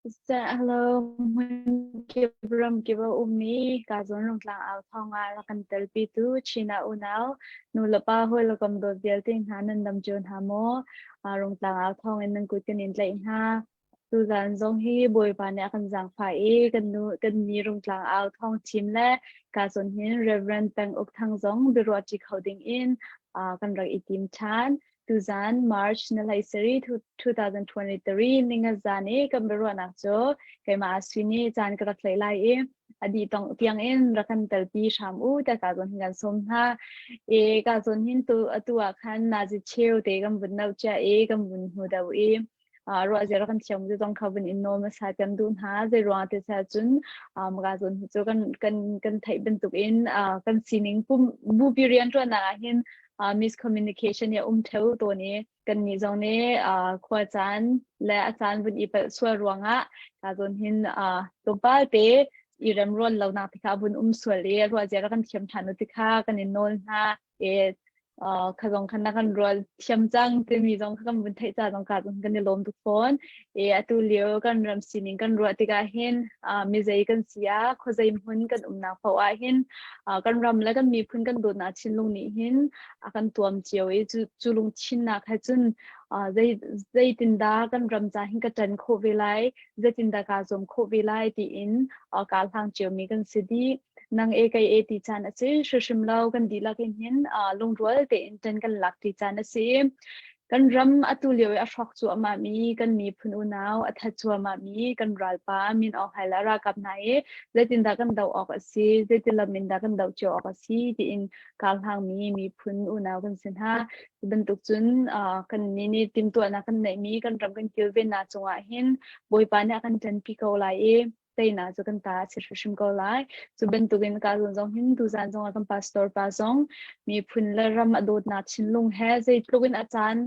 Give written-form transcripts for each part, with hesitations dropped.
Hello, mình kibram umi kazon rong tlang ao thonga lakan telpi tu China unao nulapa hoi lakam do bialting hanan dam jon hamo rong tlang ao thong en nang kutin in lai ha tu zan zong hi boy pa ne akan zang fa e kan ni rong tlang ao thong chim le kazon hin Reverend Peng Ok Thang Zong biroti coding in kan rak itim chan Tuzan March nilai seri 2023 ninga zani kamberu anak jo kay maaswini zan karak laylay adi tong tiang in rakan talpi shamu ta kazon hingan somha kazon hin tu atua khan nazi cheu te gam bunau cha gam bun hudaw ro azera kan tiang mu tong khabun inno ma sa kan dun ha ze ro te sa chun magazon jo kan thai bentuk in kan sining pum bu birian to na hin miscommunication ya theu to ni kan ni zong ne khwa chan le a chan bun ipa swa ruanga ka zon hin to pa te iram ron lo na tika bun swale ro jera kan thiam thanu tika kan in nol na khazong khana kan rol thiam chang te mi zong kan bun thai cha zong ka zong kan lom tu phone atu leo kan ram sining kan ro tika hin mi zai kan sia khozai mun kan na phawa hin kan ram la kan mi phun kan do na chin lung ni hin akan tuam chiao chulung chin na kha chun zai tinda kan ram cha hin ka tan kho velai zai tinda ka zom kho velai ti in kal hang chiao mi kan sidi nang kai ti chan ase shishim lau kan dilak in hin lung rol te in tan kan lak ti chan ase kan ram atulio a shok chu ama mi kan mi phun unaw atha chu ama mi kan ralpa min au hailara kap nai zetin da kan dau ok asi zetin la min da kan dau chu ok asi ti in kal hang mi phun unaw kan sin ha bentuk chun kan ni tim tu na kan nei mi kan ram kan kilve na chunga hin boi pa na kan tan pi ko lai tei na chu kan ta chhishim ko lai chu bentuk in ka zong hin tu zan zong kan pastor pa zong mi phun la ram adot na chin lung he zai tlugin achan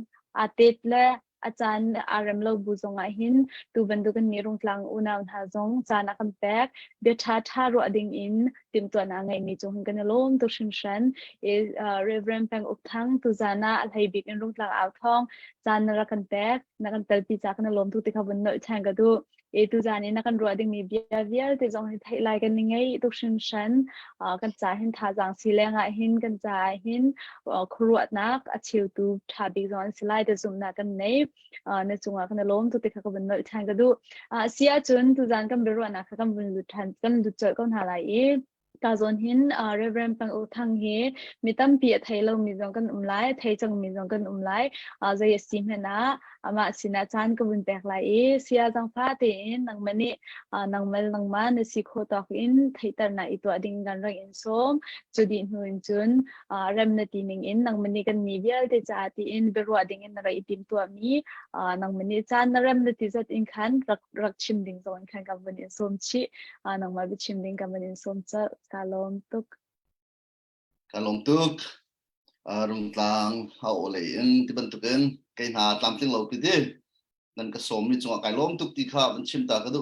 atet le achan aram lo bu zonga hin tu bandu kan nirung tlang una ha zong chana kan pek be tha ro ading in tim to na ngai mi chung kan lom to shin shan Reverend Peng Ok Thang tu zana alhai bik in rung tlang out thong chan ra kan pek na kan tel pi cha kan lom tu te khabun no chang ga du tu zani na kan ro ading mi bia te zong thai lai kan ngai to shin shan kan cha hin tha jang si lenga hin kan cha hin khruat nak achiu tu thabi zon silai te zum na kan nei na chunga kan lom tu te kha kan no chang ga du sia chun tu zan kan beru na kha kan bun lu than kan lu chol kon halai kazon hin Reverend Pang Ok Thang he mitam pi thai lo mi jong kan umlai thai chang mi jong kan umlai zai sim hena ama sina chan ka bun pek lai sia jang pha te nang mani nang ma na si kho tok in thai tar na itu ading gan rang in som chudi huin chun ram na ti ning in nang mani kan ni bial te cha ti in beru ading in ra itim tu mi nang mani chan na ram na ti zat in khan rak chim ding zon khan ka bun in som chi nang ma bi chim ding ka bun in som cha kalom tuk rung tlang hau le in ti ban tuken kai na tlam tling lo ti de nan ka som mi chunga kai lom tuk ti kha ban chim ta ka du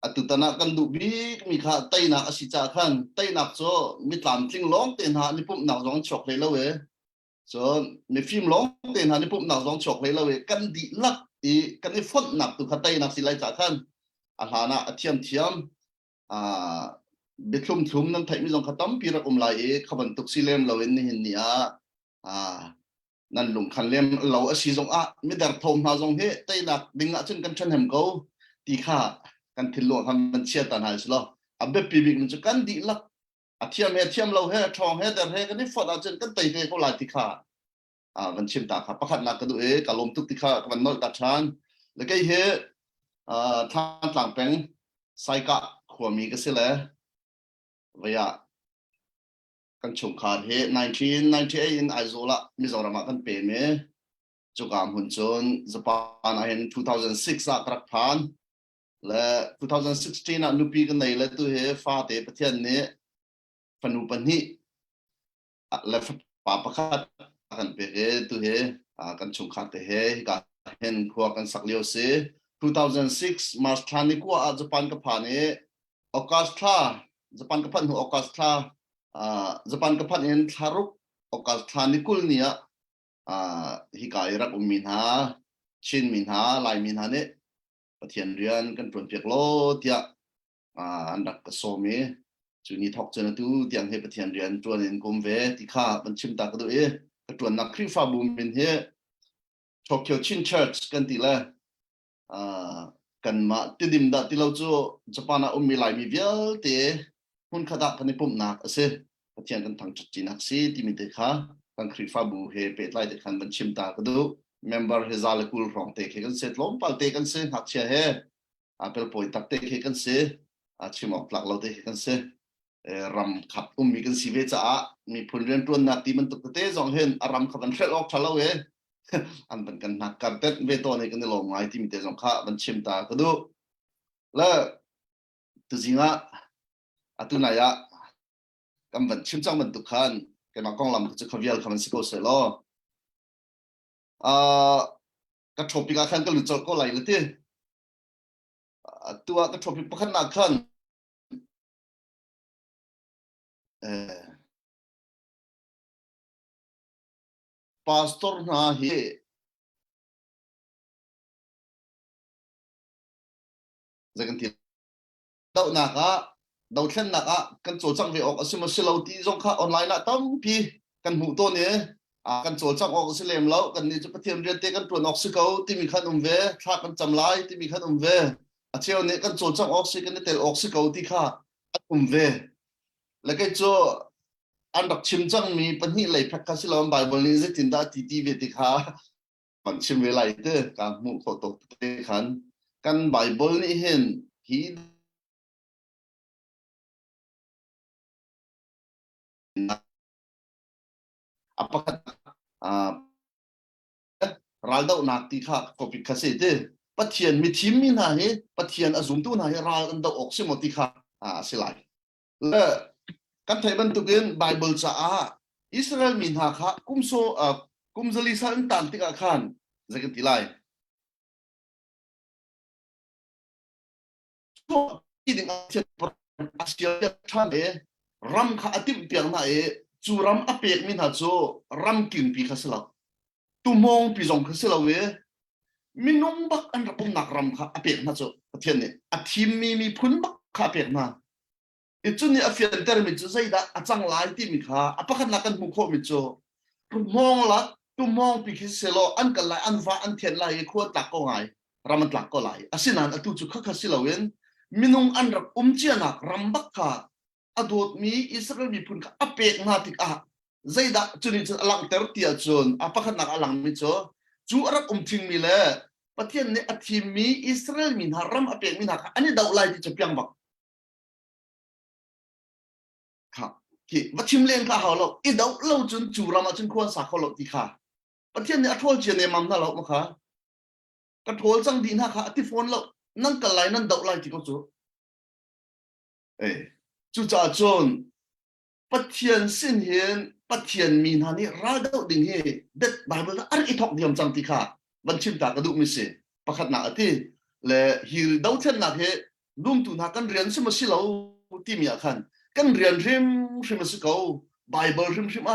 atutana kan du bi mi kha tai na asi cha khan tai nak cho mi tlam tling long ten ha ni pum nak jong chok le lo so mi film long ten ha ni pum nak jong chok le lo kan di lak kan ni fot nak tu kha tai nak si lai cha khan alhana athiam bitlum thum nan thai mi jong khatam pira lai khaban tuk silem lo in hin nia nan lung khan lem lo asi jong mi dar thom na jong he tai nak dinga chen kan than hem ko ti kha kan thil lo han man chia tan hal lo abe pi big min chu kan di lak athiam lo he thong he dar he kan ni fot a chen kan tai ke ko la ti kha kan chim ta kha pakhat na ka du ka lom tuk ti kha kan nol ta than le kai he than tlang peng sai ka khwami ka se le vaya kan chung khan he 1998 in Aizola Mizoram kan pe me chukam hun chon Japan in 2006 a trak phan le 2016 a nupi kan nei le tu he fa te pathian ne fanu panhi le pa pakhat kan pe he tu he kan chung khan te he ka hen khwa kan saklio se 2006 mas thani ko a Japan ka phane Augusta Japan ka phan hu Augusta Japan ka phan in tharuk Augusta nikul nia hi kai rak min ha chinmi ha lai min ha ne ประเทศเรียนกันตรวจเปียกโลเตียอันดักกระโซมีจุนี้ทอกเจนตูเตียงให้ประเทศเรียนจวนเองกุมเวที่ข้าบัญชิมตากระดูกระตรวจนักคริฟ้าบุมเป็นเฮโตเกียวชินเชิร์ชกันตีละกันมาติดิมดัดที่เราจูญี่ปุ่นมีหลายมีเวลเตะหุ่นขดักกันในปุ่มนักเสประเทศกันทางจุดจีนักซีที่มีเด็กค่ะกันคริฟ้าบุเฮเป็ดไล่เด็กขันบัญชิมตากระดู member เฮซาเลกุลรองเตะกันเสร็จล้มปัลเตะกันเสหักเชียเฮเป็นป่วยตักเตะกันเสชิมออกหลักเราเตะกันเสรำขับมีกันสีเวจ้ามีผลเรียนตัวนักที่มันตุกเตะจงเห็นรำขับมันเฟลออกทะเลอันเป็นกันนักการเตะเวตัวนี้กันในลงไม้ที่มีเตะจงข้าบัญชิมตากระดูแล้วตัวจริงตุนายะกันบัญชิมจังมันตุกขันกันมากองลำจะขวิลคำมันสิโกเสลอกระทบปีกขันก็หลุดจอดก็ไหลเลยที่ตัวกระทบปีกขันนักขันพาสตอร์น่าเฮจะกันที่ดาวนักดาวเช่นนักกันโจจังไปออกสิมาสิเราที่จงข้าออนไลน์นะตั้มพี่กันหูตัวนี้กันโจจังออกสิเลมแล้วกันนี่จะไปเทียมเรียนเตะกันตรวจออกสิเขาที่มีขันเวถ้ากันจำลายที่มีขันเวเที่ยวนี้กันโจจังออกสิกันนี่เตะออกสิเขาที่ข้าเวแล้วก็โจอันดับชิมจังมีปัญหาเลยพักกันสิเราไบเบิลนี้จะติดได้ที่เวทีข้าปัญชิมเวลาเตะการมุ่งโคตรเตะขันกันไบเบิลนี้เห็นที่apakah ralda nak tikha topik khasete pathian mi thim mi na he pathian azum tu na he ral anda oksimo tikha silai le kan thai ban tukin bible cha israel min ha kha kumso kumzali san tan tika khan zakat tilai so iding asia than e ram kha atim piang na e chu ram apek min ha cho ram king pi khasla tu mong pi jong khasla we minung bak an rapum nak ram kha apek na cho pathian ne athim mi phun bak kha apek na ichuni afian ter mi chu zaida achang lai ti mi kha apakhan lakan mu kho mi cho tu mong la tu mong pi khiselo an kal lai an va an thian lai kho tak ko ngai ramat lak ko lai asinan atu chu kha khasila wen minung an rap chianak ram bak kha adot mi israel mi phun kha apek na tik zaida chuni alang ter tia chun apakhan nak alang mi cho chu arak thing mi le pathian ne athim mi israel min haram apek min ha ani dau lai ti chapyang bak kha ki wachim len kha halo i dau lo chun chu rama chun khon sa kholo ti kha pathian ne athol chen ne mam na lo ma kha ka thol chang din ha kha ati phone lo nang kal lai nan dau lai ti ko chu chu cha chon pathian sin hian pathian min ha ni ra dau ding he that bible ar i thok diam chang ti kha ban chim ta ka du mi se pakhat na ati le hil dau chen na he lum tu na kan rian sim si lo ti mi khan kan rian rim si ko bible rim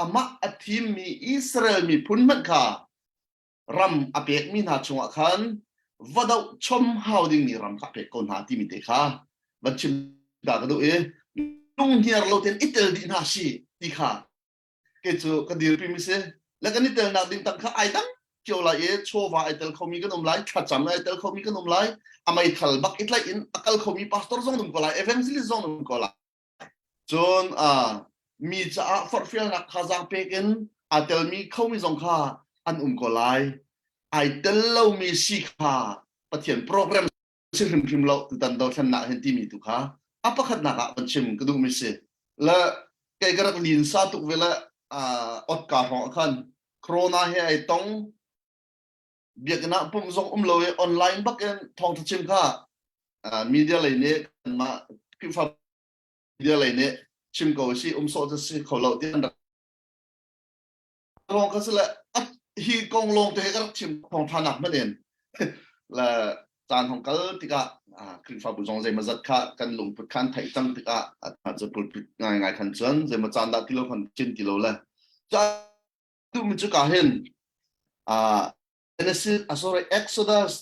ama athim mi israel mi phun man kha ram apek mi na chunga khan vadau chom howding mi ram kha pek ko na ti mi te kha ban chim ta ka du lung hiar lo ten itel di na si ti kha ke chu ka dir pi mi se la kan itel na din tak kha ai dang kyo la chowa itel khomi kan lai tha cham na itel khomi kan lai amai thal bak itlai in akal khomi pastor zong dum ko lai evangelist zong dum ko lai chon mi cha for fiel na khazang peken atel mi khomi zong kha an ko lai ai tel lo mi si kha pathian program sim rim lo tan do than na hen ti mi tu kha apakhat na ka panchim ka du mi se la kai garak lin sa tu vela ot ka ho khan corona he ai tong biak na pum zong lo online bak en thong chim kha media lai ne ma ki fa media lai ne chim ko si soจะsi kholo ti an rong ka sela hi kong long te garak chim thong thanak ma den laจานของก็ติกะคือฟ้าบุญจงใจมาจัดค่ะกันลงพุทธันไถ่จังติกะอาจจะปลุกง่ายๆขันจวนใจมาจานดักกิโลขันจินกิโลเลยจะดูมันจะกาเห็นGenesis sorry Exodus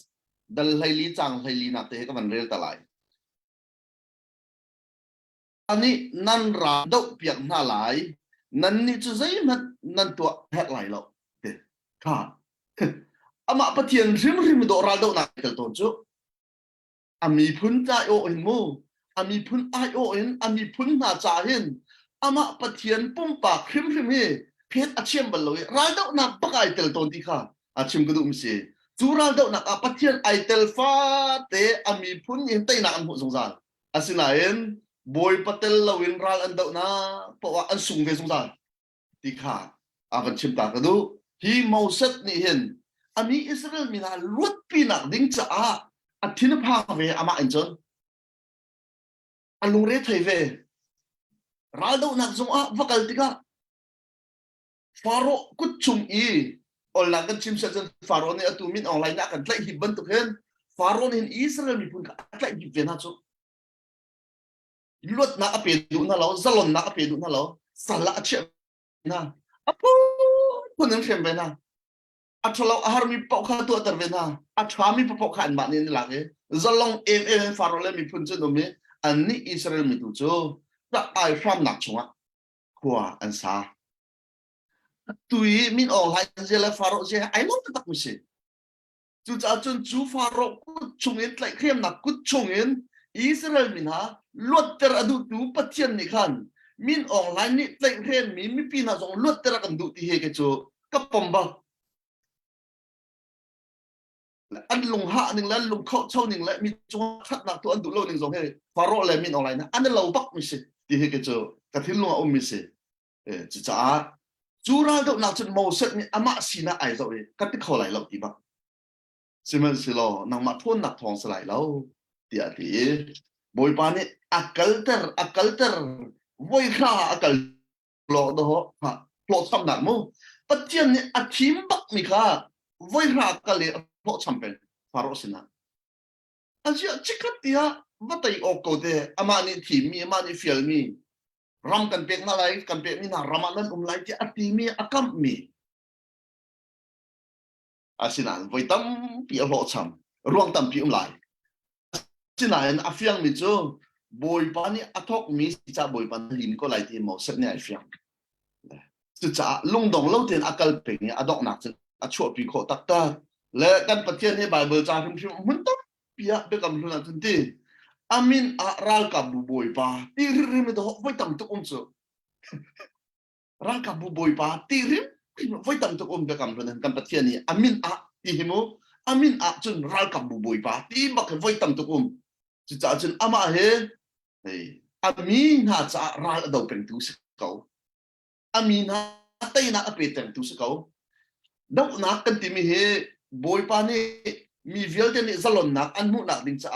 dal hai li chang hai li na te ka van rel ta lai ani nan ra dau piak na lai nan ni chu zai nan tua het lai lo te kha ama pathian rim rim do ra dau na tel ton chu ami phun ta o in mu ami phun ai o in ami phun na cha hin ama pathian pum pa rim rim he phet achem bal lo ra dau na pakai tel ton ti kha achim ku dum se chu ra dau na a pathian ai tel fa te ami phun in tai na an hu zong zan asinain boy patel lawin ral an dau na pawa an sung ve sung san ti kha avan chim ta kadu hi mauset ni hin ami Israel mina lut pinak ding cha a athina pha ve ama anjon alung re thai ve ral dau nak zong a vakal tika faro kut chung i ol la kan chim sa jan faro ne atu min online na kan tlai hi ban tu hen faro ni Israel mi pun ka tlai hi ve na chu luat na ape du na lo zalon na ape du na lo sala che na apo punem shem be na athalo ahar mi pau kha tu tar ve na athwa mi pau kha an ba ni la ke zalong em farole mi pun chu no me an ni Israel mi tu chu ta ai pham nak chunga kwa an sa tui min online je la faro je ai long tak mi se chu cha chun chu faro ku chungin tlai khem na ku chungin Israel min ha luat ter adu tu pathian ni khan min online ni tlai khem mi pi na jong luat ter kan du ti he ke chu ka pomba an lung ha ning la lung khau chau ning la mi chung khat na tu an du lo ning jong he faro le min online na an lo bak mi se ti he ke chu ka thil lu om mi se chu cha chu ra do na chun mo set ni ama sina ai zo e ka ti khau lai lo ti ba simen silo nang ma thon nak thong salai lo tia ti boy pa ni akalter voi kha akal lo do ha lo sam nak mo patien ni athim bak mi kha voi kha ka le lo cham pen faro sina asia chikatia batai oko de ama ni thim mi ama ni fiel mi ram kan pek na lai kan pek ni na ramanan lai ti ati mi akam mi asinan voi tam pi lo cham ruang tam pi lai sinain afiang mi chu boy pa ni athok mi cha boy pa lim ko lai ti mo set ni afiang chu cha lung dong lo ten akal pe ni adok nak chen a chu pi kho tak ta le kan pathian he bible cha him him mun ta pia be kam lu na chen ti amin a ral ka bu boy pa ti ri mi do voi tam tu chu ral ka bu boy pa ti ri voi tam tu be kam lu na kan pathian ni amin a ti himu amin a chun ral ka bu boy pa ti mak voi tam tu chu cha chun ama he ami na cha ral do pen tu se ko ami na tai na ape ten tu se ko dau na kan ti mi he boy pa ni mi vel ten ni zalon na an mu na ding cha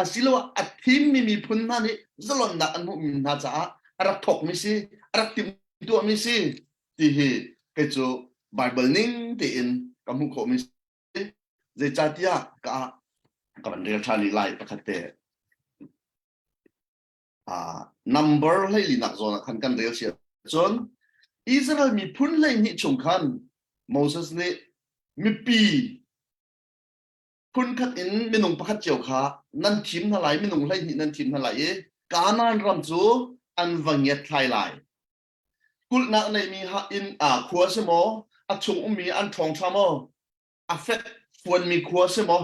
asilo athim mi phun na ni zalon na an mu na cha arak thok mi si arak tim tu mi si ti he ke chu bible ning ti in kamu kho mi je cha tia ka ban rel thani lai pakhate number lai li nak zona khan kan rel sia chon Israel mi phun lai ni chung khan Moses ne mi pi phun khat in minung pakhat chiao kha nan thim na lai minung lai ni nan thim na lai kanan ram chu an wangiat thai lai kul na nei mi ha in khua se mo a chung mi an thong tha mo a fet fuan mi khua se mo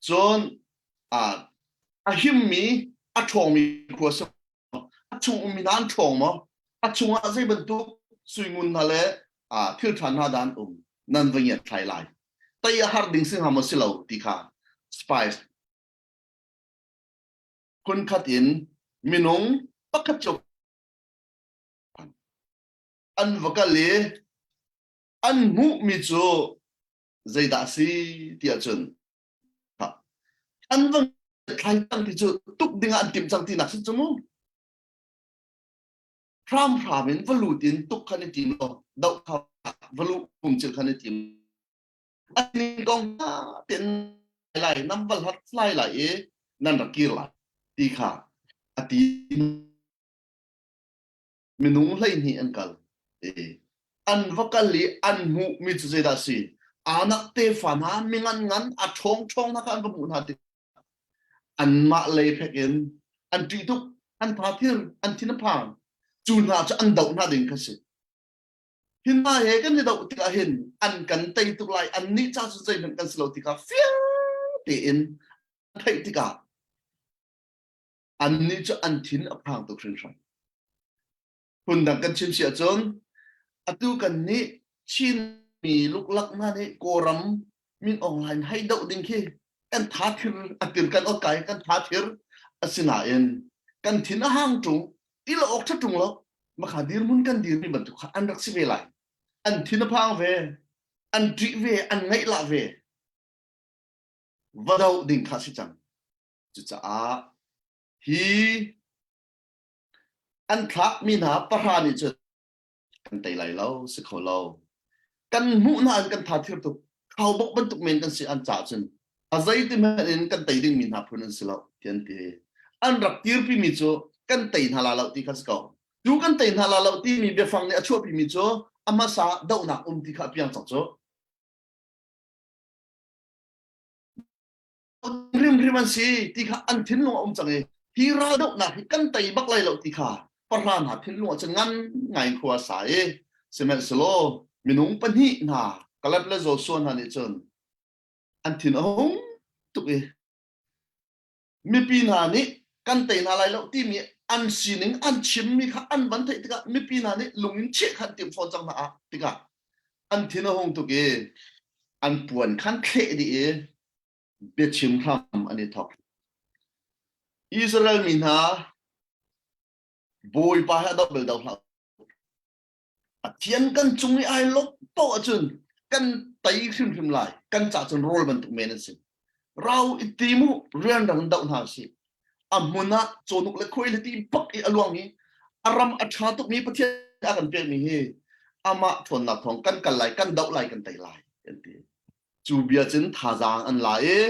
chon a him mi a thong mi khua se a chung mi nan thong mo a chung a zai ban tu sui ngun na le thil than ha dan nan wangiat thai lai tay har ding sing ham silo ti kha spice kun khat in minung pakhat chok an vakale an mu mi chu zaida si ti achun an vang khai tang ti chu tuk dinga an tim chang ti nak chu mu pram in valutin tuk khani tim lo dau kha valu pum chil khani tim ani gong ten lai nam val hat lai lai nan rakir la ti kha ati minung lai ni ankal an vakali an mu mi chu da si anak te fana mingan ngan a chong na kan bamun hati an ma le phekin an ti tuk an phathir an thina phang chu na cha an dau na ding khase hin ma he kan dau tika hin an kan tei tuk lai an ni cha su zai kan slow tika fiang te in thei tika an ni cha an thin a phang tuk thrin thran hun dang kan chim sia chon atu kan ni chin mi luk lak na ni koram min online hay dau ding khi kan tha thir atin kan okai kan tha thir asina en kan thin a hang tung ila ok tha tung lo ma kha dir mun kan dir mi ban tu kha an rak si ve lai an thin a phang ve an tri ve an ngai la ve va dau ding kha si chang chu cha a hi an thak mi na para ni chu kan tai lai lo se kho lo kan mu na an kan tha thir tu khau bok ban tuk men kan si an cha chen azai ti ma in kan tai ding min ha phun an silo tian ti an rak tir pi mi chu kan tai na la lo ti khas ko du kan tai na la lo ti mi be fang ne a chu pi mi chu ama sa dau na ti kha piang chang chu rim rim an si ti kha an thin lo chang e hi ra dau na hi kan tai bak lai lo ti kha paran ha thin lo chen ngan ngai khwa sa e semen slo minung pan hi na kalap le zo son han ni chon an thin ong tuk e mi pi na ni kan tai na lai lo ti mi an sining an chim mi kha an ban thai tika mi pi na ni lungin che khan tim phon chang na a tika an thin ong tuk e an puan khan khe di e be chim ham ani thok Israel min ha boy pa ha da bel da hla thian kan chung ni ai lok to chun kan tai khim lai kan cha chun rol ban tuk men sin rau itimu rian dang dau na si amuna chonuk le khoi le ti pak i alwang ni aram atha tuk ni pathian akan pe mi he ama thon na thong kan kan lai kan dau lai kan tai lai kan ti chu bia chin tha jang an la e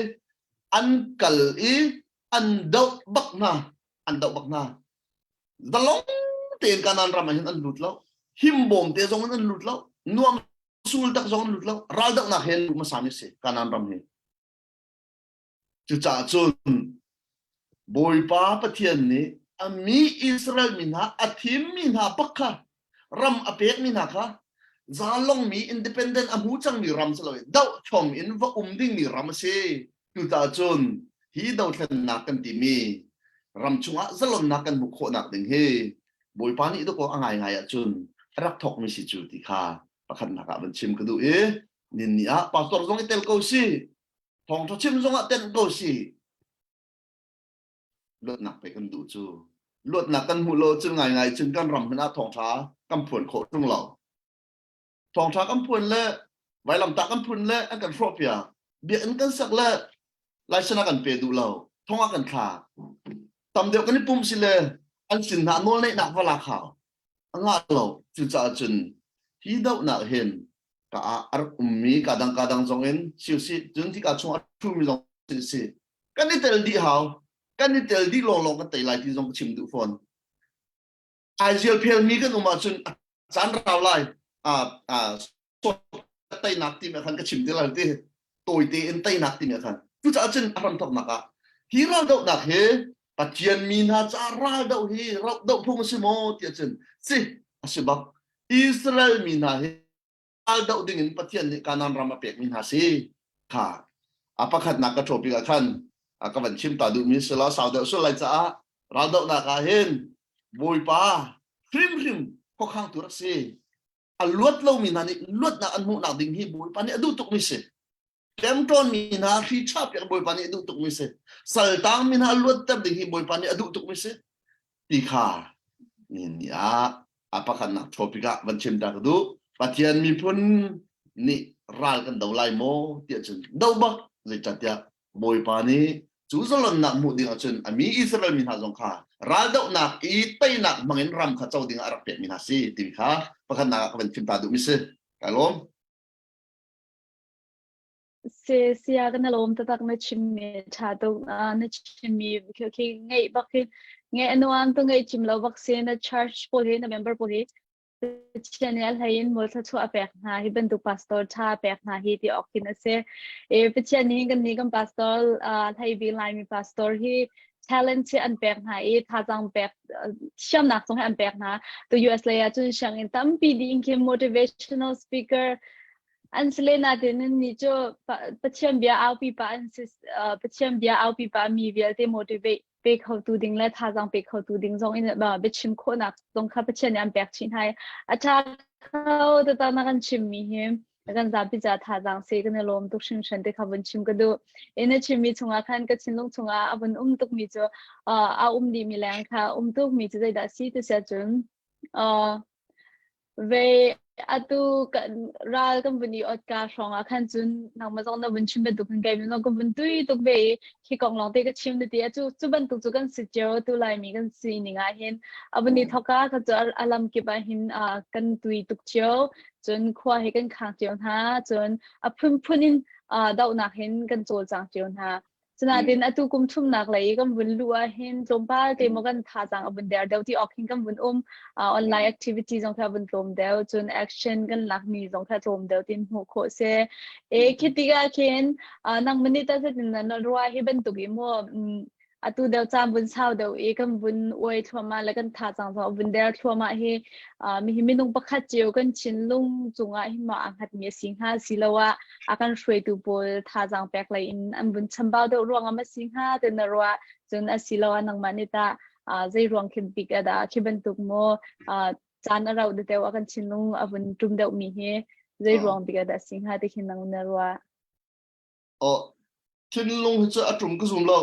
an kal e an dau bak na dalong ten kanan ram hin an lut lo him bom te zong an lut lo nuam sul tak zong lut lo ral dak na hen ma sami se kanan ram he chu cha chun boy pa pathian ni ami Israel min ha athim min ha pakha ram apek min ha kha zalong mi independent amu chang mi ram salo dau thom in va ding mi ram se chu cha chun hi dau thlan na kan ti mi ram chunga zalon na kan mu kho nak ding he boy pa ni to ko angai ngai a chun rak thok mi si chu ti kha pakhat na ka ban chim ka du e nin ni a pastor zong tel ko si thong tho chim zong a ten ko si lot nak pe kan du chu lot nak kan mu lo chun ngai chun kan ram na thong tha kam phun kho tung lo thong tha kam phun le vai lam ta kam phun le an kan fropia bi an kan sak le lai sana kan pe du lo thong a kan kha tam deu kan pum si le an sin na nol nei na wala khaw anga lo chu cha chun hi dau na hen ka ar mi kadang zong en siu si jun ti ka chung thu mi zong si kan ni tel di haw kan ni tel di long kan tai lai ti zong chim du phone Aziel pel mi kan uma chun chan raw lai so tai nak ti me khan ka chim ti lai ti toi ti en tai nak ti me khan chu cha chun aram thok na ka hi ra dau na he pathian min ha cha ra dau hi ra dau phung si mo ti chen si asibak Israel min ha he al dau ding in pathian ni kanan rama pek min ha si kha apakhat na ka thopi ka khan ka ban chim ta du mi sela saw dau so lai cha ra dau na ka hen boy pa hrim ko khang tu ra si a luat lo min ha ni luat na an mu na ding hi boy pa ni adu tuk mi se kem ton min ha khi chap ya boy pa ni adu tuk mi se sal tang min ha luat tab ding hi boy pa ni adu tuk mi se ti kha nin ya apakhat na thopi ka ban chim ta du pathian mi phun ni ral kan dau lai mo ti chen dau ba zai chat ya boy pa ni chu zalon na mu ding a chen ami Israel min ha jong kha ral dau na i tai na mangin ram kha chau ding arak pek min ha si ti kha pakhat na ka ban chim ta du mi se kalom se sia kan lom ta tak na chimmi tha to na chimmi khi ngai bak khi ngai anuang to ngai chim lo bak se na church po he na member po he เช่นนี้ให้ยินหมดถ้าชัวแปลกหาที่เป็นตุกพาสตอร์ชาแปลกหาที่ออกกินเสเป็นเช่นนี้กันนี้กันพาสตอร์ให้บิลไลมีพาสตอร์ที่ talent ที่อันแปลกหาท่าจังแปลกเชื่อมนักสงให้อันแปลกหาตัว US เลยจุนช่างอินตั้มปีดีอินคิม motivational speaker อันเสเลนาเดนนี่จะปัจเจียมเบียเอาปีปาอันสิปัจเจียมเบียเอาปีปามีเบียที่ motivate ไปเขาตูดิ้งและท่าจังไปเขาตูดิ้งจงอินแบบไปชิมคนนักจงข้าปัจเจียนอันแปลกชินให้อาจารย์เขาจะตอนนั้นชิมมีเห็นแล้วกันจะพิจารณาจังเสกในลมตุกชิมฉันที่เขาบนชิมก็ดูเอ็นชิมมีชงอาคันก็ชิมลงชงอาบนตุกมีจะเอาดีมีแรงค่ะตุกมีจะได้ดัชซีตัวเสียจนเวatau ral company ot ka shonga khan chun nang ma jong na bun chim be du kan kai mi no ko bun tui tuk be khi kong long te ka chim de tia chu ban tu chu kan si chero tu lai mi kan si ni nga hin abani thoka ka chu alam ke ba hin kan tui tuk cheo chun khwa he kan khang cheo ha chun phun phunin dau nak hin kan chol chang cheo ha chuna din atu kum thum nak lai kan bun lua hin chompa te mo kan tha chang abun der dau ti ok hin kan bun online activity jong kha bun tom deu chun action kan lakmi jong kha tom deu tin hu kho se khitiga khen nang minita se tin na rwa hi ban tu gi mo atu deu cham bun sau deu kan bun oi thoma la kan tha chang so bun der thoma hi mi hi minung pakhat cheu kan chinlung chunga hi ma anghat mi singha silawa akan shwei tu pol tha chang pek lai in an bun chambao deu ruang ama singha ten na rwa chun asilawa nang manita zai ruang khin big ada khiban tuk mo chan arau de tewa kan chinlung abun tum deu mi he zai ruang big ada singha te khin nang na rwa chinlung chu atum ku zum lo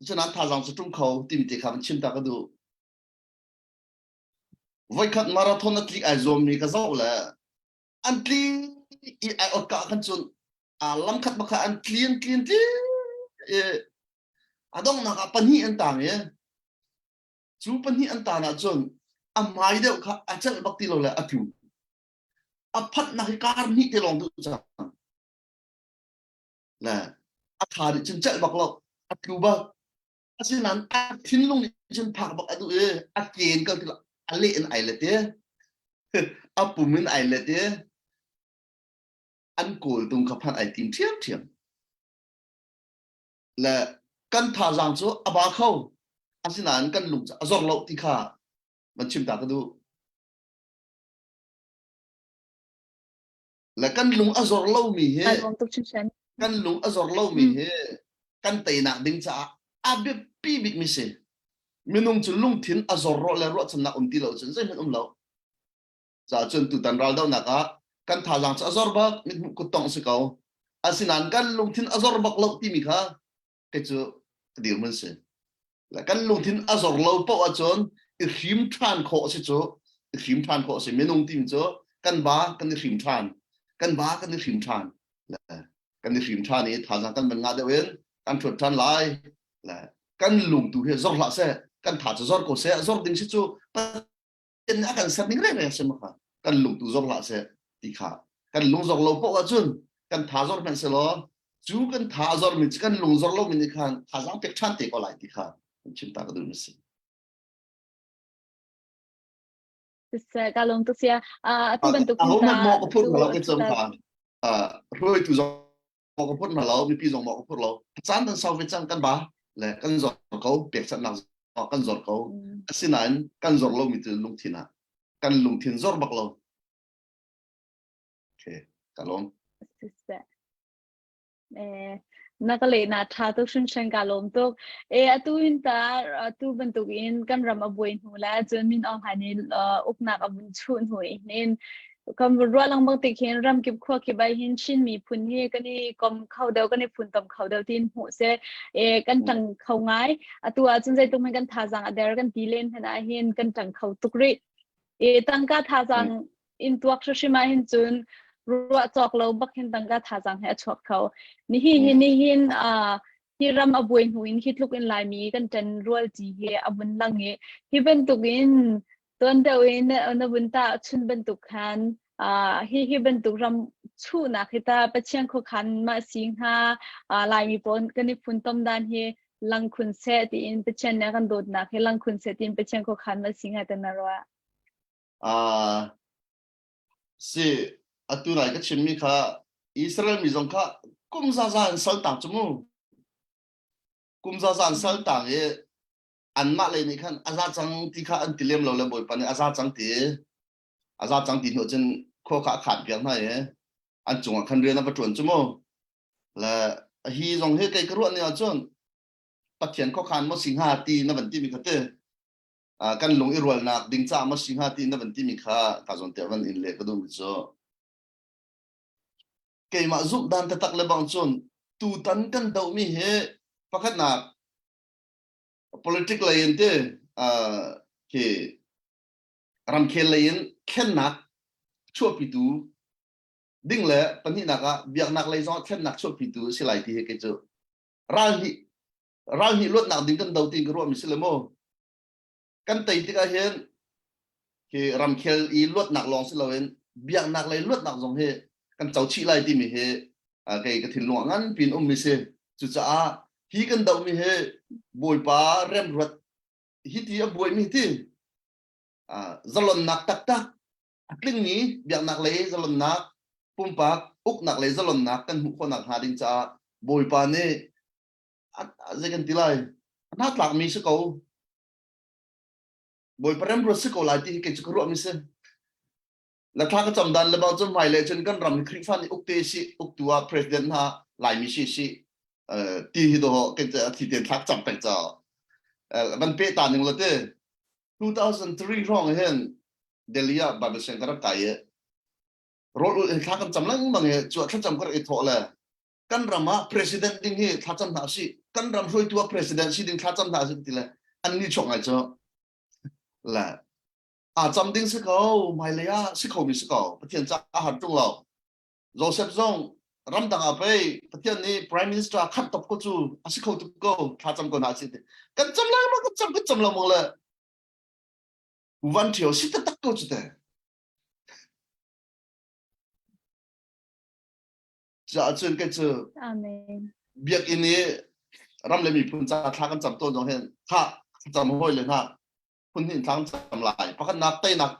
chana tha jang chu tum khau tim te kha chim ta ka du voi khat marathon atlik ai zom ni ka zo la antli I ai ot ka kan chun lam khat ba kha an clean adong na ka pani an ta me chu pani an ta na chun mai deu kha achal bakti lo la athu phat na kar ni te long tu cha la atha ri chin chal bak lo athu ba asinan thin lung ni chin phak bak adu ken ka ale en ai la te apumin ai la te an kol tung kha phan ai tim thiam la kan tha jang chu aba khau asinan kan lung azor lo ti kha man chim ta ka du la kan lung azor lo mi he kan lung azor lo mi he kan tai na ding cha abi pi big mi se minung chu lung thin azor ro la ro cham na ti lo chen zai men lo cha chun tu tan ral dau na ka kan tha jang cha azor ba mit ku tong se kau asinan kan lung thin azor bak lo ti mi kha ke chu dir man se la kan lung thin azor lo po a chon I him than kho se chu I him than kho se minung tim chu kan ba kan him than kan ba kan him than la kan him than ni tha jang kan man nga de wen kan thut than lai la kan lung tu he zor la se kan tha chu zor ko se zor ding se chu ten akan sat ning re re se ma kha kan lung tu zor la se ti kha kan lung zor lo po a chun kan tha zor men se lo chu kan tha zor mi kan lung zor lo min khan tha jang pek than te ko lai ti kha chim ta ka du se se kalong tu sia tu ban tu ta mo ko phut ma lo ke chom ta kha roi tu zor mo ko phut ma lo mi pi zong mo ko phut lo chan tan sau ve chang kan ba le kan zor ko pek chat na kan zor ko asinan kan zor lo mi tu lung thina kan lung thin zor bak lo okay kalong se nakale na tha tu shun shan kalom tu atu in ta tu ban tu in kan ram abuin hula chun min ong hani uknak abun chun hui nen kam ro lang bang te khen ram kip khwa ke bai hin chin mi phun he kani kom khau deu kani phun tom khau deu tin hu se kan tang khau ngai atu a chun jai tu man kan tha jang ader kan dilen hana hin kan tang khau tukri tang ka tha jang in tuak shima hin chunรัวจอกเราบักเห็นตังกาท่าจังให้ชอบเขานี่หินที่รำอบุญหูอินคิดลูกอินลายมีกันจันรัวจีเฮอบุญลังเฮที่เป็นตุกินตัวเดียวเองนบุญตาชุนเป็นตุกันที่เป็นตุรำชูนักที่ตาประเชียงคุขันมาสิงหาลายมีปนกันนี่ฝุ่นต้มดานเฮลังคุณเสติอินประเชียงเนี่ยกันโดดนักเฮลังคุณเสติอินประเชียงคุขันมาสิงหาตันนรัว สิatu nai ka chinmi kha Israel mi jong kha kumza zan sal tang chumu kumza zan sal tang e an ma le ni khan aza chang ti kha an tilem lo le boy pan aza chang ti no chen kho kha khat biang na e an chung khan re na pa chon chumu la hi jong he kai kru ne a chon pathian kho khan mo singha ti na ban ti mi khate kan lung i rol nak ding cha mo singha ti na ban ti mi kha ka zon te van in le ka dum cho ke ma zup dan ta tak le bang chon tu tan kan dau mi he pakhat na political line te ke ram khel line khen nak chua pi tu ding le pani na ka biak nak lai zo khen nak chua pi tu silai ti he ke cho ral hi lot nak ding kan dau ti ro mi silemo kan tai ti ka hen ke ram khel I lot nak long silawen biak nak lai lot nak zong he kan chau chi lai ti mi he ke ka thin lo ngan pin mi se chu cha hi kan dau mi he boy pa rem rot hi ti a boy mi ti zalon nak tak tak atling ni biak nak lai zalon nak pumpak uk nak lai zalon nak kan hu ko nak ha ding cha boy pa ne zekan tilai na tlak mi se ko boy parem ro se ko lai ti ke chu ro mi se la tha ka cham dan le ba chum mai le chen kan ram khri fan uk te si uk tua president ha lai mi si ti hi do ke ti ten thak cham pek cha ban pe ta ning lo te 2003 rong hen delia ba sen kar kai ro thak kan cham lang bang e chu thak cham kar e tho la kan rama president ding hi thak cham na si kan ram hroi tua president si ding thak cham na si ti la an ni chok ai cho la cham ding se ko mai le ya se ko mi se ko pathian cha har chung lo Joseph Zong ram dang a pe pathian ni prime minister khat top ko chu se ko tu ko tha cham ko na si te kan cham la ma kan cham la mo la van thio si ta tak ko chu te cha chen ke chu amen biak ini ram le mi phun cha tha kan cham to jong hen kha cham hoi le na phun hin thang cham lai pakhan nak tai nak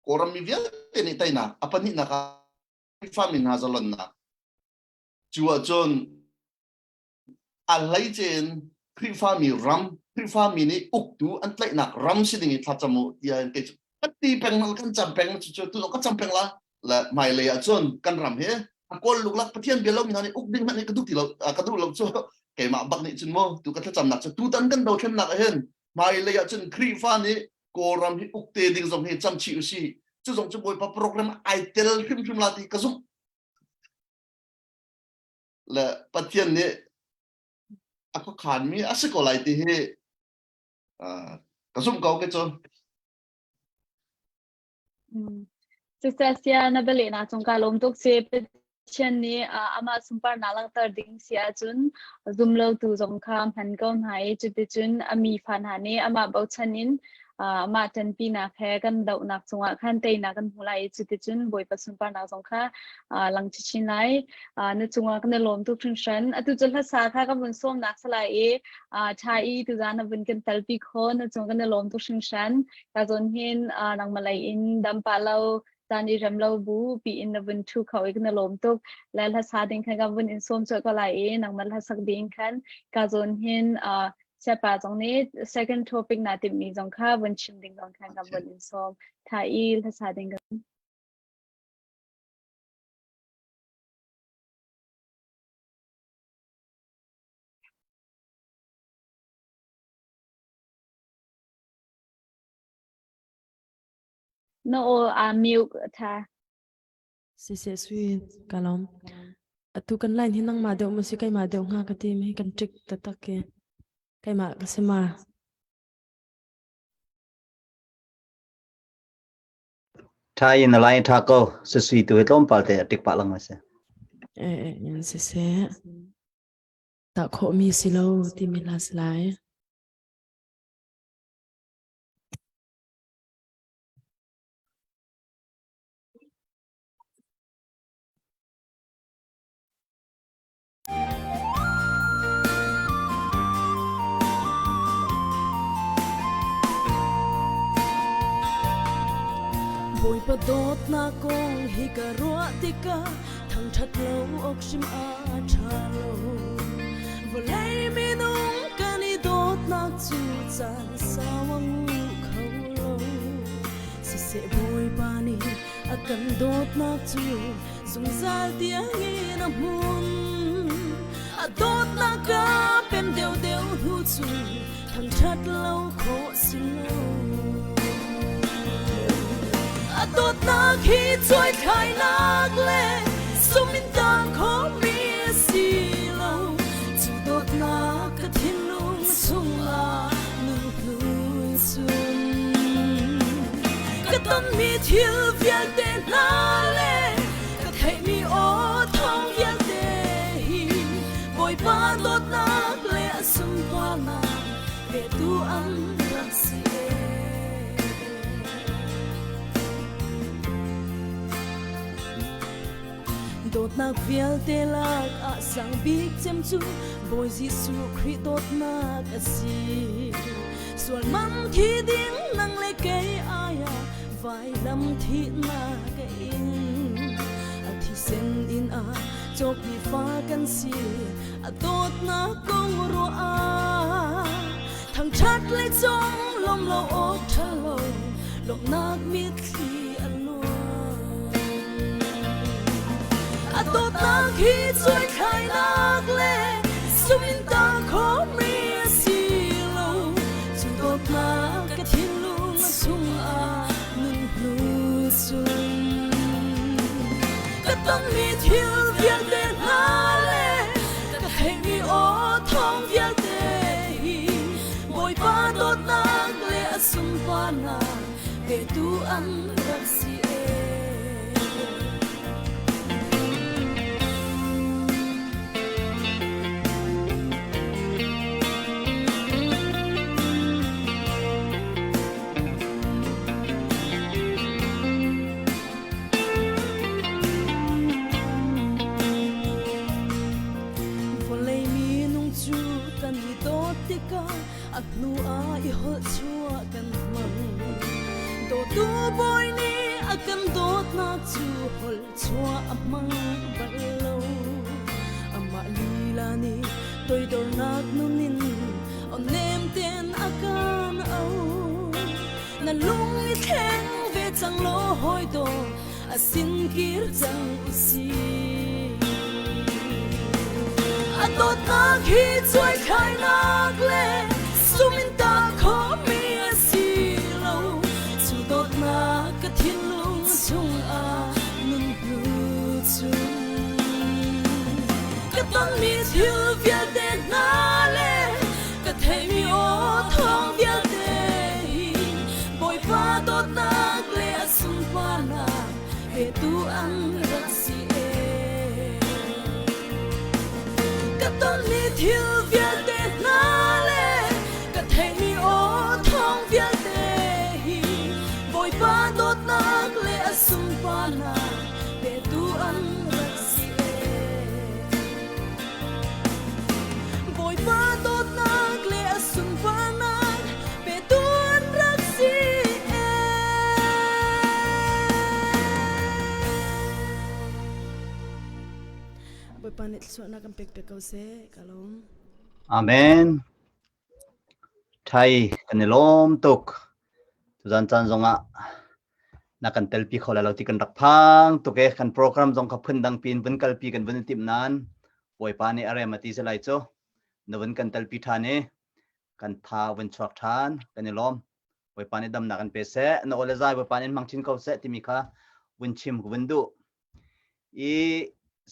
koram mi vial te ni tai na apan ni na ka famin ha zalon na chuwa chon alai chen pri fami ram pri fami ni uktu an tlai nak ram siding I thachamu ya ke ti peng mal kan cham peng chu tu ka cham peng la mai le ya chon kan ram he akol luk lak pathian belo mi hani uk ding man ka duk ti lo ka du lo cho ke ma bak ni chun mo tu ka cham nak tu tan kan do them nak hen mai le ya chon kri fa ni ko ram hi uk te ding zong he cham chi u si chu zong chu boy pa program ai tel phim la ti ka zum la pathian ni ako khan mi asiko lai ti he ka zum ko ke cho success ya na bele na chung ka lom tok se chen ni ama sumpar na lang tar ding sia chun zum lo tu jong kham han kaun hai chu ti chun ami phan ha ni ama bau chanin ma tan pi na khe kan dau nak chunga khan te na kan hulai chu ti chun boi pa sumpar na jong kha lang chi chin lai na chunga kan lom tu thing shan atu chul ha sa kha ka bun som nak sala e thai tu jana bun kan talpi kho na chung kan lom tu thing shan ka zon hin nang malai in dam pa lo tani ramlo bu pi in the bun thu khau ikna lom tok lal ha sa ding khan ga bun in som cho ka lai e nang mal ha sak ding khan ka zon hin se pa jong ni second topic na tim mi jong kha bun chim ding jong khan ga bun in som tha il ha sa ding ga no milk tha se sweet kalom atu kan line hinang ma deu musi kai ma deu nga ka ti mi kan trick ta ta ke kai ma ka se ma Thai in the line taco se sweet tu hlom pal te tik pa lang ma se yan se ta kho mi si lo ti mi las lai Boy pa dot na kong hi ka ruwa tika thang that lo ok sim a tha lo volay mi nung kani dot na chu chan sawang khau lo si se boy pani akan dot na chu sung zal tiang in a mun a dot na ka pen deu deu hu chu thang that lo kho si lo a dot na khi choi khai nak le sumin tan kho mi si lo chu dot na ka thin lung sung la nu lu sun ka ton mi thil vial te na le ka thai mi o thong vial te hi boy pa dot na le sum pa na ve tu an rak si dot nak vial te lak a sang big chem chu boy Gisu Christ dot nak a si sual man thi ding nang le ke aya vai lam thi na ka in a thi sen in a chok ni fa kan si a dot na kong ro a thang chat le chong lom lo o thalo lok nak mit thi alo a dot na khi choi khai nak le sumin ta kho mi si lo chu dot na ka thin lung sung a nun lu sun ka tang mi thil vial te na le ka thai mi o thong vial te hi boy pa dot na le asum pa na ve tu an rak si at nu a I hol chua kan mang do tu boy ni akan dot na chu hol chua amang balo ama lila ni toy dor nak nunin on nem ten akan au na lung I theng ve chang lo hoi do asin kir chang usi dot na khi choi khai nak le sumin ta kho mi si lo chu dot na ka thin lung sung a nun lu chung ka ton mi thil vial te na le ka thai mi o thong vial te hi boy pa dot na le sum pa na ve tu an rak si ton mi thil vial te na le ka thai mi o thong vial te hi boy pa dot na le asum pa na ve tu an rak si boy pa dot na le asum pa na ve tu an rak si boy pa net so na kan pek pek kau se kalom Amen. Thai kanilom tuk tuzan chan zonga nakan telpi khola lo ti kan rakphang tuke kan program zong ka phun dang pin bun kalpi kan bun tim nan boy pa ni are mati se lai cho novun kan telpi thane kan tha wen chok than kanilom boy pa ni dam na kan pe se no ole zai boy pa ni mangchin kau se ti mi kha win chim gun du I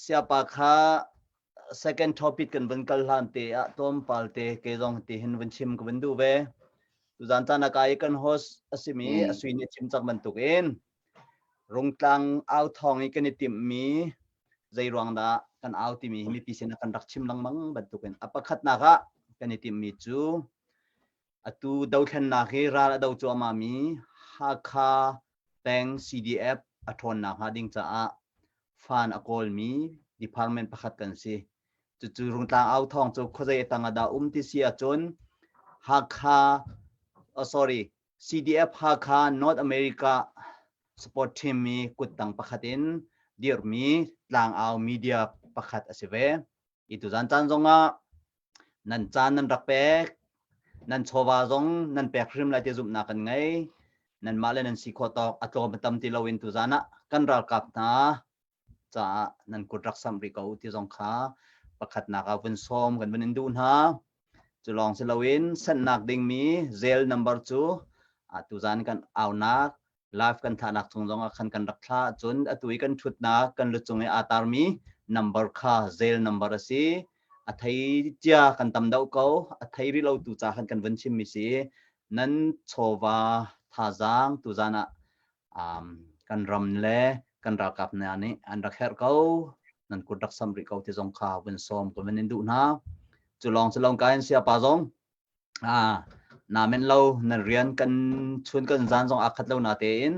siapa kha second topic kan bun kal han te a tom pal te ke jong ti hin win chim gun du ve tu jan ta na kai kan host asimi asui ni chim chak man tuk in rung tlang au thong I kan tim mi zai ruang da kan au ti mi mi pi sen kan rak chim lang mang ban tuk in apakhat na ga kan tim mi chu atu dau khan na khi ra dau chu ama mi Hakha teng CDF athon na ha ding cha a fan akol mi department pakhat kan si chu rung tlang au thong chu khojai tanga da ti sia chon Hakha CDF Hakha North America support team mi kutang pakhatin dir mi tlang au media pakhat asive itu zan chan zonga nan chan nan rakpek nan chowa zong nan pek hrim lai te zum na kan ngai nan male nan si kho tok atlom tam ti lawin tu zana kan ral kap na cha nan kutrak sam ri ko ti zong kha pakhat na ka vun som kan vun indun ha chulong silawin san nak ding mi zel number 2 tu zan kan au nak live kan tha nak chung zonga khan kan rakha chun atui kan thut na kan lu chung e atar mi number kha zel number asi athai chia kan tam dau ko athai ri lo tu cha khan kan van chim mi si nan chowa tha jang tu zana kan ram le kan ra kap na ni an rak her ko nan ku dak sam ri ko ti zong kha wen som ko men du na chulong kain sia pa zong na men lo na rian kan chun kan zan zong akhat lo na te in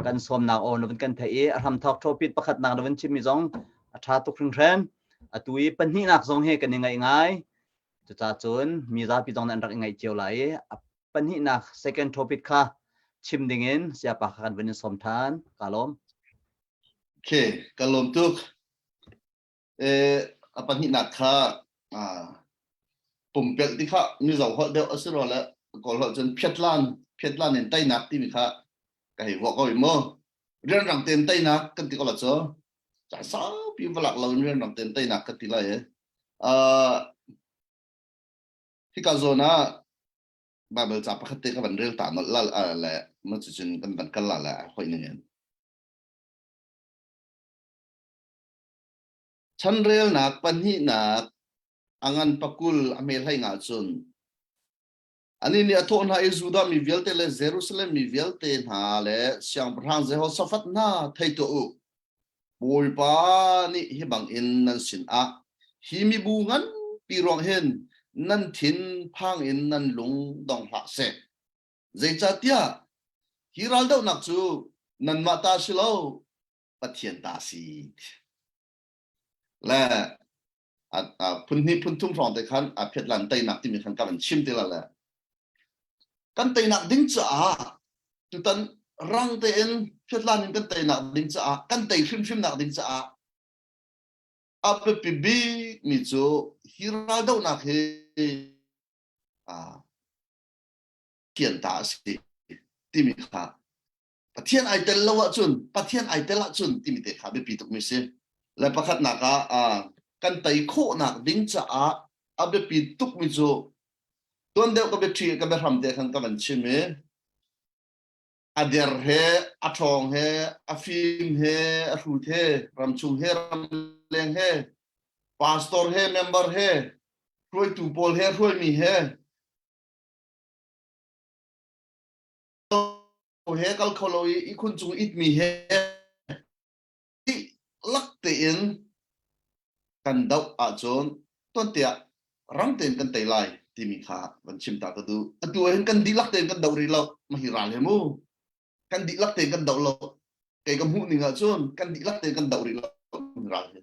kan som na on kan thai ram thok thopit pakhat na wen chim mi zong atha tu khring ren atui panhi nak zong he kan ngai ngai chu cha chun mi za pi zong nan rak ngai chiu lai panhi nak second topic kha chim ding in sia pa khan wen som than kalom okay kalom tuk panhi nak kha pumpel ti kha mi zo ho de asro la ko lo chen phetlan en tai nak ti mi kha kai wo ko mo rian rang ten tai nak kan ti ko la cho cha sa pi valak lo rian rang ten tai nak ka ti la ye hi ka zona babel cha pakhat te ka ban rel ta no la la ma chu chen kan ban kal la hoi ningen chan rel nak panhi nak angan pakul amel hai nga chun ani ni athon ha izuda mi velte le Jerusalem mi velte na le siang prang je ho safat na thai to u boi pa ni hi bang in nan sin a hi mi bu ngan pi rong hen nan thin phang in nan lung dong ha se zai cha tia hi ral dau nak chu nan ma ta silo pathian ta si la phun thum from the khan phet lan tai nak ti mi khan ka ban chim ti la la kan tai nak ding cha tu tan rang te en phet lan kan tai nak ding cha kan tai phim nak ding cha a pe pi bi mi chu hira do nak he kian ta si ti mi kha pathian ai tel lawa chun pathian ai tel la chun ti mi te kha be pi tuk mi se la pakhat na ka kan tai kho nak ding cha a be pi tuk mi chu ton deu ka be thi ka be ram te khan ka ban chim me ader he athong he afim he ahut he ram chung he ram leng he pastor he member he roi tu pol he roi mi he he kal kholoi I khun chung it mi he lak te in kan dau a chon ton tia rang ten kan tai lai ti mi kha ban chim ta ka du atu hen kan di lak ten kan dau ri lo ma hi ral he mu kan di lak ten kan dau lo kai kam hu ni nga chon kan di lak ten kan dau ri lo ral he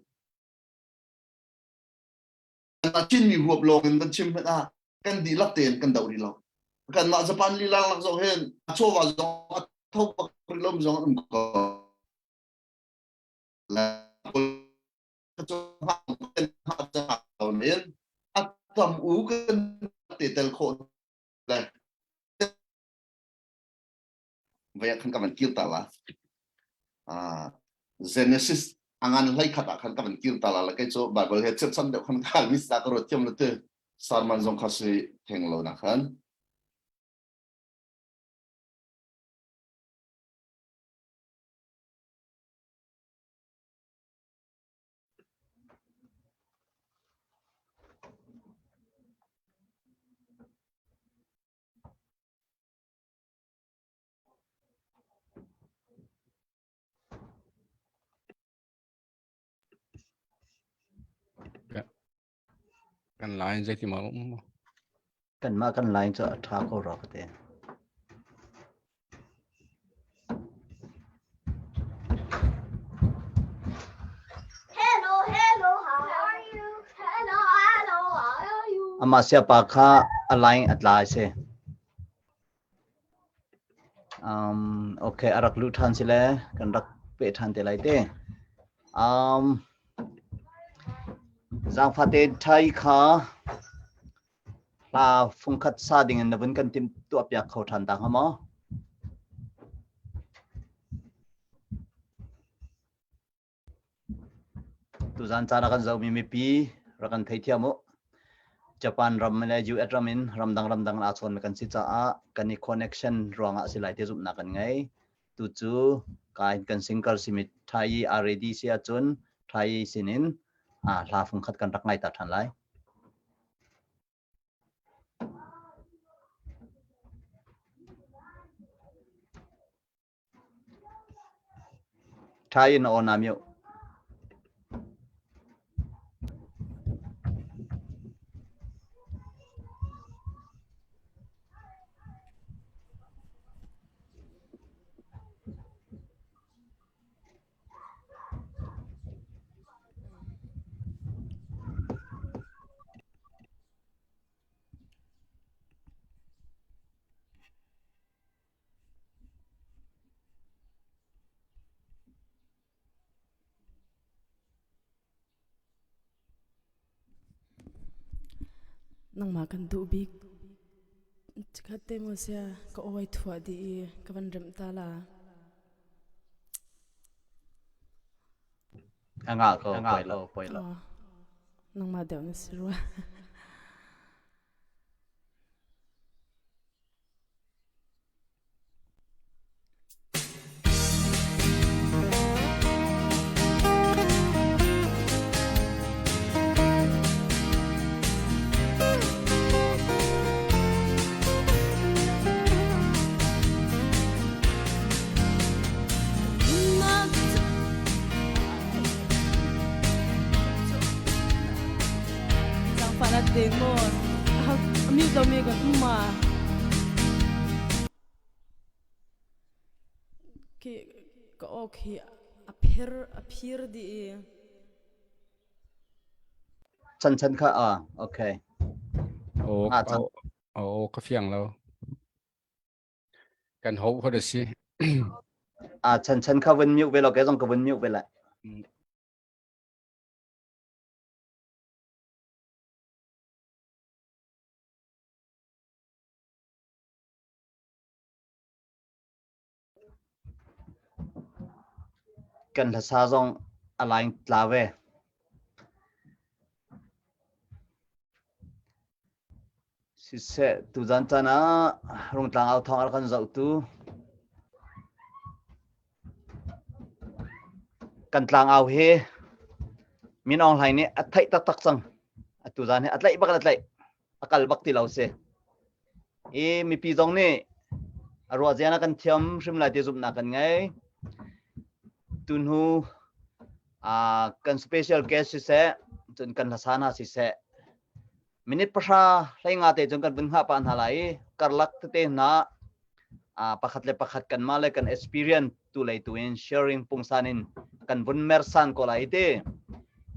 na chin mi ruop long kan chim ha kan di lak ten kan dau ri lo kan ma japan li lang lak zo hen cho wa zo thau pa ri lom zo ko la cho ha ha nên tầm ú cái tỷ tel khổ đây vậy khăn các bạn kêu ta là Genesis angan lai khata khăn các bạn kêu ta là cái chỗ Bible hết chất sẵn được khăn khăn misa cái rồi tiêm là từ sarman zong khasi thèn lâu na khăn kan lain zai ti ma kan lain cho tha ko ro ka te Hello, how are you? Hello, how are you? ama sia pa kha alain atlai se okay arak lu than sile kan rak pe than te lai te giang phate thai kha la phung khat sa ding na bun kan tim tu apya khau than ta hamo tu zan chana kan zau mi pi rakan thai thiamo Japan ram mele ju atramin ramdang la chon kan si cha a kan ni connection ronga silai te zup na kan ngai tu chu kai kan single simit thai already sia chun thai sinin la phung khat kan rak ngai ta than lai thai in on amyo nang makan du big chikate mo sia ka oi thua di ka van rem ta la anga ko poilo nang ma deu ni sirwa ding mo mi do mi ga ma ki ka okay appear di chan kha okay có phiền lâu cần hậu có được gì chan kha vân miu về lo cái dòng ka vân miu về lại cần là sa dòng align la về si se tu zan chana rung tlang au thong al kan zau tu kan tlang au he min ong lai ne athai tak sang tu zan he atlai bak atlai akal bak ti lau se e mi pi zong ne arwa jana kan thiam shrim lai te zup na kan ngai tun hu kan special guest si se chun kan hasana si se minute pasha lai nga te chung kan bun ha pan halai karlak te na pakhat kan male kan experience tu lai tu in sharing pungsanin kan bun mersan ko lai te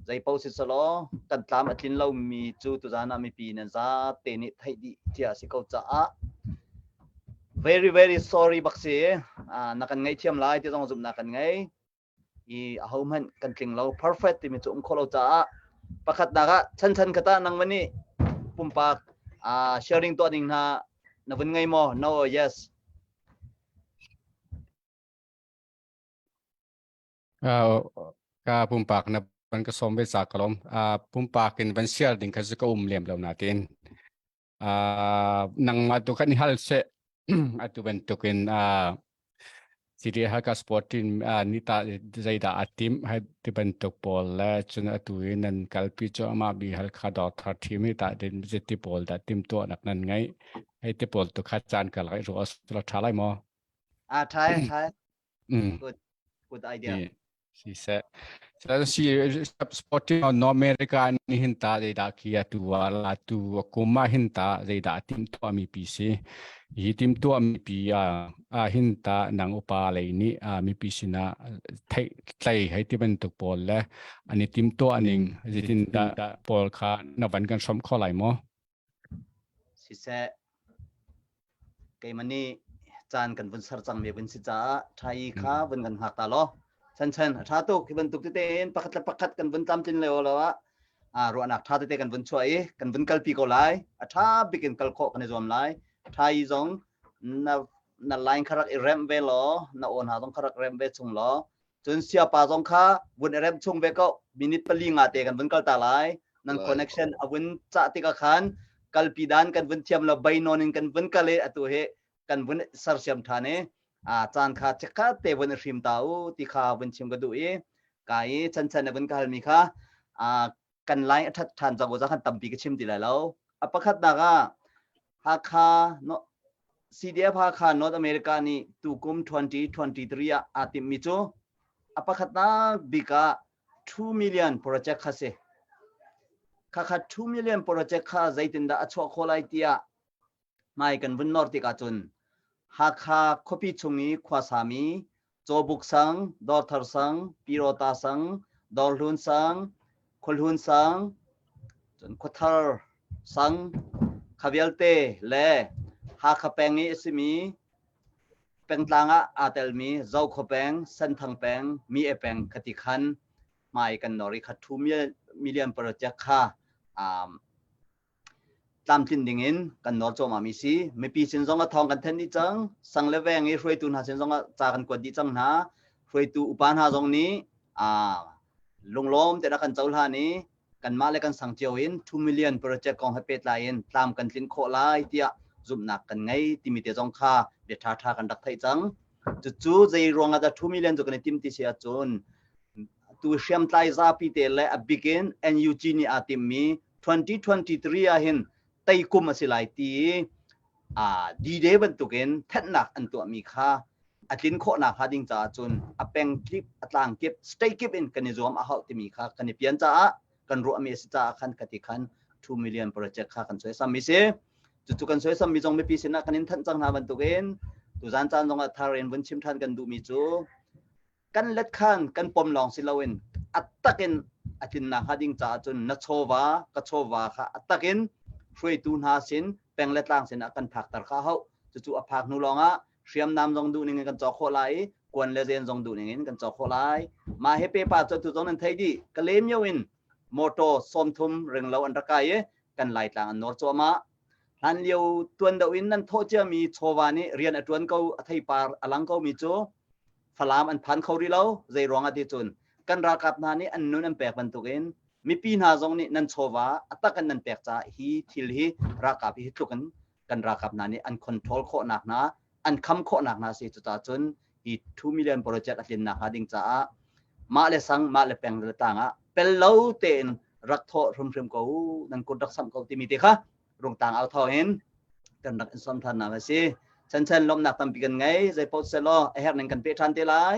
zai pau si salo kan tlam atlin lo mi chu tu jana mi pi na za te ni thai di tia si ko cha very sorry baksi na kan ngai thiam lai te jong zum na kan ngai i ahoman kan tling lo perfect ti mi chung kholo cha pakhat na ga chan kata nang mani pumpak sharing to ding na vun ngai mo no yes ka pumpak na ban ka som be sa kalom pumpak in ban share ding ka ka lem lo natin nang ma tu kan hal se atu ban tukin CDF Hakha sportin nita zaida atim hai dibentuk bola chuna atuin nan kalpi cho ama bi hal khada thar team ta den jeti bol da tim to nak nan ngai hai te bol to kha chan kal gai ro lo thalai mo thai good idea si se si sportin on America ni hinta zaida kia tu wala tu kuma hinta zaida tim to ami pc hitim tu ami pia hinta nang upa leini mi pisina thai hai ti ban tuk pol le ani tim to aning jitin da pol kha na ban kan som kholai mo si se kai mani จานกันวันสารจังเมียวันสิจ้าไทยข้าวันกันหักตาล้อชันท้าตุกที่วันตุกที่เต้นประคัดกันวันจำจินเลวแล้ววะรัวนักท้าที่เต้กันวันช่วยกันวันกัลปีก็ไล่ท้าบิกินกัลโคกันในส่วนไล่ไทยจงน่าไลน์ขรักเรมเวลล้อน่าโอนหาต้องขรักเรมเวชงล้อจนเสียป่าจงข้าวันเรมชงเวก็มินิทปลิงอาเตกันวันกัลตาไล่นั่นคอนเนคชั่นวันจ่าติกาขันกัลปีดานกันวันเทียมละใบนอนินกันวันกัลเลอตัวเฮกันวันสารเสียมทานจานข้าเช็คข้าเตวันริมตาวที่ข้าวันชิมกระดูกายชันวันกัลมีข้ากันไลน์ทัดทันจากว่าจะขันตั้มปีกชิมตีไรแล้วประคัดนักฮักคาโน CDF ฮักคาโนอตอเมริกานี่ตุกุม2023อาติมิโจประคัดนักบิกา2 million โปรเจกต์ข้าเสข้า2 million โปรเจกต์ข้าใจตินดาชัวโคไลตียไม่กันวันนอร์ติกาจุนฮักคาคบิชงนี้ขวาสามีโจบุกสังดอร์ทาร์สังปิโรตาสังดอลลุนสังคนหุ่นสังจนควอเตอร์สังขวิลเตเล่หาขแปงนี้สิมีเป็นต่างอาเตลมีเจ้าขแปงเส้นทางแปงมีเอแปงคติขันไม่กันนอริขัด2 million โปรเจกต์ค่ะตามทิ้งดิ่งกันนอร์จอมามีสิไม่ปีสินทรงทองกันเทนดิจังสังเลเวงนี้รวยตุนหาสินทรงจากกันกวดดิจังนะรวยตุอุปานหาตรงนี้ลงล้อมแต่ละกันเจ้าหน้านี้กันมาเลยกันสั่งเจียวอิน2 million โปรเจกต์ของให้เป็นลายตามกันทิ้งโคลายเดียจุ่มหนักกันไงที่มีแต่จงค่าเดือดท้ากันดักไทยจังจู่ๆใจรวงอาจจะ2 million จุกันในทีมที่เสียจนตัวเชื่อมไต่ซาพิเตลและบิกินแอนยูจีนีอาติมมี2023อาหินไต่กุมมาสิไลตีดีเดบันตุกินแทนหนักอันตัวมีค่าอัดลินโคนักหาดิ่งจ้าจนแปงคลิปอัตลังเก็บสเตย์เก็บอินกันในรวมอาหารที่มีค่ากันในเปลี่ยนจ้ากันรัวมีสิจ้าคันกติคัน2 million โปรเจกต์ค่ากันสวยซ้ำมีเสียจุดกันสวยซ้ำมีจงไม่ปีสินะกันนินทันจังหาบันตุกินตุจานจานจงอัฐารเรนวันชิมทันกันดูมีจูกันเล็ดขันกันปมลองสิลาวินอัตตะกินอัดลินนักหาดิ่งจ้าจนนัชโชวากัชโชวาค่ะอัตตะกินช่วยตูนหาสินแปงเล็ดล่างสินะกันผักตะข้าเขาจู่ๆผักนูลองเชียมน้ำจงดูนี่กันจอโคไลกวนเลเซนจงดูนี่กันจอโคไลมาเฮเปป้าจุดจงนั้นไทยดีกะเลมยวินโมโตสมทุมเริงเราอันตรายกันไล่ต่างอันนอร์จอมาฮันเลียวตัวนดาวินนั้นโทษจะมีโชวานี่เรียนอัตวนเขาไทยปาร์อลังเขามีโจฟลามอันพันเขาดีแล้วใจรองอดีจุนกันรากับนานี่อันนู้นอันแปลกบรรทุกินมีปีนาจงนี่นันโชวาอัตกันนันแปลกจ้าฮีทิลฮีรากับฮีทุกันกันรากับนานี่อันคอนโทรลโคหนักนะอันคำโคหนักนาสิจุดจนอี2 million โปรเจกต์อัดลินนักหาดิ่งจ้ามาเลสังมาเลแปงเลต่างเป็นเล่าเต็นรักโทรมเขานั่นกดรักซ้ำเขาที่มีเด็กค่ะรงต่างเอาทอเห็นกันรักสมทันนะมาสิฉันลมหนักตั้มปีกันไงใจโพสเซลเอเฮร์นังกันเปทันเตลาย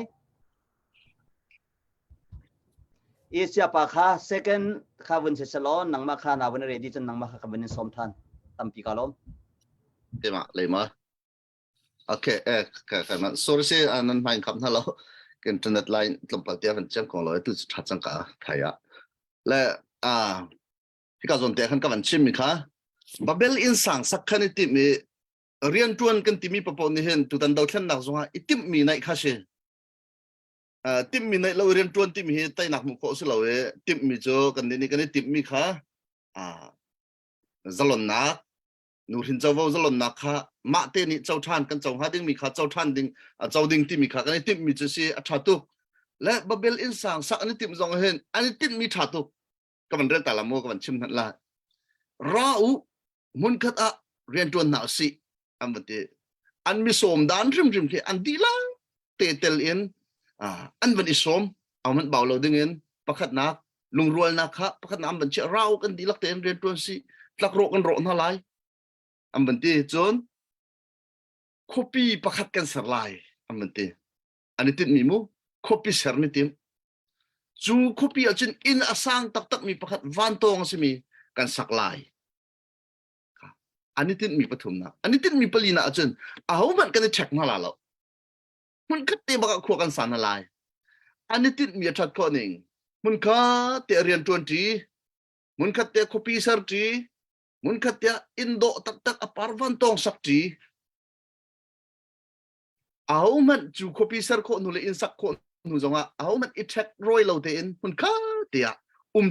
อีเสียปากค่ะ second ข้าวันเสร็จแล้วนังมาข้านาวันเรดีจนนังมาข้ากับวันสมทันตั้มปีกันล้มใช่ไหมเลยมั้ยโอเคกันนะ sorry สิอันนั้นไม่คำนั้นแล้วกันอินเทอร์เน็ตไลน์ลำบากเดียวกันจังของเราตุชัดจังกะไทยและพี่กาจนเตะขันกับวันชิมมีค่ะบับเบิลอินสังสักขันติมีเรียนจวนกันติมีประปนี่เห็นตุตันดาวเช่นนักสงฆ์ติมีในข้าเชติมีในเราเรียนจวนติมีใต้หนักมุขสุดเราติมีโจกันนี่กันติมีค่ะจลนนักนูรินเจ้าว่าจลนนักค่ะมาเตนี่เจ้าท่านกันเจ้าหาดิ้งมีค่ะเจ้าท่านดิ้งเจ้าดิ้งติมีค่ะกันติมีจะเสียอัฐตุกและบับเบิลอินสังสักอันติมจงเห็นอันติมีถัตุกก็มันเรื่องแต่ละโมก็มันชิมนั่นละเรามุนขัดเรียนจวนหนาวสิอันนี้อันมีสมดานริมที่อันดีละเตเตลเอ็นอันวันนี้สมเอามันเบาเราดึงเงินประคัดนักลุงรวยนะคะประคัดน้ำบัญชีเรากันดีลักเตนเรียนจวนสิลักโรกันโรนอะไรอันนี้จนคบปีประคัดกันสลายอันนี้ติดมีมูคบปีเสร์นี่ติมจูคบปีอาจจะอินอาสังตักมีประคัดวันตองสิมีกันสักลายอันนี้ติดมีปฐมนะอันนี้ติดมีปลีนะอาจารย์เอามันกันจะเช็คมาแล้วมันคัดเตะบักขวกันสารอะไรอันนี้ติดมีชัดข้อหนึ่งมันคัดเตะเรียนจวนจีมันคัดเตะคบีเซอร์จีมันคัดเตะอินโดตักอปาร์วันตองสักจี เอามันจูคปีเซอร์โคหนูเลยอินสักโคหนูจงอ่ะเอามันอิเช็ครอยเราเตนมันข้าเตีย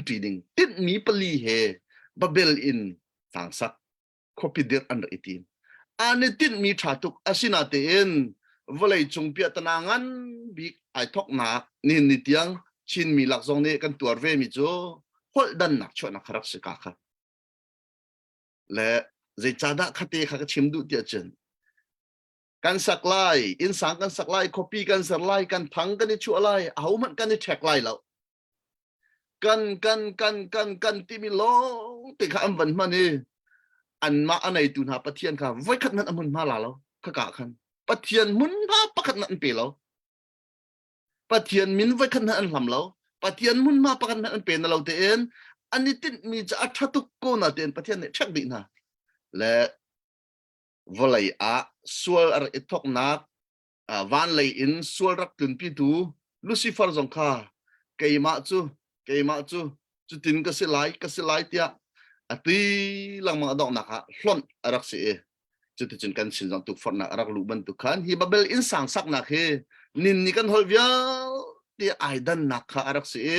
ตีดิงติดมีปลีเฮบับเบลอินสังสักคปีเดียร์อันเอทีนอันนี้ติดมีชาตุกอาศินาเตนวลัยจงเปียตนางอันบิกไอทอกนักนิดยังชินมีหลักทรงนี้กันตัวเวมิโจฮอลดันนักชวนนักรักษาค่ะและใจจ้าดะขัดเตะขัดชิมดูเดียจนกันสักไลอินสังกันสักไลคอปีกันสักไลกันพังกันนี่ชัวไลเอามันกันนี่แท็กไลแล้วกันที่มีล้อติดข้ามวันมานี่อันมาอันไหนตุนหาปะเทียนค่ะไว้ขัดนั้นอันมันมาลาแล้วขกะขันปะเทียนมุนมาปะขัดนั้นเปล่าปะเทียนมินไว้ขัดนั้นอันลำแล้วปะเทียนมุนมาปะขัดนั้นอันเป็นเราเตนอันนี้ติดมีจะอัฐตุกโกนาเตนปะเทียนเนี่ยเช็คดีนะและวลัยอาส่วนอะไรทอกนักวันเลยอินส่วนรักตุนพิดูลูซิเฟอร์จงข้าเกยมาจูจุดตินก็สิไลเตียตีหลังมาดอกนักฮะล้นรักเสียจุดที่จนกันสินจงตุกฝนนักรักลูบันตุกันฮิบาเบลอินสังสักนักเฮนินนี่กันฮอลเวียตีไอดันนักฮะรักเสีย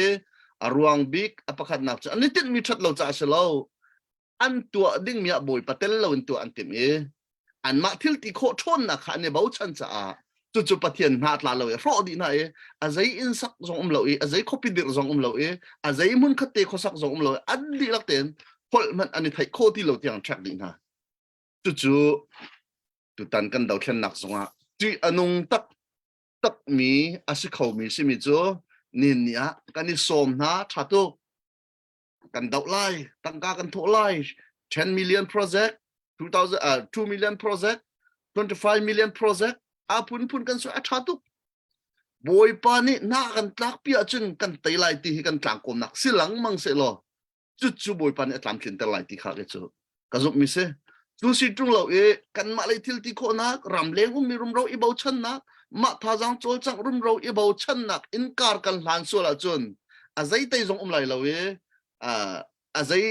รวงบิ๊กอภัคัดนักอันนี้ติดมีชัดเราจะเฉลาอันตัวดิ้งมีบ่อยปะเตลเราอันตัวอันเต็มอันมาทิลติโคชนนะค่ะเนี่ยบ่าวชันจะจุดปะเทียนนาตลาเรารอดีนะอาศัยอินสักจงเราอาศัยคอปิดิร์จงเราอาศัยมุนคัตเตคสักจงเราอันดีลักเต็นพอมันอันนี้ไทยโคที่เราเตียงชักดีนะจุดตันกันดาวเทียนหนักจงจีอนุงตักมีอาศัยเขามีสิมิโจนินเนี่ยกันนี่สมนะชาตุกันดาวไล่ตั้งกันโถไล่10 million project 2 million project 25 million project พุ่นกันสุดชาตุบอยปานี่น่ากันตักเปียจนกันไตไลตีกันกลางกลมนักสิหลังมังเสลอจุดบอยปานี่ตามเขียนแต่ไลตีขาดเลยจูกระจุกมิเสดูสิตรงเรากันมาเลยทิลติโคนักรำเลี้ยงมีรุมเราอีเบาชันนักมาทาจังโจลจังรุมเราอีเบาชันนักอินการกันหลานส่วนละจนอาศัยไตจงไหลเราอาศัย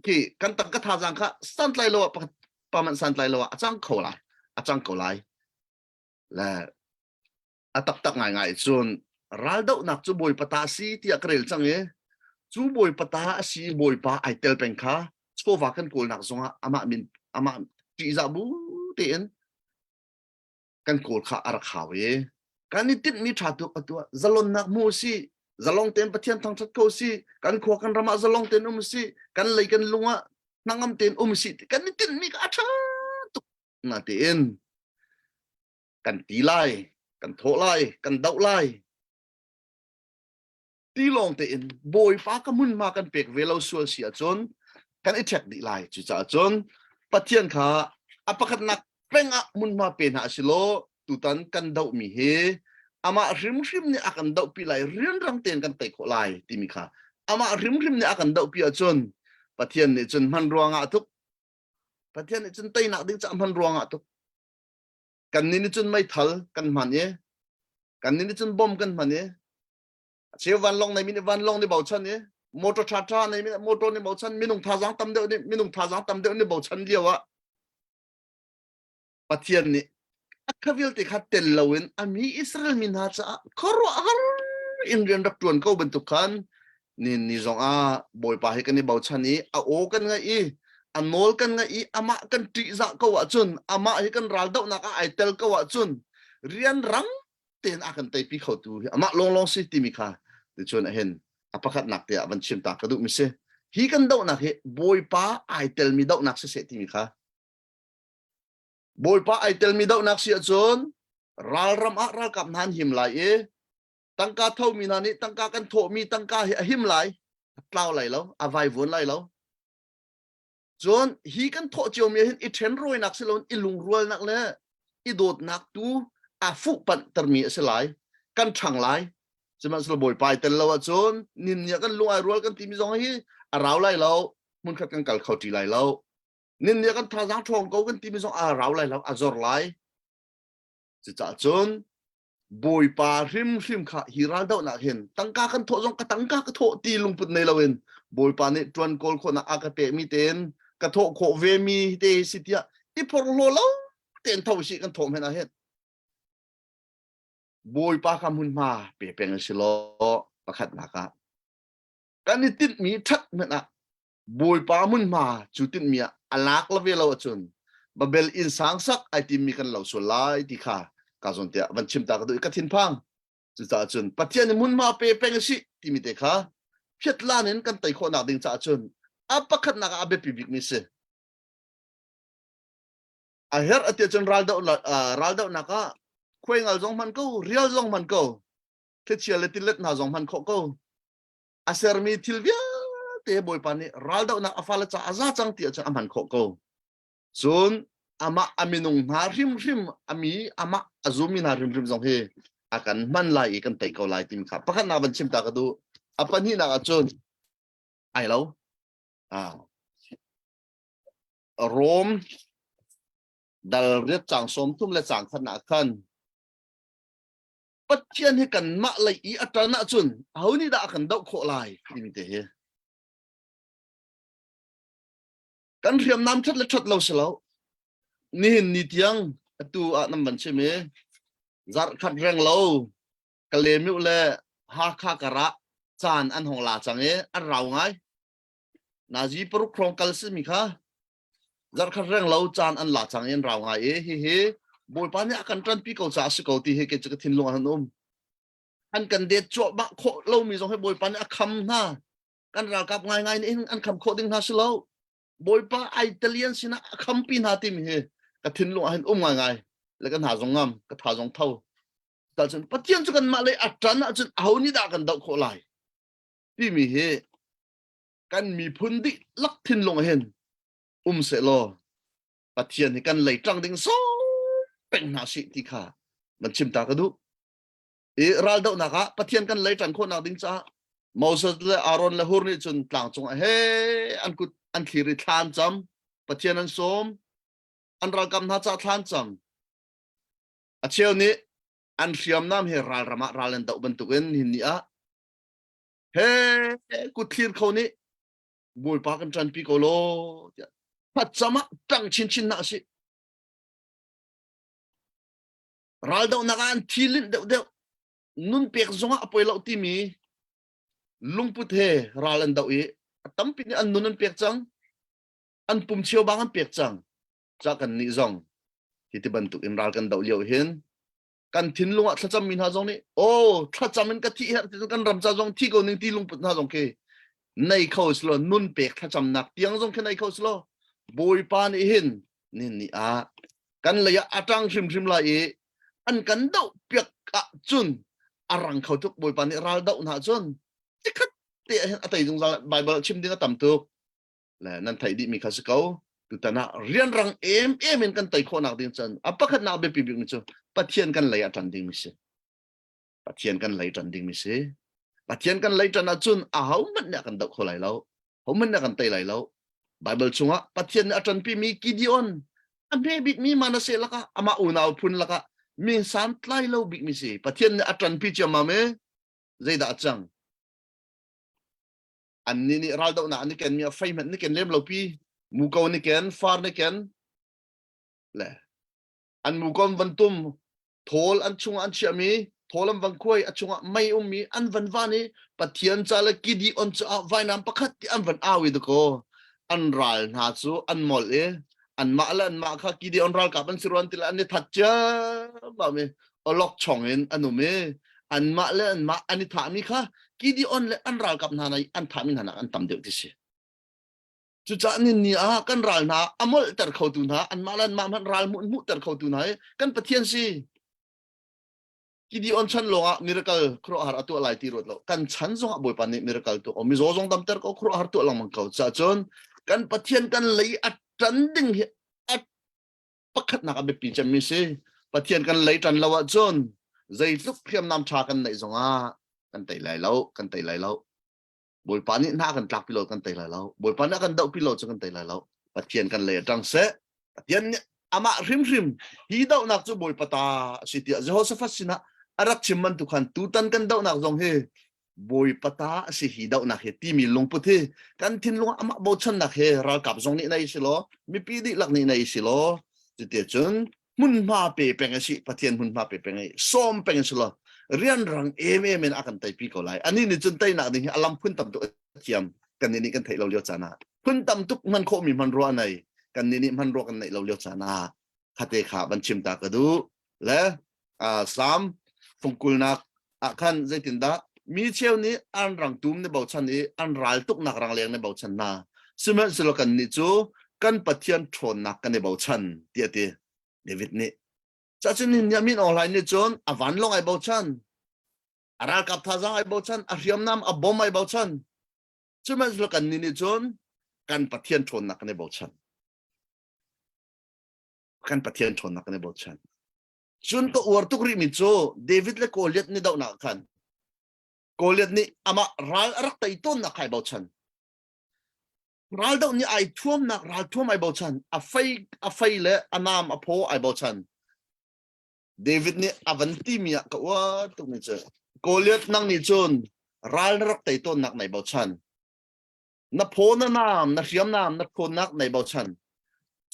ที่กันตั้งกระทาจังค่ะสันไลเราประมาณสันไลเราอาจังเขาไลและตักง่ายจนรัลดนักจูบอยปะตาสีที่อักเรลจังจูบอยปะตาสีบอยปะไอเตลเป็นข้าสโควักันกูนักจงอามาจีจับูเตียนกันกูข้าอารักขาวกันนี่ติดมีชาตุตัวจะลงนักมูสีจะลงเต็นปะเทียนทางชัดเขาสีกันขวกันรามาจะลงเต็นสีกันเลยกันลุงนั่งเต็นสีกันนี่ติดมีกระชาตุนาเตียนกันตีไล่กันโถไล่กันเดาไล่ตีลงเต็นบอยฟ้าก็มุ่นมากันเปกเวลาส่วนเสียจนกันไอเช็คดีไล่จุดจนปะเทียนขาอภัคัดนักเร่งมุ่นมาเป็นหาสิโลตุตันกันเดามีเฮอามาริมเนี่ยอากันเดาปีไล่เรียนรังเต็นกันเตะโคไล่ตีมีขาอามาริมเนี่ยอากันเดาปีจนปะเทียนเนี่ยจนมันรวงทุกปะเทียนเนี่ยจนไตหนักดิ้งจะมันรวงทุกกันนี่จนไม่ทัลกันมันกันนี่จนบอมกันมันเชื่อวันลงในมินวันลงในเบาชันมอเตอร์ชาในมินมอเตอร์ในเบาชันมินุงทาจังตำเดียวนี่มินุงทาจังตำเดียวนี่เบาชันเดียวปะเทียนนี่ข้าวิลติขัดเตลลาวินอามีอิสราเอลมินาจะคาร์อินเรียนรับจวนเขาบรรทุกขันนี่จงบอยปาให้กันในเบาชันนี้โอกันไงอันโมลกันไงอามากันตีจักก็ว่าจุนอามาให้กันรัลดนักไอเตลก็ว่าจุนเรียนรังเต็นอากันไตปีเขาตัวอามาลงสิติมิค่ะเดี๋ยวชวนเห็นอภัคัดนักเดียวันชิมตากระดูกมิเสฮีกันดนักเหบอยป้าไอเตลมีดนักเสียติมิค่ะบอยป้าไอเตลมีดนักเสียจนรัลรำรัลกับนันหิมไหลตั้งกาเท่ามีนานี้ตั้งกากันโถมีตั้งกาหิมไหลเปล่าไหลแล้วอวัยวนไหลแล้วจนฮีกันโถเจียวมีเห็นอีเทนรวยนักสิลอนอีลุงรวยนักเลยอีโดดนักตูฟุปันตรมีสลายกันช่างไหลจะมาสลบอยไปแต่เราจนนินเนี่ยกันลุงไอรวยกันทีมีสองฮีเราไหลแล้วมุนขัดกันกัลเขาจีไหลแล้วนินเนี่ยกันท่าจังทองเขากันทีมีสองเราไหลแล้วจอร์ไหลจะจ่าจนบอยปาริมค่ะฮีรัลดนักเห็นตั้งกากันโถจงกตั้งกากันโถตีลุงปุ่นในเราเห็นบอยปาเนี่ยจวนโกลคนอากาเปมีเต็นกระโถโคเวมีเตสิทธิ์อีพอร์โลแล้วเต็นเท่าสิกันโถมเห็นอะไร bồi pa kam hun ma pe peng silo pakhat naka kan ni tit mi that mena bồi pa mun ma chu tit mi alak la ve lo chun babel in sang sak ai ti mi kan lo so lai ti kha ka zon te van chim ta ka du ka thin phang chu cha chun pathian mun ma pe peng si ti mi te kha phiat la nen kan tai kho na ding cha chun a pakhat naka abe pi bik mi se a her atia chun ral da naka khoi ngal jong man ko real jong man ko the chia le tilet na jong man kho ko aser mi thilvia te boy pani ral da na afala cha aza chang ti cha aman kho ko chun ama aminung na rim rim ami ama azumi na rim rim jong he akan man lai kan tai ko lai tim kha pakhat na ban chim ta ka du apani na ka chun ai lo rom dal riat chang som thum le chang khan na khan pathian he kan ma lai I atana chun hauni da kan dau kho lai tim te he kan riam nam that le that lo selo ni ni tiang tu a nam ban che me zar khat reng lo kale mi le Hakha kara chan an hong la chang e an rau ngai na ji pro krong kal si mi kha zar khat reng lo chan an la chang en rau ngai e he boy pa ne akan tran pi ko cha si ko ti he ke chak thin lo han an kan de cho ba kho lo mi jong he boy pa ne kham na kan ra kap ngai ngai ni an kham kho ding na si lo boy pa Italian sina kham pi na ti mi he ka thin lo han ngai ngai le kan ha jong ngam ka tha jong thau ta chun pathian chu kan ma le atran a chun au ni da kan dau kho lai ti mi he kan mi phun di lak thin lo hen se lo pathian ni kan lei trang ding so peng na si ti kha man chim ta ka du e ral dau na ka pathian kan lei tran kho na ding cha Moses le Aaron le hur ni chun tlang chung he an kut an khiri thlan cham pathian an som an ral kam na cha thlan cham a cheu ni an riam nam he ral rama ral en dau ban tu en hin ni a he kut thlir kho ni boy pa kan tran pi ko lo phat chama tang chin chin na si ral dau na kan thilin deu nun pek zonga apoi lo ti mi lungput he ralan dau e tampi ni an nun pek chang an pum chiao bang an pek chang cha kan ni zong ti ti ban tu in ral kan dau liao hen kan thin lunga thacham min ha zong ni o thacham in ka thi her kan ram cha zong thi ko ning ti lungput na zong ke nei khau slo nun pek thacham nak tiang zong ke nei khau slo boy pa ni hin ni ni a kan la ya atang rim rim la e an kan dau pek a chun arang khau tuk boy pa ni ral dau na chun ti khat te atai jong za bible chim ding tam tuk la nan thai di mi kha sikau tu ta na rian rang em in kan tai kho nak ding chan apakhat na be pi bi mi chu pathian kan lai atan ding mi se pathian kan lai tan ding mi se pathian kan lai tan a chun a hau man na kan dau kho lai lo hau man na kan tai lai lo bible chunga pathian atan pi mi Gideon ame bik mi manase laka ama unaw phun laka mi san tlai lo bik mi se pathian atan pi chama me zaida chang an ni ral dau na ni ken mi fai man ni ken lem lo pi mu ko ni ken far ni ken le an mu kon van tum thol an chung an chiami tholam wang khoi achunga mai mi an van wani pathian chala Gideon cha vainam pakhat ti an van awi de ko an ral na chu an mol e an ma la an ma kha Gideon ral ka ban sirwan til an ni thatcha ba me olok chongen anu me an ma le an ma ani tha mi kha Gideon le an ral kap na nai an tha min hana an tam deu ti se chu cha ni ni a kan ral na amol tar khau tu na an ma lan ma man ral mu tar khau tu na kan pathian si Gideon chan longa miracle kro har atu lai ti rot lo kan chan zong boy pan ni miracle tu omi zo zong dam ter ko kro har tu lang mang kau cha chon kan pathian kan lei at tran ding at pakhat na ka be pi cham mi se pathian kan lei tran lawa chon zai tuk khiam nam tha kan nei zonga kan tai lai lo boy pan ni na kan tlak pi lo kan tai lai lo boy pan na kan dau pi lo chu kan tai lai lo pathian kan lei tang se pathian ama rim hi dau nak chu boy pata sitia Jehoshaphat sina arak chimman tu khan tu tan kan dau nak zong he boy pata si hi dau nak he ti mi long pu the kan thin long ama bo chan nak he ra kap zong ni nai silo mi pi di lak ni nai silo ti te chun mun ma pe peng si pathian mun ma pe peng som peng slo rian rang men akan tai pi ko lai ani ni chun tai na ding alam phun tam to chiam kan ni kan thai lo lio chana phun tam tuk man kho mi man ro nai kan ni man ro kan nei lo lio chana khate kha ban chim ta ka du le sam phungkul nak akan zaitin da mi cheu ni an rang tum ne bau chan ni an ral tuk nak rang leng ne bau chan na simen slo kan ni chu kan pathian thon nak kan ne bau chan tia ti David ni cha chen ni yamin online ni chon avan long ai bau chan aral kap tha za ai bau chan a riam nam a bom ai bau chan simen slo kan ni chon kan pathian thon nak kan ne bau chan kan pathian thon nak kan ne bau chan chun to war tuk ri mi cho David le Goliath ni dau na kan Goliath ni ama ral arak tai ton na khai bau chan ral dau ni ai thuam nak ral thuam ai bau chan a fai le anam a pho ai bau chan David ni avanti mia ka wa tuk ni che Goliath nang ni chun ral arak tai ton nak nai bau chan na pho na nam na riam nam na pho nak nai bau chan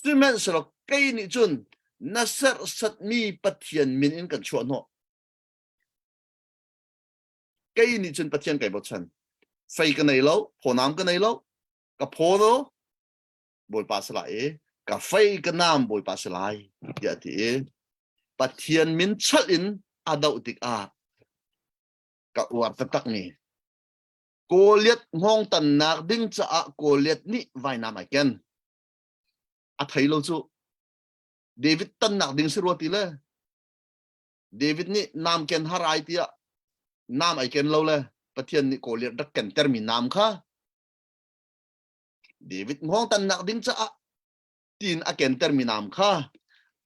tu men sro kai ni chun na ser sat mi pathian min in kan chuan ho cây ni chun pathian kai bot chan fai ka nei lo pho nam ka nei lo ka pho lo bol pa salai ka fai ka nam bol pa salai ya ti pathian min chal in adau tik a ka war ta tak ni Goliath ngong tan nak ding cha a Goliath ni vai nam ai ken a thai lo chu David tan nak ding siro ti le David ni nam ken harai ti nam ai ken lo le pathian ni Goliath dak ken termi nam kha David ngong tan nak ding cha tin a ken termi nam kha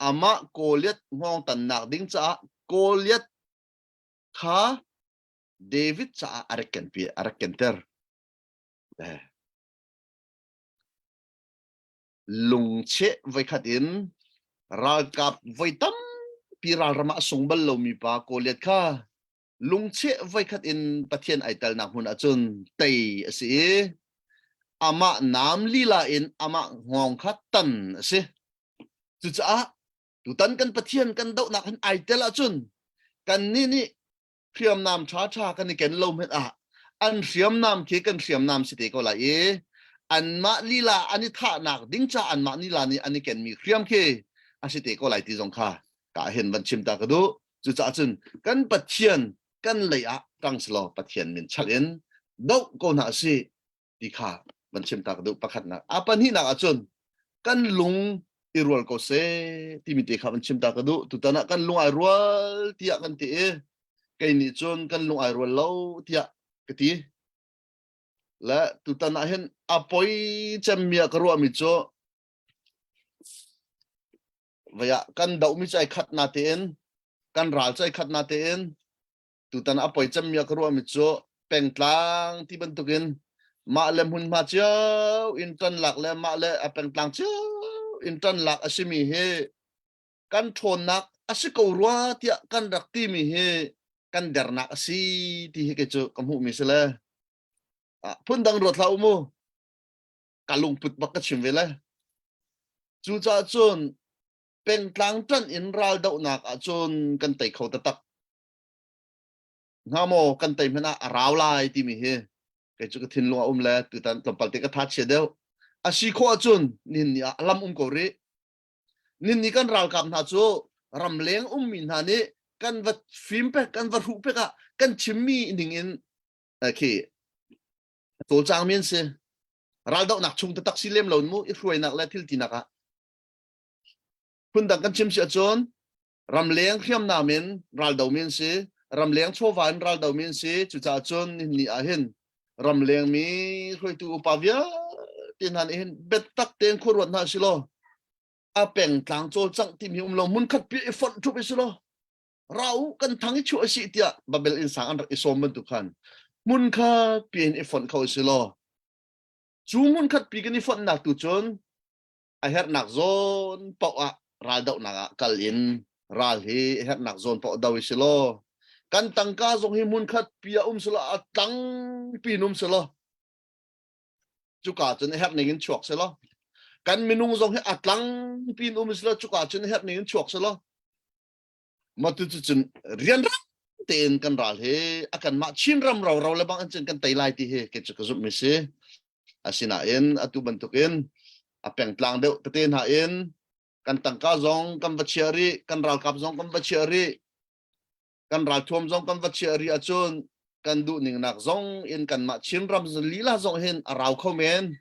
ama Goliath ngong tan nak ding cha Goliath kha David cha araken pi araken ter lung che vai khat in ral kap vai tam pi ral rama sungbal lo mi pa Goliath kha lung che vai khat in pathian ai tal na hun achun tei asi ama nam lila in ama ngong khat tan asi chu cha tu tan kan pathian kan dau nak han ai tel achun kan ni khiam nam cha kan ni ken lo met an khiam nam ke kan khiam nam si te ko la an ma lila ani tha nak ding cha an ma ni la ni ani ken mi khiam ke asi te ko lai ti jong kha ka hen ban chim ta ka du chu cha chun kan pathian kan lei kang slo pathian min chalen do ko na si ti kha ban chim ta ka du pakhat na apan hi na achun kan lung irwal ko se ti mi te kha ban chim ta ka du tu ta na kan lung ai rwal ti kan ti cái ni chon kan lung ai ro lo tia cái ti la tu ta na hen apoi cham mia ka ro mi cho vaya kan dau mi chai khat na ten kan ral chai khat na ten tu ta na apoi cham mia ka ro mi cho peng tlang ti ban tukin ma lem hun ma chau in tan lak le ma le a peng tlang chau in tan lak asimi he kan thon nak asiko ruwa tia kan rak ti mi he kan dernak si ti ke chu kamu misale phun dang ro thlau mu kalung put bak ka chim vela chu cha chun peng tlang tan in ral dau nak a chun kan tai khau ta tak ngamo kan tai mena raw lai ti mi he ke chu ka thin lu le tu tan tompal te ka that che deu a si kho chun nin ya lam ko re nin ni kan ral kap na chu ram leng min ha ni kan vat film pe kan vat hu pe ka kan chinmi ning in khi to chang mien se ral dau nak chung ta tak si lem lo mu i ruai nak la thil ti naka phun dang kan chim si achon ram leng khiam na men ral dau mien se ram leng chowan ral dau mien se chu cha chon ni a hen ram leng mi khoi tu pa via tin han hen bet tak ten khurwat na si lo a peng tlang chol chang ti mi lo mun khat pi fon thu pe si lo rau kan thang chu si tia babel in sang an isom man tu khan mun kha pin e fon khau si lo chu mun khat pi kan i fon nak tu chon a her nak zon pau a ral dau na kal in ral hi her nak zon pau daw si lo kan tangka zong hi mun khat pi so lo a tang pi num so lo chu ka chon her ning in chuak se lo kan minung zong he atlang pin umisla chuka chen het nin chuak selo matu chun rian ten kan ral he akan ma chin ram raw raw le bang chen kan tai lai ti he ke chu ka zup mi se asina en atu bantukin apeng tlang deuh peten ha en kan tangka zong kan bachiari kan ral kap zong kan bachiari kan ral thom zong kan bachiari achun kan du ning nak zong in kan ma chin ram lila zong hen arau khomen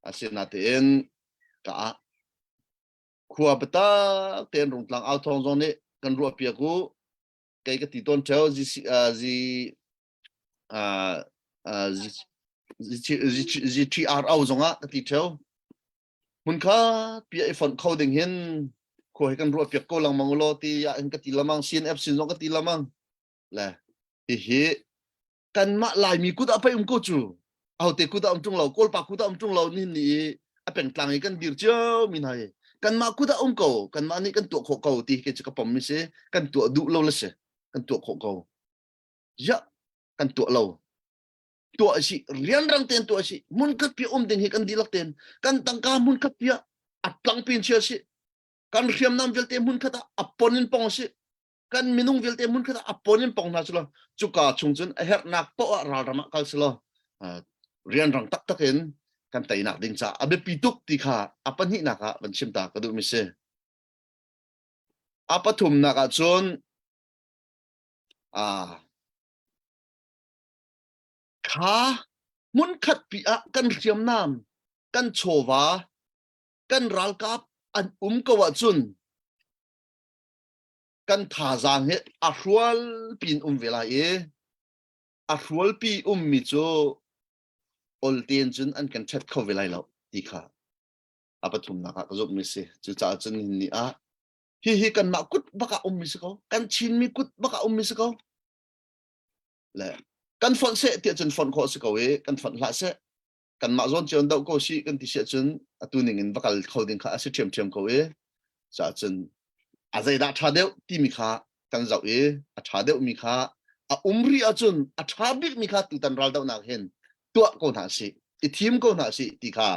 asina ten ka khua beta ten rung tlang au thong zong ne kan ru pia ku cái ti ton theo gì gì TR au zong a ti theo mun kha pia phone coding hin ko kan ru pia ko lang mangulo ti ya en ka ti lamang CNF sin zong ka ti lamang la ti hi kan ma lai mi ku da pa ko chu au te ku da tung lo kol pa ku da tung lo ni a peng tlang kan dir cheu min hai kan ma ku da ko kan ma ni kan tu kho ko ti ke chu ka pom mi se kan tu du lo la se kan tu kho ko ya kan tu lo tu si rian rang ten tu si mun ka pi ding he kan dilak ten kan tangka mun ka pia atlang pin sia si kan riam nam vel te mun ka ta aponin pong si kan minung vel te mun ka ta aponin pong na chulo chuka chungchun a her nak po ral rama kal silo rian rang tak takin kan tai nak ding cha abe pituk ti kha apan hi naka ban chim ta ka du mi se apathum naka chun kha mun khat pi a kan riam nam kan chowa kan ral kap an ko wa chun kan tha jang he a hrual pin vela e a hrual pi mi chu ol ten chun an kan that kho velai lo ti kha apathum na ka zop mi se chu cha chun ni a hi kan ma kut baka mi se ko kan chinmi kut baka mi se ko le kan fon se ti chun fon kho se ko e kan fon la se kan ma zon chen dau ko si kan ti se chun atu ning in bakal khoding kha ase them ko e cha chun azai da tha deu ti mi kha kan zau e a tha deu mi kha a umri a chun a tha bik mi kha tu tan ral dau na hen tu ko na si i thim ko na si ti kha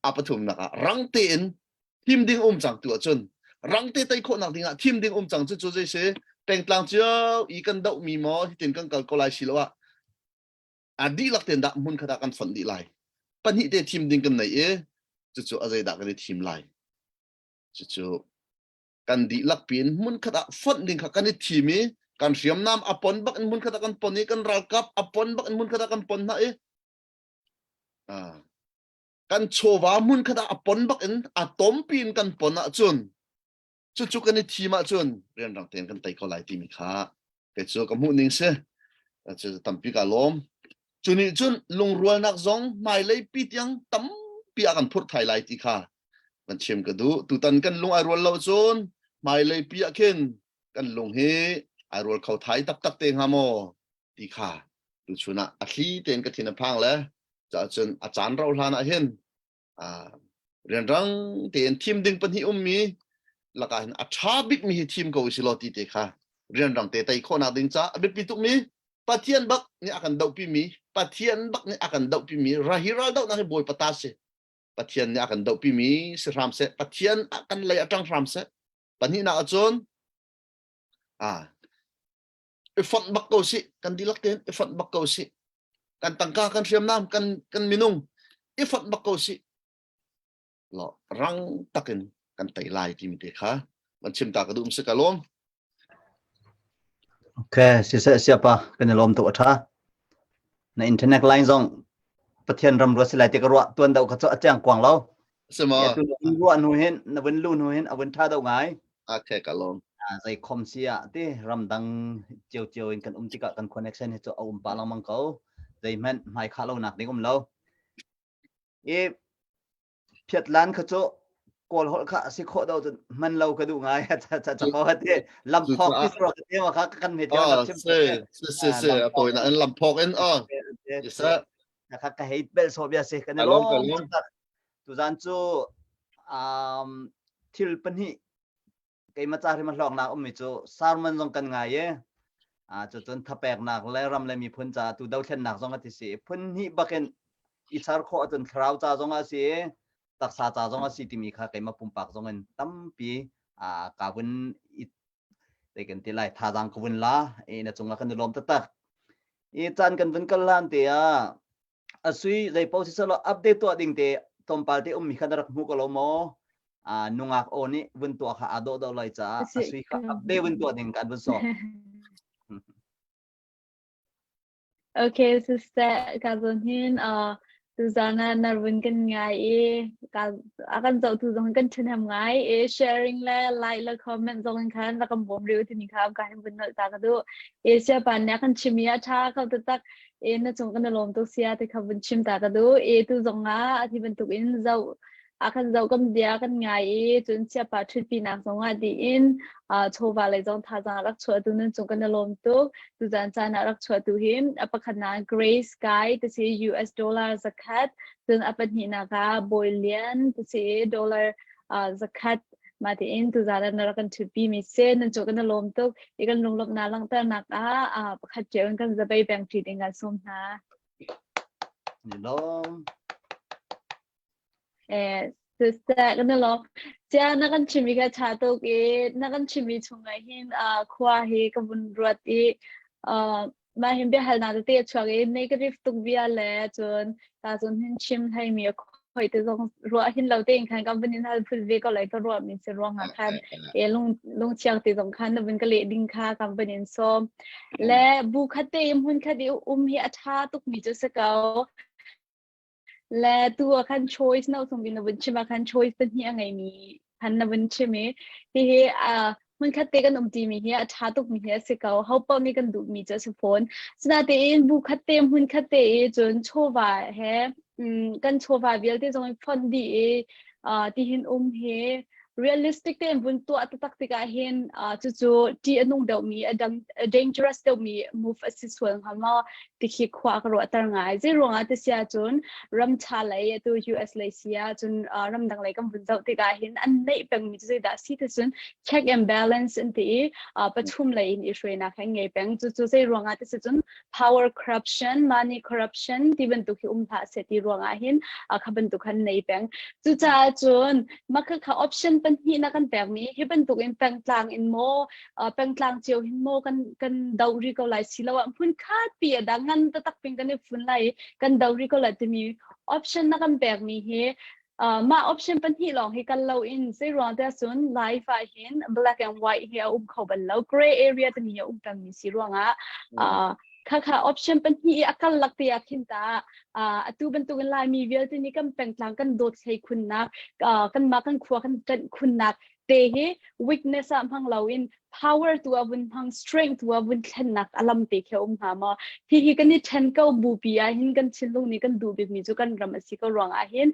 apathum na ka rang ten thim ding chang tu chun rang te tai kho na ding a thim ding chang chu chu je se teng tlang chiao i kan dau mi mo tin kan kal ko lai si lo a adi lak ten da mun kha da kan fon di lai pan hi te thim ding kan nei e chu chu azai da kan thim lai chu kan di lak pin mun kha da fon ding kha kan thi mi kan riam nam apon bak mun kha da kan pon ni kan ral kap apon bak mun kha da kan pon na e kan chowa mun kha da apon bak en atom pin kan pon na chun chu kan thi ma chun rian rang ten kan tai ko lai ti mi kha pe chu ka mu ning se chu tampi ka lom chuni chun lung rual nak zong mai lei pi tiang tam pi akan phur thai lai ti kha kan chem ka du tu tan kan lung ai rual lo chun mai lei pi akhen kan lung he ai rual khau thai tak tak te nga mo ti kha tu chuna a thli ten ka thina phang le cha chun a chan ro hlana hen rian rang ten thim ding pan hi mi laka hin a tha bik mi hi thim ko si lo ti te kha rian rang te tai khona ding cha a bit pi tuk mi pathian bak ni akan dau pi mi pathian bak ni akan dau pi mi rahiral dau na boy patase pathian ni akan dau pi mi si ram se pathian akan lai atang ram se pani na achon ifat bak ko si kan dilak ten ifat bak ko si kan tangka kan siam nam kan minung ifat bak ko si lo rang takin kan tai lai ti mi te kha man chim ta ka dum se kalom Okay, siapa kena lom tu atha na internet line zong pathian ram ro silai te ka ro tuan dau kha cho achang kwang lo se ma ya tu ro nu hen na wen lu nu hen awen tha dau ngai ke kalom zai khom sia te ram dang chiu in kan tika kan connection he cho pa lang mang ko zai man mai kha lo nak ding lo e phiat lan kha cho kol hol kha si kho dau man lo ka du ngai cha ko te lam phok ki ro ka te ma kha kan me te lam chim se apoi na an lam phok en isa kha ka hate bel so bia se kan lo tu zan chu thil pan hi cái mà cha thì mà lọc nào ông mình cho sao mình dùng cần ngày ấy cho chân tháp bẹc nạc lấy ram lấy mi phun cha tu đâu thiên nạc dùng cái gì phun hi baken ít sao khó chân khao cha dùng cái gì ตักษาจ่าจงอาศิติมีค่ะไก่มาปุ่มปากจงเงินตั้มปีกาวันอิแต่กันที่ไรท่าจังกวันละนะจงละกันลมตักจันกันวันกันลันเตียสุยใจพอสิสละอัปเดตตัวดิ่งเตะตอมปาเตมีขนาดมุกลมนุงอักโอนี่วันตัวข้าอดดอลอยจ้าสุยข้าอัปเดตวันตัวดิ่งกันวันสอบ Okay, sister, kazunin Tuzana narwin kan ngai akan zau tu zong kan chen ham ngai sharing la like la comment zong kan la kam bom riu tin kham ka hem bun ta ka do sia pan ya kan chimia tha ka tu tak na chong kan lom to sia te kha bun chim ta ka do tu zong a thi ban tu in zau akan zau kam dia kan ngai chun sia pa thut pi nak zong a di in chowa lai zong tha jang rak chwa tu nan chong kan lom to tu jan cha na rak chwa tu him apakhana gray sky to say US dollar zakat then apat ni na ka boilian to say dollar zakat mati in tu zara na kan to pi mi sen nan chong kan lom to ikan lom lop na lang ta na ka pakhat jeon kan zabai bank ti ding kan som na ni lom sister kan lo cha na kan chimi ka cha to ke na kan chimi chungai hin khwa he ka bun ruat e ma him be hal na te chwa ge negative tuk bia le chon ta chon hin chim thai mi khoi te jong ro hin lo te khan ka bun hal phul ve ko lai ka ro min se ro nga khan e lung chiang te jong khan na bun ka le ding kha ka bun in so le bu khate hun khade hi atha tuk mi jo se kaและตัวคัน choice นะสมบินวันชิมาคัน choice เป็นที่ยังไงมีคันนวันชิมที่มันคัดเตกันตีมีเฮียชาตุกมีเฮียสิเกาเขาเป้ามีกันดูมีเจอสฟอนสนาเตนบุคัดเตมันคัดเตจนโชว์ว่าเฮกันโชว์ว่าเวลที่จงฟันดีที่เห็นเฮrealistic เต็มบนตัวตักติกาเห็นจู่ๆที่นุ่งเดามีdangerous เดามี move สิส่วนเขามาติดขวากรัวตั้งไงจะรวงอาทิตย์เสียจนรำชาเลยตัว US เลยเสียจนรำดังเลยก็บนเจ้าติกาเห็นอันนี้เป็นมีจะได้สิที่สุด check and balance อันที่ประชุมเลยอิสราเอลนะแค่ไงเป็นจู่ๆจะรวงอาทิตย์จน power corruption money corruption ที่เป็นตัวที่ผ่าเสร็จที่รวงอาเห็นเขาเป็นตัวขันในเป็นจู่ๆจนมันคือเขา optionเป็นที่นักการแปลงนี้ที่เป็นตัวเองแปลงกลางอินโมแปลงกลางเจียวอินโมกันดาวริกเอาไหลสิแล้วพุ่นคาดเปียดังงั้นตักเป็นกันในฝุ่นไหลกันดาวริกเอาไหลจะมี option นักการแปลงนี้มา option เป็นที่ลองให้กันเราอินซีรอนแต่ส่วน live เห็น black and white เฮียเขาเป็นเรา gray area จะมีตั้งมีสิรวงค่ะ option เป็นที่อาการลักเตียขินตาตัวเป็นตัวกันลายมีเวลที่นี่กันแปลงกลางกันโดดใช้คุณนักกันมากันขวากันจันคุณนักเตะ weakness พังเราอิน power ตัวบุญพัง strength ตัวบุญเช่นนักอารมณ์เตะเขียวหามาที่กันนี่เช่นก็บูปีหินกันชิลลงนี่กันดูแบบมีจุกันรำสิก็รองหิน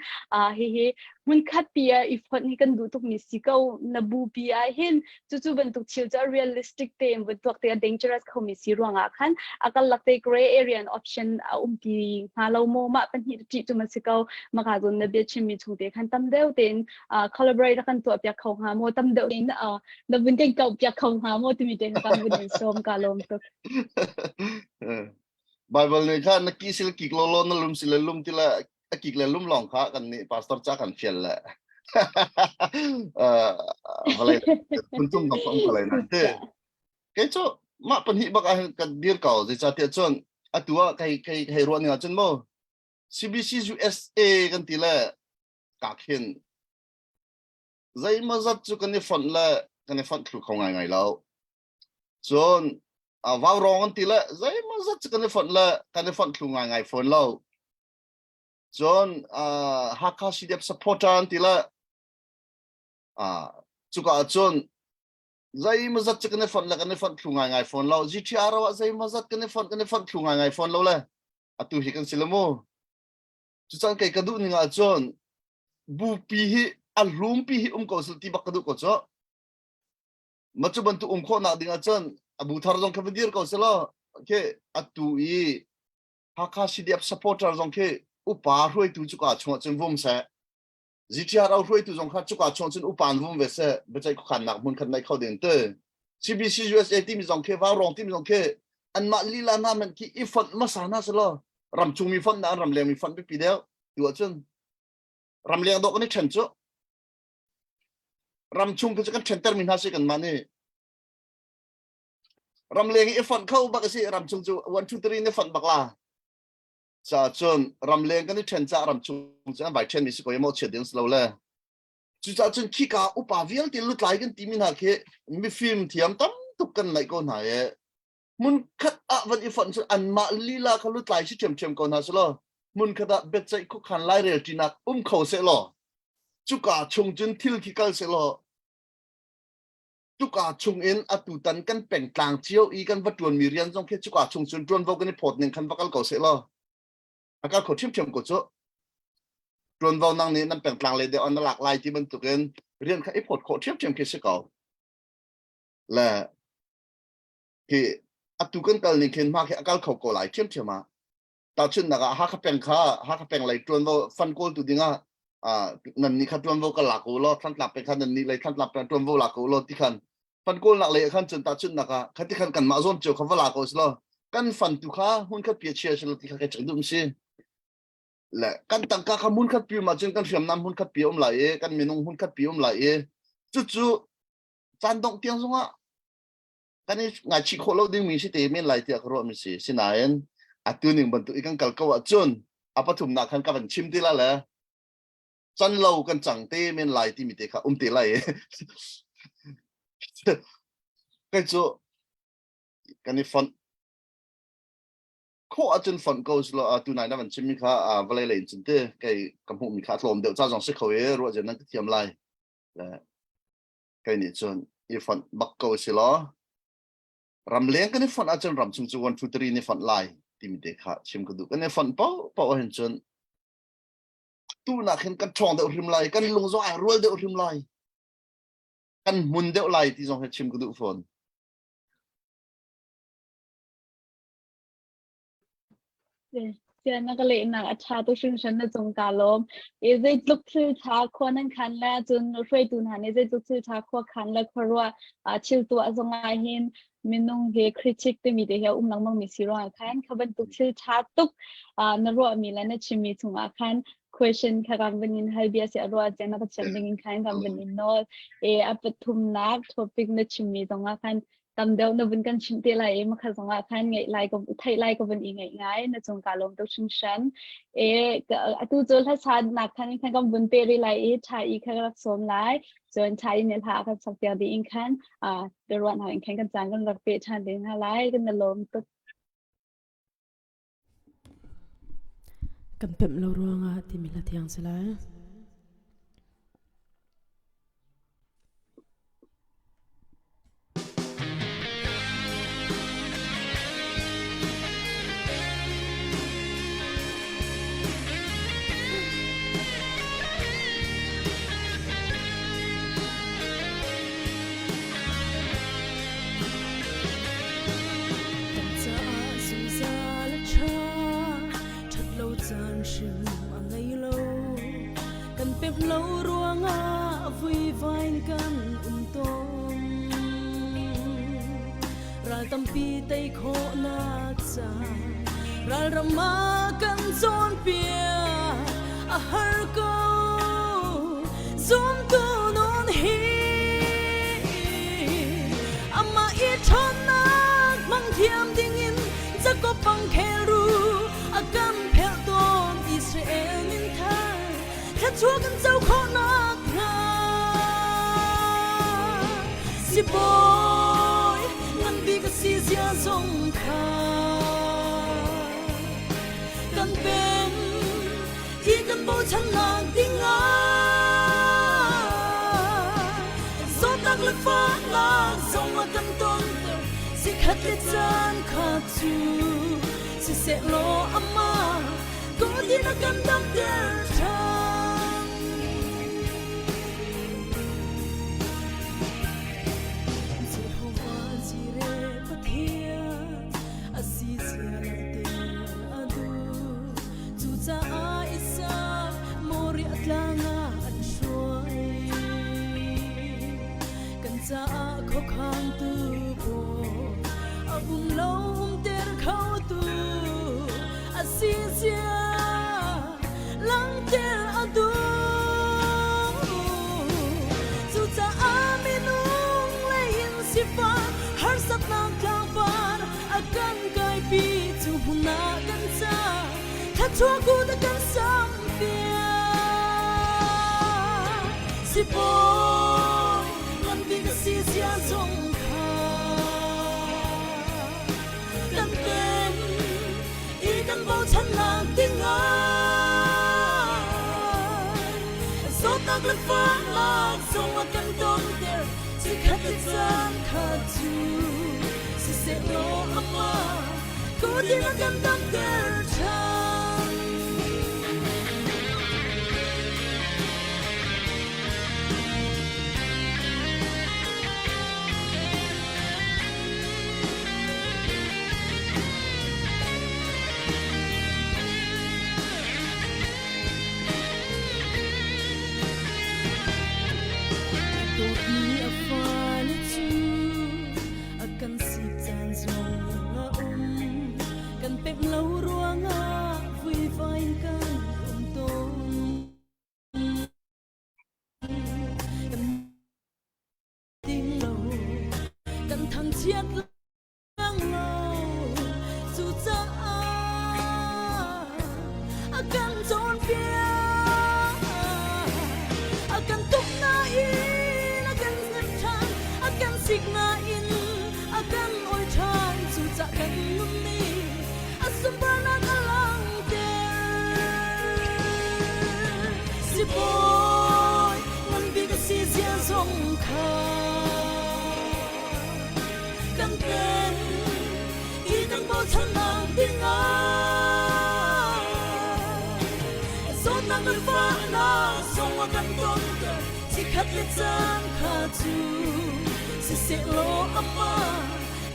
มันคัดปีอีฟนี่กันดูทุกมีสิก็นบูปีหินจู่ๆเป็นตุกเชี่ยวจะ realistic เต็มเป็นตัวเตะ dangerous เขามีสิรองคันอาการลักเตะ gray area option ปีหาเราโมมาเป็นที่จิจุมันสิก็มาขาดนเบียชิมีชงเตะคันตั้มเดียวเต็นcollaborate กันตัวเปียเขาหาโมตั้มเดียวเต็นนบุญเก่งเก่าเปียเขาหาโมที่มีเต็นตั้มบุญส้มกาลมตุกBible นี่ค่ะนักกิสิลกิกโลโลนั่นลุมสิลลุมที่ละกิกเลลุมหลองค่ะกันนี่ pastor จ้ากันเฟียลแหละอะไรคุณตุ้มกับผมอะไรนั่นเต้แค่ชั่วมาปัญหาบักกันเดียร์เก่าจะเทียจนตัวใครรวนเนี่ยจนโม CBC USA กันทีละกากเห็นใจมาจัดจุกันในฝันละกันในฝันคือเขาไงแล้วจนว่าวร้องกันทีละใจมาจัดจุกันในฝันละกันในฝันคือไงฝันแล้วจนHakha CDF supporter กันทีละจุกจนใจมาจัดจุกันในฝันละกันในฝันคือไงฝันแล้ว GTR ว่าใจมาจัดกันในฝันคือไงฝันแล้วเลยตัวเห็นกันสิละโมจุดสังเกตกระดูนี่งาจนบูปีฮิอัลลุมปีฮิก็สุดที่บักกระดูก็จ้ะมาจุบันตุข้อหนักดิ่งอาจนบูทาร์จงคับดีร์ก็สิละโอเคตัวHakha CDF supporter จงเคอุปาร์รวยตัวจุกอาชงจนวุ่มเสGTRเอารวยตัวจงข้าจุกอาชงจนอุปานวุ่มเวสไม่ใช่ขันหนักมุนขันในเข้าเดินเตอ CBC USA ที่มีจงเคว่ารองที่มีจงเคอันมาลีลานามันที่อีฟันมาสานาสิละรำจุงมีฟันนะรำเลี้ยงมีฟันไปปีเดียวตัวจน ram liang do kan chen chu ram chung ke kan chen terminal se kan mani ram liang i font khau bak si ram chung chu 1 2 3 ne font bak la cha chun ram liang kan chen cha ram chung cha bai chen ni si ko yemo che ding slow le chu cha chun ki ka upa vial ti lut lai kan ti min ha ke mi film thiam tam tuk kan lai ko na ye mun khat a van i font chu an ma lila kha lut lai si chem ko na so mun khada bet chai khu khan lai rel tinak khau se lo chu ka chung chun thil ki kal se lo chu ka chung in atu tan kan peng tlang chiao i kan vatun mi rian jong ke chu ka chung chun tron vo kan phot ning khan vakal ko se lo aka kho chem ko chu tron vo nang ni nan peng tlang le de on lak lai ti ban tu ken rian kha i phot kho chem ke se ko la ki atu kan kal ni ken ma ke akal kho ko lai chem ma ta chun na ha kha peng lai tron vo fan kol tu dinga nan ni kha tron vo ka la ko lo than lap pe khan nan ni lai than lap pe tron vo la ko lo ti khan fan kol nak le khan chun ta chun na ka khati khan kan ma zon chu kha la ko lo kan fan tu kha hun kha pia chia lo ti kha ke chang dum si la kan tang ka mun kha pi ma chun kan fiam nam hun kha pi lai e kan minung hun kha pi lai e chu chan dong tiang zonga kan ni ngai chi kho lo ding mi si te men lai ti akro mi si sinaen atu ning ban tu ikan kal ko chun apathum na khan ka ban chim ti la la chan lo kan chang te men lai ti mi te kha te lai cái chỗ cái này font khó chân font goes lo tu này nó vẫn chim mi kha vale lên chân te cái cầm hụm mi kha lom đều ra dòng sức khởi rồi giờ nó cứ tiêm lại là cái này chân i font bắc goes lo ram leng cái này font chân ram chung chung 1 2 3 này font lại ti mi te kha chim ko du cái này font pau hen chân tu na khen kan chong de rim lai kan lung zo ai rol de rim lai kan mun de lai ti zong he chim ku du phone giờ nó cái lệ nàng cha tôi sinh sinh nó trong cả lom, ấy dây lúc sư cha khoan năng khăn là chun rồi tuần hành ấy dây lúc sư cha khoan khăn là khoa rồi chill tua trong ai hin mình nông cái critic thì mình để hiểu năng mang mình xí rồi khăn các bạn tục sư cha tục nó rồi mình là nó chim mình trong khăn question các bạn bên hai bia sẽ rồi giờ nó có chân bên khăn các bạn nó áp thum nát topic nó chim mình trong khăn tầm đầu nó vẫn cần chỉnh tê lại mà khá giống là khăn ngày lại có thấy lại có vấn ý ngày ngày nó trong cả lồng tàu sinh sản tu cho là sao nạc khăn khăn có vấn đề lại chạy ý khá là xóm lại rồi chạy nên thả các sắc tiêu đi in khăn để rồi họ in khăn cái trang con đặc biệt change đến hà lại cái nó lồng tàu kan pem lo ruanga ti mi la thiang sela pep lâu ruanga vui vain kan tom ral tampi tay kho na cha ral rama kan zon pia a har ko zoom to non hi ama I thona mang thiam ding in zako pang kheru akam phel ton Israel in tha khát chúa cần dâu khó nát ngà si boy ngăn đi cái si zia dòng kha cần bên khi cần bố chân nàng tiếng ngà gió tắc lực phát lạc dòng mà cần tôn si khát lệ gian khát chú si sẽ lo ama có đi nó cần đâm đèn sa ko khang tu bo abung lâu ter khau tu asisia lang ter adu chua cu ta kan sam pia si boy ngan vi ka si sia song kha kan ten i kan bao chan lang ting a so ta kan fa lang song a kan dong der si khat chan kha chu si se lo ama ko din a kan dang der chan kan si chan zong nga kan pek lo ruanga vui vain kan ton kan ting lo kan thang chiat lang lo su cha a kan zon pia a kan tuk na in a kan ngam chan a kan sig na in kan oi chan su cha kan lum ni asum bana kalang te si boy ngan bi ka si sia song kha kan ten i kan bo chan nang ting a so nang kan fa na song a kan don te si khat le chan kha chu si se lo ama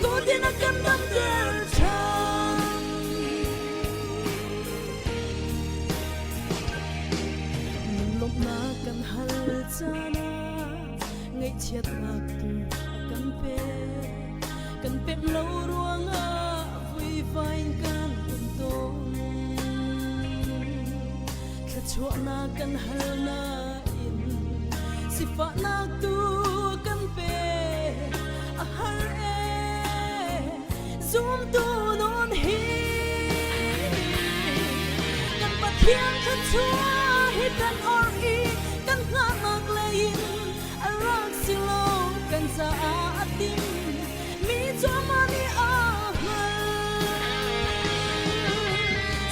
ko din a kan dam der chan lop na kan hal chana ngai chiat na tu kan pe lo ruanga vui vain kan ton ka chua na kan hal na in si fa na tu kan pe a hal zoom tu non hi kan pa thiam kan chua hi kan or i kan nga nak lein a rak silo kan sa atim mi cho mani a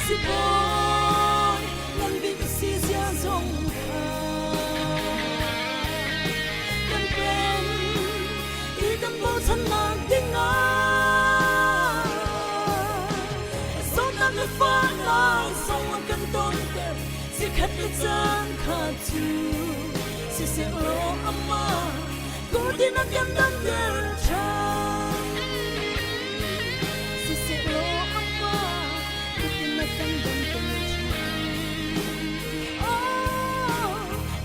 si boy nan bi ka si sia song kha kan pen i kan bo chan nak ding a fa lang song a kan ton te si khat le chan kha chu si se lo ama ko din a kan dang der chan si se lo ama ko din a kan dang der chan oh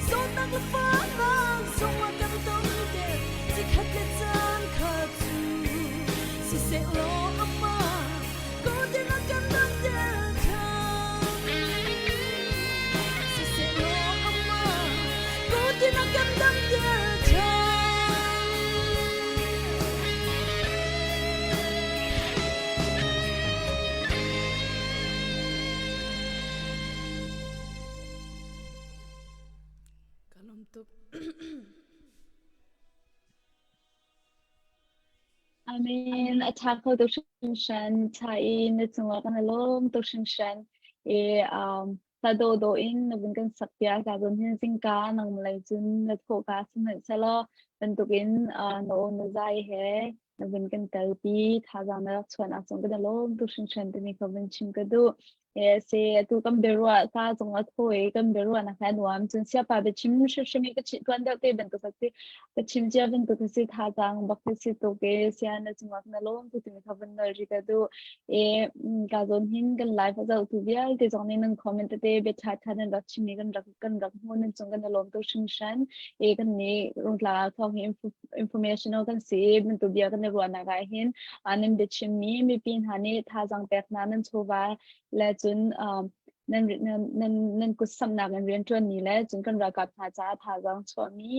so nang le fa lang song a kan ton te si khat le chan kha chu si se lo ama ko din a kan dang der din a kan dam der chan kalom tuk Amen. Attack to shan chai na chungwa kan lom to shan e ta do in na bin kan sakya ka don hin sing ka nang lai chun na tho ka sin sa lo ben to in no zai he na bin kan tel pi tha za na chuan a chung kan lom to shan te ni ka bin chim ka do e se tu kam berwa ka chung a thoi kam berwa na khan wam chun sia pa be chim shimi ka chi tuan da te ben to sakti ka chim ja ben to si tha jang bak si to ke sia na chung na lom tu ti ka ben na ri ka do e ka zon hin kan live za tu bial te jong ni nang comment te be tha tha na rak chim ni kan rak mon nen chung kan lom to shan e kan ni rong la thong information kan se ben to bia kan ro na ga hin anin be chim mi pin hani tha jang pek na nan chowa la chun นั่นกุศลนักเรียนจวนนี้แหละจนกันรักกับหาจ้าทาจังชวมี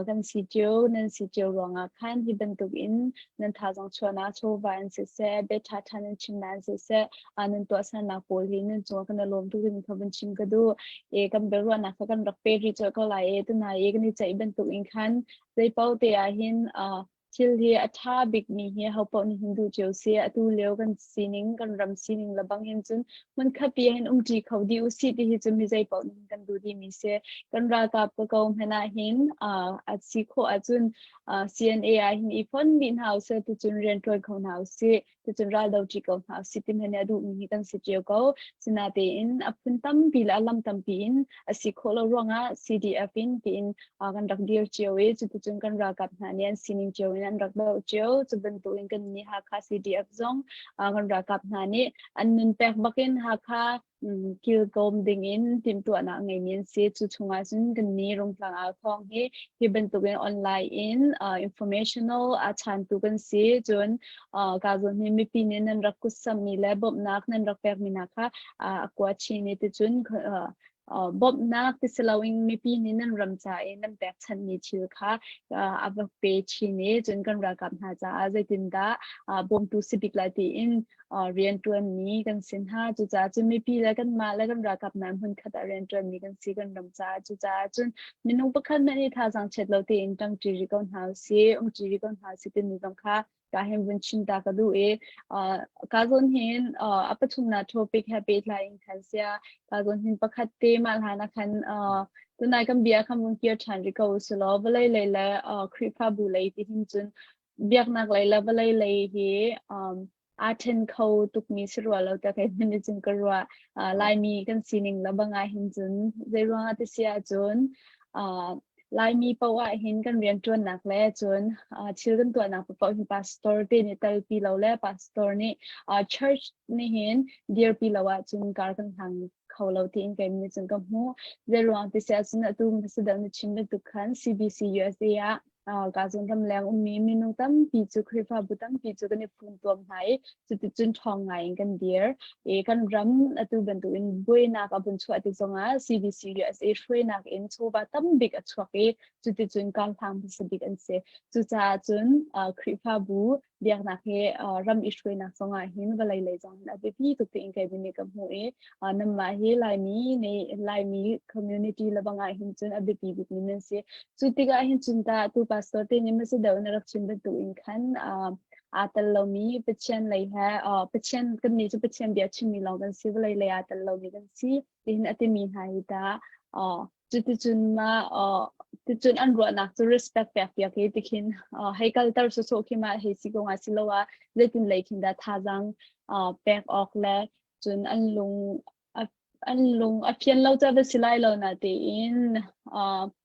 กันสีเจียวนั่นสีเจียวรองคันที่บรรทุกอินนั่นทาจังชวนาโชวานเสเสเบทัทันชิมนานเสเสนั่นตัวสนาโพลีนั่นจัวกันลมทุกคนเขาบัญชิมก็ดูกันเบรวนักกันรักเปรีจอยก็ไหลตัวไหนกันนี่ใจบรรทุกอินคันใจเป้าเตียหินชิลเฮียท่าบิกมีเฮียเขาปนหินดูเจียวเสียตูเลี้ยวกันซีนิงกันรำซีนิงละบางเห็นจนมันขับเปียเห็นจีเขาดีอุสิที่จะมีใจปนกันดูดีมีเสียกันรากาบก็เขาเห็นเห็นอัดซีโคอัดจนCNA เห็นอีฟอนบินเฮาส์ที่จนเรียนตัวเขาเฮาส์ที่จนราดาวจีเขาเฮาส์ที่มันเนี่ยดูมีกันสิเจียวเขาสินาเตอินอัพพันตั้มปีละลำตั้มปีนซีโคเราร้องCDF อินปีนกันรักเดียวเจียวจุดจนกันรากาบหาเนี่ยซีนิงเจียวนั้นรักเบาเจียวจะเป็นตัวเองกันนี่Hakha CDF ซองกันรากาบหานี่อันนั้นแปลกบักอินHakhaคิลกอมดิ่งอินทีมตัวนักไงเนี่ยเสียจุดชงอาจนกันนี่รงพลังอาทองที่เป็นตัวเองออนไลน์อินinformational อาจารย์ตัวกันเสียจนการจนนี่มีปีนี้นั้นรักกุศลมีและบบนักนั้นรักแปลกมีนะคะกว่าชีนี่ที่จนบบนักที่สลาวิงมีปีนี้นั้นรำใจนั้นแปลกชันมีชื่อค่ะอาบเปชีนี่จนกันรักกับหาจ้าใจตินดาบ่มตุสิบิกลาตีอินเรียนตัวนี้กันสินห้าจุจ้าจนมีปีแล้วกันมาแล้วกันรักกับน้ำหุ่นขัดเรียนตัวนี้กันสีกันรำจ้าจุจ้าจนมินุประคันแม่นี่ท่าสังเฉดเราตีอินจังจีริกอนหาเสียจีริกอนหาสิตินิจังค่ะการเห็นวินชินตากระดูการจนเห็นอัปชุมนาโทปิกแฮปปี้ไลน์คันเสียการจนเห็นประคัตเตมาหานักขันตัวนายกัมเบียคำวันเกียร์ชันริกาอุสโลบเลยเลยละคริปาบุเลยที่หินจนเบียกนักเลยละบเลยเลยอาเทนเขาตุกมีสรัวเราแต่ใครไม่ได้จึงกรัวลายมีกันซีนิงละบางไงหินจนเรื่องที่เสียจนลายมีประวัติเห็นกันเรียนจนหนักแล้วจนชื่อกันตัวหนักประกอบเป็นพาสตอร์ที่ในแต่ปีเราแล้วพาสตอร์นี่church นี่เห็นเดียร์ปีเราจนการกันทางเขาเราที่อินเกมนี่จนกับหัวเรื่องที่เสียจนตัวมันแสดงในชิมเป็นทุกขัน CBC USA การจนทำแรงมีนุ่งตั้มปีจุคริฟ้าบุตั้มปีจุกันในฝุ่นตัวหายจุดจุนทองไงกันเดียร์กันรำตัวเป็นตัวอินบุยนักบุญช่วยติดจงCBC USA ช่วยนักอินชัวตั้มบิ๊กช่วยจุดจุนการทำพิเศษบิ๊กอันเสียจุดจุนคริฟ้าบุเดียร์นักรำอิช่วยนักจงหินก็เลยจังแต่พี่ตุกติงเกบินกับหัวนั่นมาลายมีในลายมี community ละบางหินจนพี่บิ๊กนี่มันเสียจุดที่ก็หินจุนตาตัวpastor te ni mase daw na rakchim ben tu in khan atal lo mi pechen lai ha pechen kan ni chu pechen bia chimi long kan si lai lai atal lo mi kan si tin ati mi hai da chu chun ma tu chun an ro nak to respect pek pia ke tikin hai culture so ki ma he si ko nga si lo wa letin lai kin da thajang pek ok le chun an lung a pian lo cha be silai lo na te in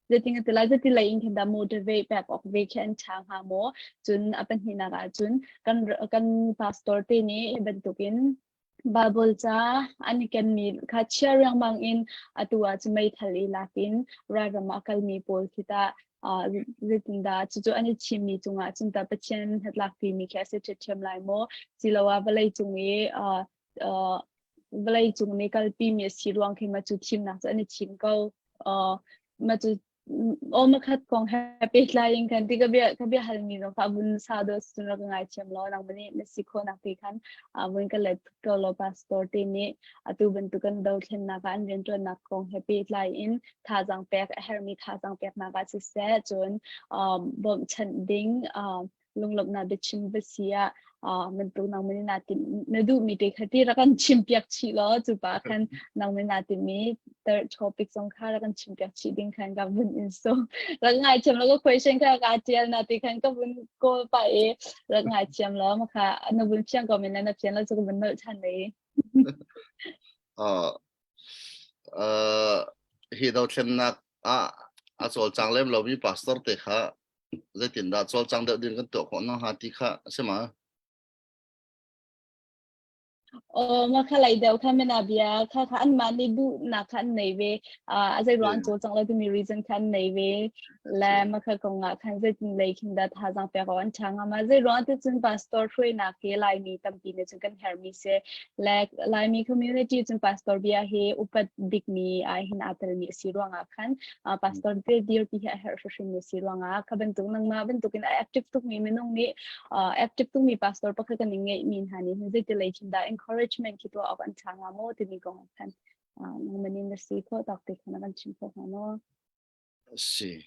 Letting at the light the laying can motivate back of weekend chang ha mo chun apan hinaga chun kan pastor te ni bentukin Bible cha ani kan mi kha sharing bang in atua chmai thali lakin rarama kalmi pol kita ritinda chu ani chimni chunga chunta pachen hatlak pi mi kha se chem lai mo silawa balai chungi balai chungni kalpi mi sirwang khima chu chim na ani chim ko ma chuมาคัดกองแฮปปี้ไลน์กันที่ก็เบียหันมีน้องฟ้าบุญซาดสุนัขง่ายเชื่อมล้อนังบันนี้เมสิโกนักที่ขันวันก็เลยก็ลบพาสปอร์ตนี้ตัวบรรทุกกันดาวเทนนักการเรียนตัวนักกองแฮปปี้ไลน์ท่าจังแปกเฮอร์มีท่าจังแปกนักการศึกษาจนบ่มชันดิ้งลงหลบนาดิชิมเบเซียมันตัวนังมันนาตินดูมีเด็กที่รักกันชิมเปียกชีล้อจุปาคันนังมันนาติมีthird topic สงค่ารักกันชิมเปียกชีดิ้งคันกับบุญอินโซรักง่ายเชื่อมแล้วก็ question ค่ะการเจียนาติคันกับบุญโกไปรักง่ายเชื่อมแล้วมาค่ะนับบุญเพียงก็ไม่นับเชื่อมแล้วจะกับบุญเนื้อชันเลยฮีดาวเช่นนักอาจจะจังเล่มเรามี pastor เตะค่ะจะติดดาจอจังเดือดดินกันตัวของน้องฮาติค่ะใช่ไหมมาค่ะเลยเดี๋ยวค่ะไม่น่าเบียค่ะอันมาในดูนักขันในเวอาจจะร้อนโจจังเลยที่มี reason ขันในเว là mà khởi công ngã khăn dây lấy kinh đã thà rằng phải có anh chàng mà dây rồi thì chân pastor thôi na cái lại mi tâm tin chân kan hermi se là lại mi community chân pastor bia he upat dik mi ai hin atal mi si ruang khăn pastor de dear pi ha her social mi si ruang a kaben tung nang ma ben tukin active tuk mi menong mi active tuk mi pastor pa kan ngai min hani dây te lấy kinh da encouragement ki to of anh chàng mo ti mi kong khăn nang manin na si ko tak te khana kan chin ko no si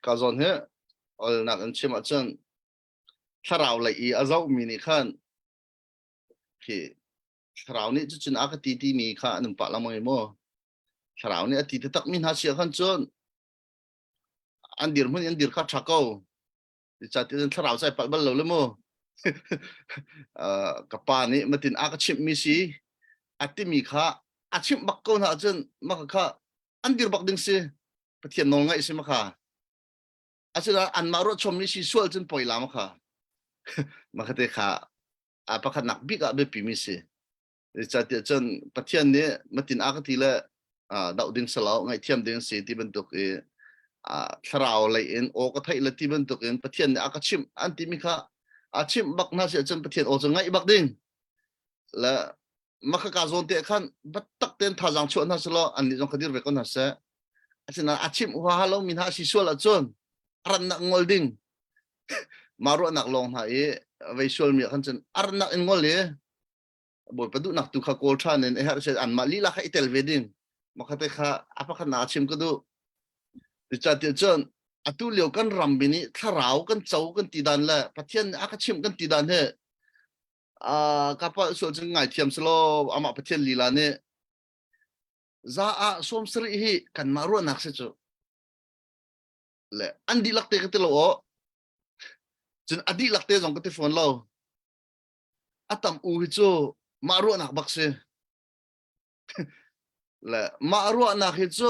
ka zon he ol nak an chima chen tharau lai I azau mi ni khan ki tharau ni chu chin aka ti mi kha anum pa la moi mo tharau ni ati tak min ha sia khan chon an dir mun an dir kha thakau cha ti tharau sai pa bal lo le mo ka pa ni matin aka chim mi si ati mi kha achim bak ko na chen ma kha an dir bak ding se pathian nol ngai se ma kha asila an maro chom ni si sual chen poi lam kha ma kha te kha apa kha nak bi ka be pi mi se cha ti chen pathian ni matin aka ti le dau ding salau ngai thiam ding se ti ben tok e tharau lai en o ka thai la ti ben tok en pathian ni aka chim an ti mi kha achim bak na se chen pathian o chen ngai bak ding la ma kha ka zon te khan bat tak ten tha jang chu na selo an ni jong khadir ve kon na se asina achim wa halo min ha si sual a chon ran nak ngol ding maru nak long ha e visual mi khan chen ar nak ngol le bol padu nak tu kha kol than en har se an ma li la kha itel veding ma kha te kha apa kha na chim ko du cha ti chon atu leo kan ram bini tharau kan chau kan ti dan la pathian aka chim kan ti dan he ka pa so chen ngai thiam slo ama pathian li la ne za a som sri hi kan maru nak se chu le andi lakte ka te lo chen adi lakte jong ka te phone lo atam u hi chu maru nak bak se le maru nak hi chu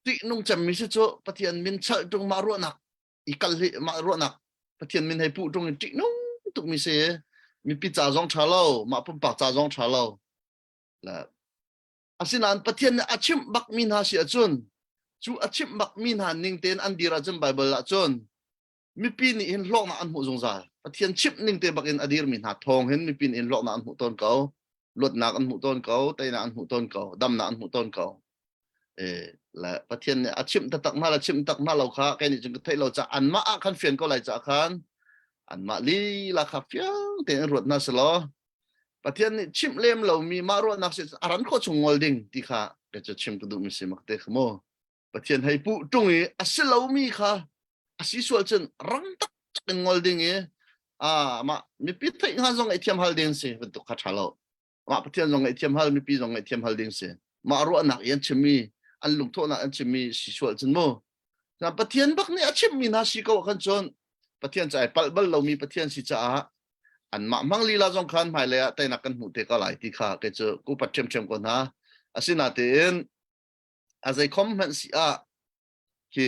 ti nung cham mi se chu pathian min chal tung maru nak ikal hi maru nak pathian min hai pu tung ti nung tuk mi se mi pi cha jong cha lo ma pum pa cha jong cha lo la asinan pathian achim bak min ha si achun chu achim bak min ha ning ten an dira chen bible la chon mi pi ni in lok na an hu jong za pathian chip ning te bak in adir min ha thong hen mi pin in lok na an hu ton kau lot na an hu ton kau tai na an hu ton kau dam na an hu ton kau la pathian achim ta tak ma la chim tak ma lo kha kai ni jing thai lo cha an ma a khan fian ko lai cha khan an ma li la kha fiang te rot na selo pathian ni chim lem lo mi ma ro nak se aran ko chung ngol ding ti kha ke cha chim tu du mi se mak te khmo pathian hai pu tung e asilo mi kha asi sual chen rang tak ngol ding e ma mi pi thai nga zong ai thiam hal ding se tu kha thalo ma pathian zong ai thiam hal mi pi zong ai thiam hal ding se ma ro nak yan chimi an lung tho na an chimi si sual chen mo na pathian bak ni achim mi na si ko khan chon pathian chai pal bal lo mi pathian si cha an ma mang li la jong khan mai le tai na kan mu te ka lai ti kha ke chu ku pat chem ko na asina te en as a comment si ki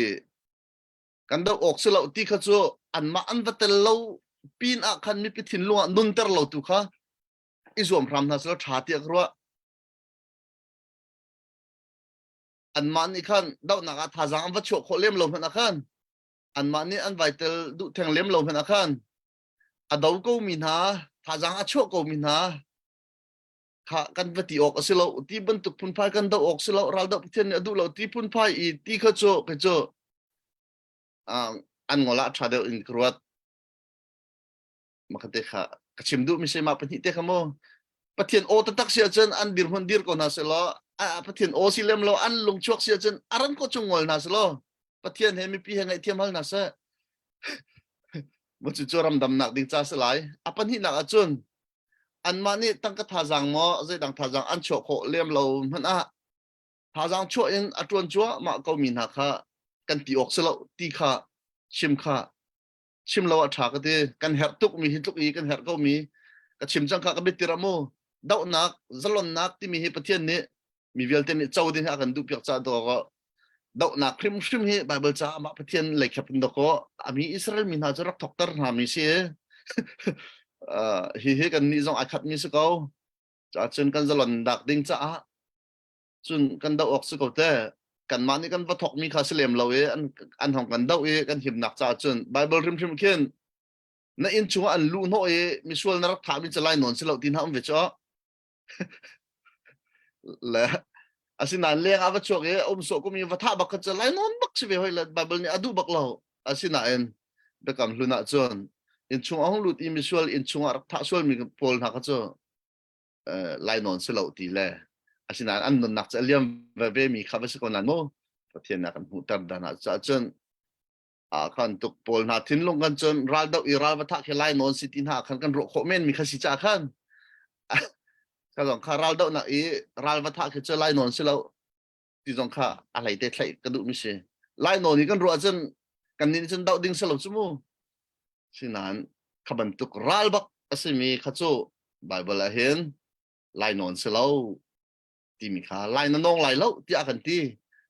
kan do ok se lo ti kha chu an ma an vatel lo pin khan mi pi thin lu nun ter lo tu kha izom ram na so tha ti akro an man ni khan dau na ga tha jang va chu kho lem lo na khan an man ni an vital du theng lem lo na khan adau ko min ha tha jang a chu ko min ha kha kan vati ok asilo ti ban tu pun phai kan da ok silo ral da pthen adu lo ti pun phai I ti kha chu ke chu an ngola tha de in kruat makate kha kachim du mi se ma pani te khamo pathian o ta tak sia chen an dir hon dir ko na selo pathian o silem lo an lung chok sia chen aran ko chungol na selo pathian he mi pi he ngai thiam hal na sa mo chu choram dam nak ding cha salai apan hi nak achun an mani tang ka tha jang mo zai dang tha jang an cho kho lem lo man tha jang cho in atron chua ma ko min ha kha kan ti ok selo ti kha chim lo tha ka te kan her tuk mi hi tuk I kan her ko mi ka chim chang kha ka betira mo dau nak zalon nak ti mi hi pathian ni mi vel te ni chau din ha kan du pyak cha do ko dau nak khrim shrim hi bible cha ma pathian le khap ndo ko ami Israel min ha jarak thoktar na mi se hi kan ni jong akhat mi se ko cha chen kan zalon dak ding cha chun kan da ok se ko te kan mani kan vathok mi kha selem lo e an hong kan dau e kan him nak cha chun bible rim khen na in chunga an lu no e misual na rak tha mi chalai non selo tin ham ve cho la asina leng ava chok e so ko mi vatha bak chalai non bak chve hoi la bible ni adu bak lo asina en bekam luna chon in chunga hong lut i misual in chunga rak tha sual mi pol na ka cho lai non selo ti le asina an non nak chaliam ve mi kha ba se ko nan mo pathian na kan hu tar dana cha chon kan tuk pol na thin long kan chon ral dau i ral vatha ke lai non si tin ha kan ro kho men mi kha si cha khan ka long kha ral dau na i ral vatha ke cha lai non si lo ti jong kha alai te thlai ka du mi se lai non ni kan ro chen kan nin chen dau ding selo chu mu sinan khaban tuk ral bak asimi kha chu bible a hen lai non se lo ti mi kha lai na nong lai lo ti akan ti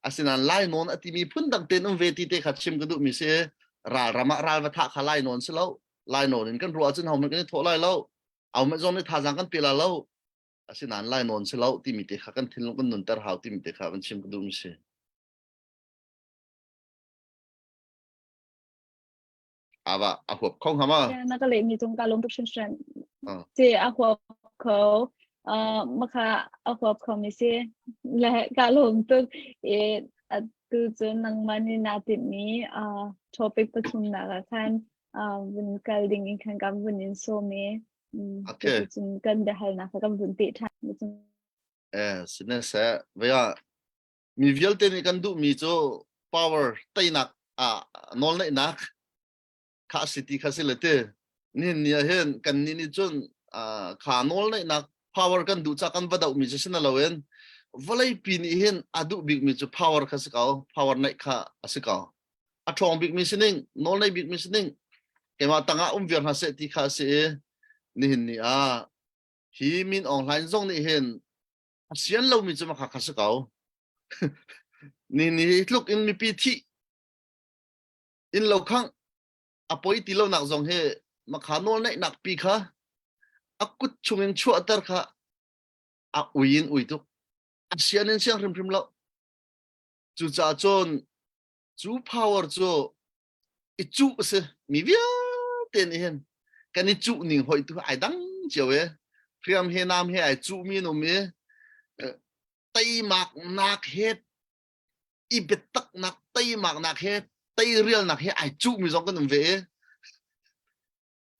asinan lai non ati mi phun dang ten ve ti te khat chim ka du mi se ra rama ral vatha kha lai non se lo lai non in kan ro chen hom kan tho lai lo au ma jong ni tha jang kan pila lo asinan lai non se lo ti mi te kha kan thil kan nun tar hau ti mi te kha kan chim ka du mi se ava a hop khong hama na ka le mi chung ka lom tuk shin shin che a hop kho ma kha a hop kho mi se la ka lom tuk e tu chun nang mani na ti ni topic pa chum na ka khan vun kal ding in khan kam vun in so me tu chun kan da hal na ka kam vun ti tha sine sa veya mi vial te ni kan du mi cho power tai nak nol nei nak kha city kha silete ni hen kan ni chun kha nol nei nak power kan du cha kan vadau mi china lawen valai pin hen adu big mi chu power kha sikau power nei kha asikau athong big mi sining nol nei big mi sining kema tanga vir ha se ti kha se ni ni hi min online zong ni hen asian lo mi chu ma kha sikau ni look in mi pi thi in lo khang apoi ti lo nak zong he ma kha nol nei nak pi kha akut chungin chu atar kha a uin ui tu asian in siang rim lo chu cha chon chu power chu i chu se mi via ten hen kan i chu ning hoi tu ai dang chiawe priam he nam he ai chu mi no me tai mak nak het i betak nak tai mak nak het tai real nak he ai chu mi zong kan ve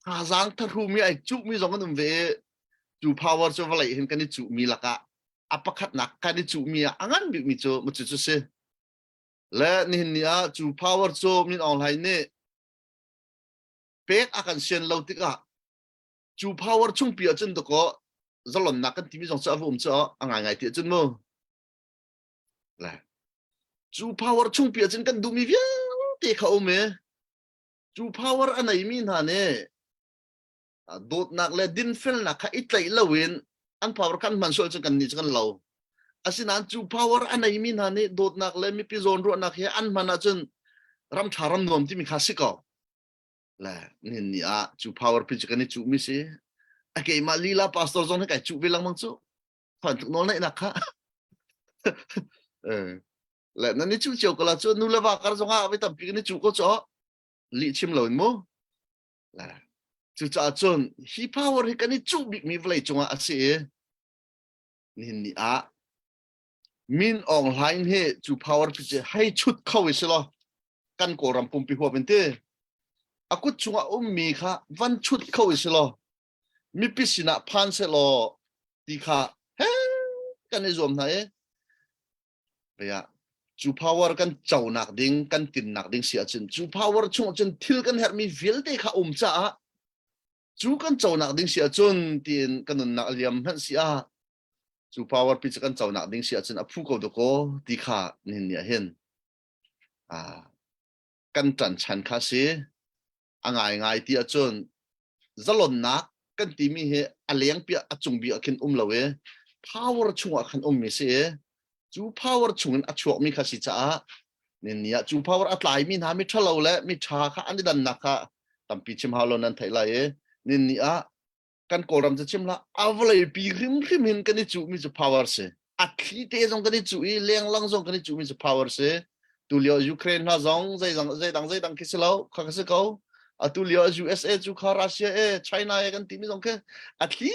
ha zang tharu mi ai chu mi zong kan ve chu power chu valai hen kan i chu mi laka apakhat nak kan i chu mi angan bi mi chu mu chu se le ni nia chu power chu min online ne pek akan sian lo tika chu power chung pi chen to ko zalon nak kan ti mi zong cha vu cha angai ngai ti chen mo la chu power chung pi chen kan du mi via te kha o me chu power anai min ha ne dot nak le din fel nak kha itlai lawin an power kan man sol chen kan ni chen lo asinan chu power anai min ha ne dot nak le mi pi zon ro nak he an mana chen ram tharam nom ti mi kha siko la ni chu power pi chen ni chu mi se ake ma lila pastor zon ka chu bilang mang chu phan tu nol nai nak kha la na ni chu chiu ko la chu nu la wa kar zonga ave tam pi ni chu ko cho li chim lo mo la chu cha chon hi power hi kan ni chu big mi vlai chunga ase ni min online he chu power pi che hai chut khawi se lo kan ko ram pum pi ho ben te akut chunga mi kha van chut khawi se lo mi pi sina phan se lo ti kha he kan ni zom na ya chu power kan chau nak ding kan tin nak ding sia chen chu power chung chen thil kan her mi vil te kha cha chu kan chau nak ding sia chun tin kan na liam han sia chu power pi kan chau nak ding sia chen a phu ko do ko ti kha nin ya hen kan chan chan kha se angai ti a chun zalon nak kan ti mi he aleng pi a chung bi a khin lawe power chung a khan mi se chu power chung a chuak mi kha si cha nin ya chu power atlai mi na mi thalo le mi tha kha an dan na kha tampi chim halo nan thaila nin ya kan koram cha chim la avlai pi rim hin kan ni chu mi chu power se khi thế dòng cái này chú ý liên lăng dòng cái này chú ý sự power se tu liệu Ukraine là dòng dây đằng cái lâu khác cái câu tu liệu USA chú khá Russia China cái tìm dòng cái khi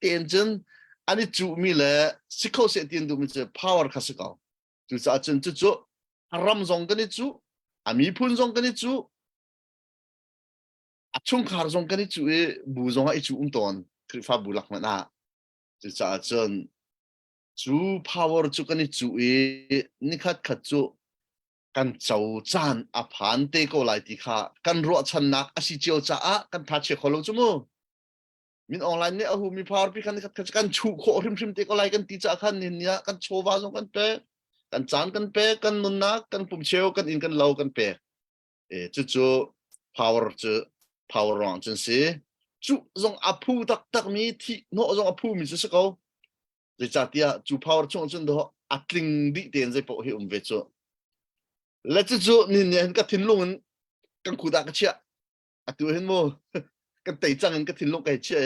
tiền chân anh chú mi là sức khâu sẽ tiền đủ mình sự power khác câu chú sa chân chú ram dòng cái này chú mi phun dòng cái này chú chung khá dòng cái này chú bu dòng ai chú ton khi pháp bu lạc mà na chú sa chân chú power chú cái này chú ni khát khát chúกันเจ้าจานอภานเตก็ไล่ที่ข้ากันรัวชันนักอาศิเจียวจ้ากันทัดเชคอลจุมูมินออนไลน์เนี่ยหูมีพาวพี่กันกันชูโคริมเตก็ไล่กันตีจ้าขันเนี่ยกันโชว์วาสกันเปกันจานกันเปกันนุนนักกันปุ่มเชลกันอินกันเล่ากันเปจู่power จะ power รองจังสิจู่จงอภูตักมีที่โนจงอภูมีจะสักเอาจะจัดเนี่ยจู่ power ช่วงจนเดาอัดลิงดิเตียนใจปกให้เวจู่แล้วจู่นี่เนี่ยก็ทิ้งลงกันขุดกันเชี่ยตัวเห็นมั้ยกันไต่จังกันทิ้งลงกันเชี่ย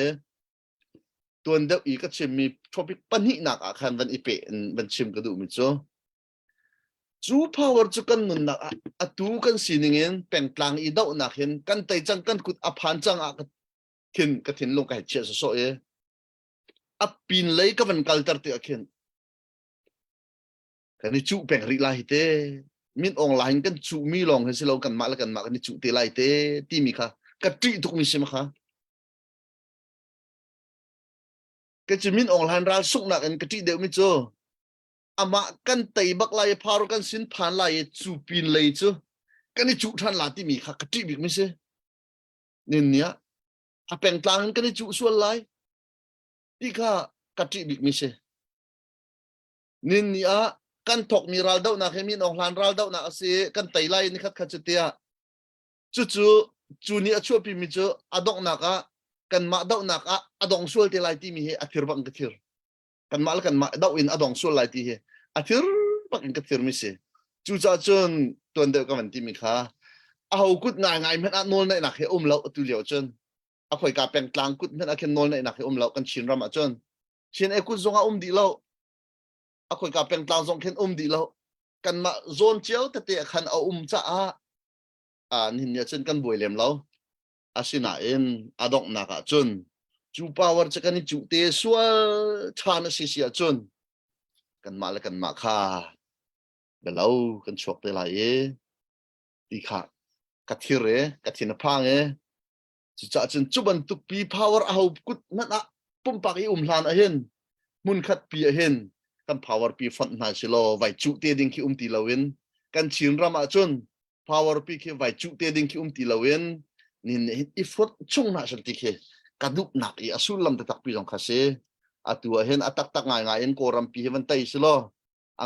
ตัวเดียวอีกก็ชิมมีทอปิกปัญหาหนักคันวันอีเปนวันชิมก็ดูมิจู่ power จู่กันนุนหนักตัวกันสิ่งเงี้ยเป็นกลางอีดาวหนักเห็นกันไต่จังกันขุดผ่านจังก็ทิ้งลงกันเชี่ยสวยปีนเลยก็วันกัลตัดเตะเข็นกันนี่จู่เป็นริลาฮิเตมินออนไลน์กันจู่มีลองให้สิเรากันมาแล้วกันมากันนี่จู่เตลัยเตที่มีค่ะกระตรีทุกมิใช่ไหมคะก็จะมินออนไลน์ราสุกนักกันกระตรีเดียวมิจ่ออามากันไต่บักไล่พารุกันสินผ่านไล่จู่ปีนเลยจ่อกันนี่จู่ทันลาที่มีค่ะกระตรีบิ๊กมิใช่เนี่ยถ้าเป็นกลางกันนี่จู่ส่วนไล่ที่ค่ะกระตรีบิ๊กมิใช่เนี่ยกันถกมีรัลดาวนักเฮมินออนไลน์รัลดาวนักสิกันไต่ไล่นี่คัดจุดเดียจู่นี่ช่วยพิมิจ่ออดอกนักกันมาดาวนักอดองส่วนที่ไล่ที่มีเหอธิรบังกระทิรกันมาแล้วกันมาดาวอินอดองส่วนไล่ที่เหอธิรบังกระทิรมิเสจู่จ้าจนตัวเดียวกันที่มีค่ะเอากุดง่ายมันอันโนนในนักเฮเราตุเลียวจนเอาคอยกาเป็นกลางกุดมันอันแค่โนนในนักเฮเรากันชินรามาจนชินไอ้กุดทรงดีเราอาคอยกับเป็นกลางทรงเข็นดีแล้วกันมาโซนเจียวแต่เตะขันเอาจ้านี่เนี่ยจนกันบวยเหลี่ยมแล้วสินะอดอกนักจนจูปาวร์จะกันนี่จูเตะสวชานสิเสียจนกันมาแล้วกันมาค่ะเดี๋ยวเรากันชกเตะไรดีค่ะกัดที่เรกัดที่นพังจะจนจุบันตุกปีพาวเวอร์เอากุดนั่นปุ่มปากอีลานเห็นมุนขัดปีเห็นกัน power ปีฟันหาสิโลไว้จุเตดิ้งคิตีลาวินกันชินรามาจน power ปีคิไว้จุเตดิ้งคิตีลาวินนี่อีฟดช่วงน่าสนติเคกระดุกหนักอีอสุลลำตะตักปีจงคาเซตัวเห็นตักง่ายโกรัมปีมันไตสิโล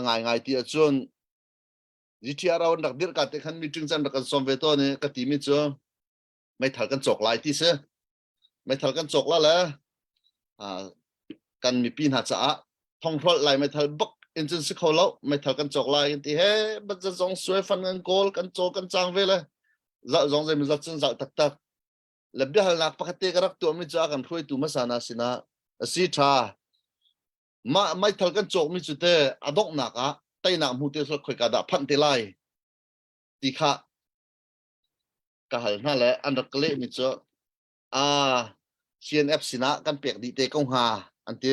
ง่ายที่จนจิตยาเราดักเดือดกัดแต่ขันมีจึงจันดักกันสมเวทเนี่ยกติมิจ่อไม่ทันกันจกลายที่เสไม่ทันกันจกแล้วแหละกันมีปีนหัดจ้าท่องพลอดไหลไม่ทันบักอินเจนสิเขาแล้วไม่ทันกันจกไหลกันที่เฮ้บัดจะจงสวยฟันกันโกลกันโจกันจางเวเลยจะจงใจมันจะจงจะตักแล้วเดี๋ยวหลักปกติก็รักตัวไม่จ้ากันคุยตัวมาสานาสินะสิท่าไม่ทันกันจกไม่จุดเตะอดอกหนักไตหนักมูเตสคอยกระดาพันเตไลตีข้ากะหันนั่นแหละอันดักเละมิจ่อCNF สินะกันเปียกดีเตกงหาอันเต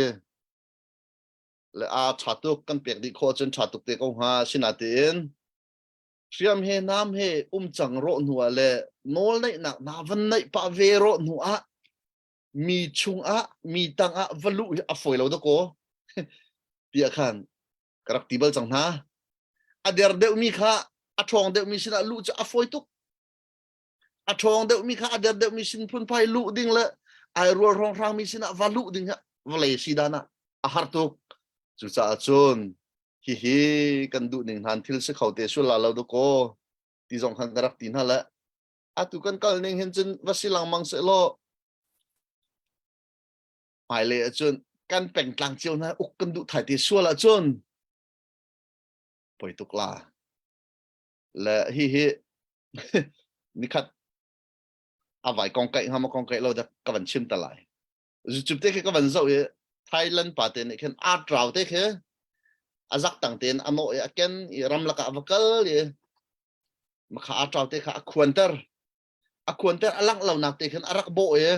และชาตุกกันเปียกดีโคจนชาตุกเตกงหาสินะเตนเสียมเฮน้ำเฮจังโรนัวเลยโนลในหนักนาวันในปะเวโรนัวมีชุงมีตังวลุฝอยเราตะโกเปียขันกระติบลจังนะเดียร์เดวมีค่ะทองเดวมีสินะลุจะฝอยตุกทองเดวมีค่ะเดียร์เดวมีสินพุนไพลุดิ่งเลยไอรัวรองรางมีสินะวลุดิ่งฮะวเลยสีดานะหารตุกจุดจนฮิกันดูหนึ่งหันที่สิเขาเตะสุดละเราตะโกที่สองขันกระตินฮะแหละตุกันก็หนึ่งเห็นจนวสิลังมังเสโลหมายเลยจนกันแป่งกลางเจียวนะอุกกันดูถ่ายตีชัวละจนปล่อยตุกลาและนี่คัดเอาไว้กองไก่ห้ามากองไก่เราจะกำลังชิมตะไลจุดเตะแค่กำลังเจ้าไทยแลนด์ป่าเตะเนี่ยแค่อาร์ตเราเตะแค่ azak tang ten ano e aken I ram laka avakal ye makha atraw te kha akhwanter alang law nak te khan arak bo e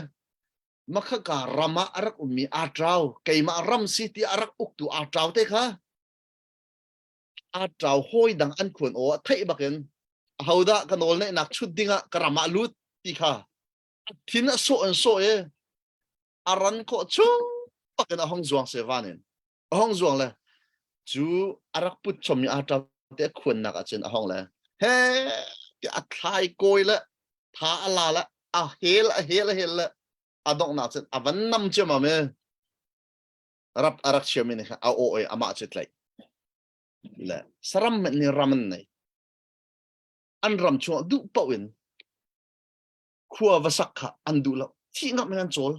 makha ka rama arak ummi atraw keima ram city arak uktu atraw te kha atraw hoi dang an khun o thai baken hauda kanol ne nak chut dinga karama lut ti kha thin so an so e aran ko chung paken ahong zuang se vanen ahong zuang le chu arak put chomi atraw te khun nak achen ahong le he ti athai koi le tha ala la a hel la adong na chen avan nam che ma me rap arak chemi ne a o e ama chet lai la saram ni ramen nei an ram chu du pawin khua vasak kha an du lo thi ngam nan chol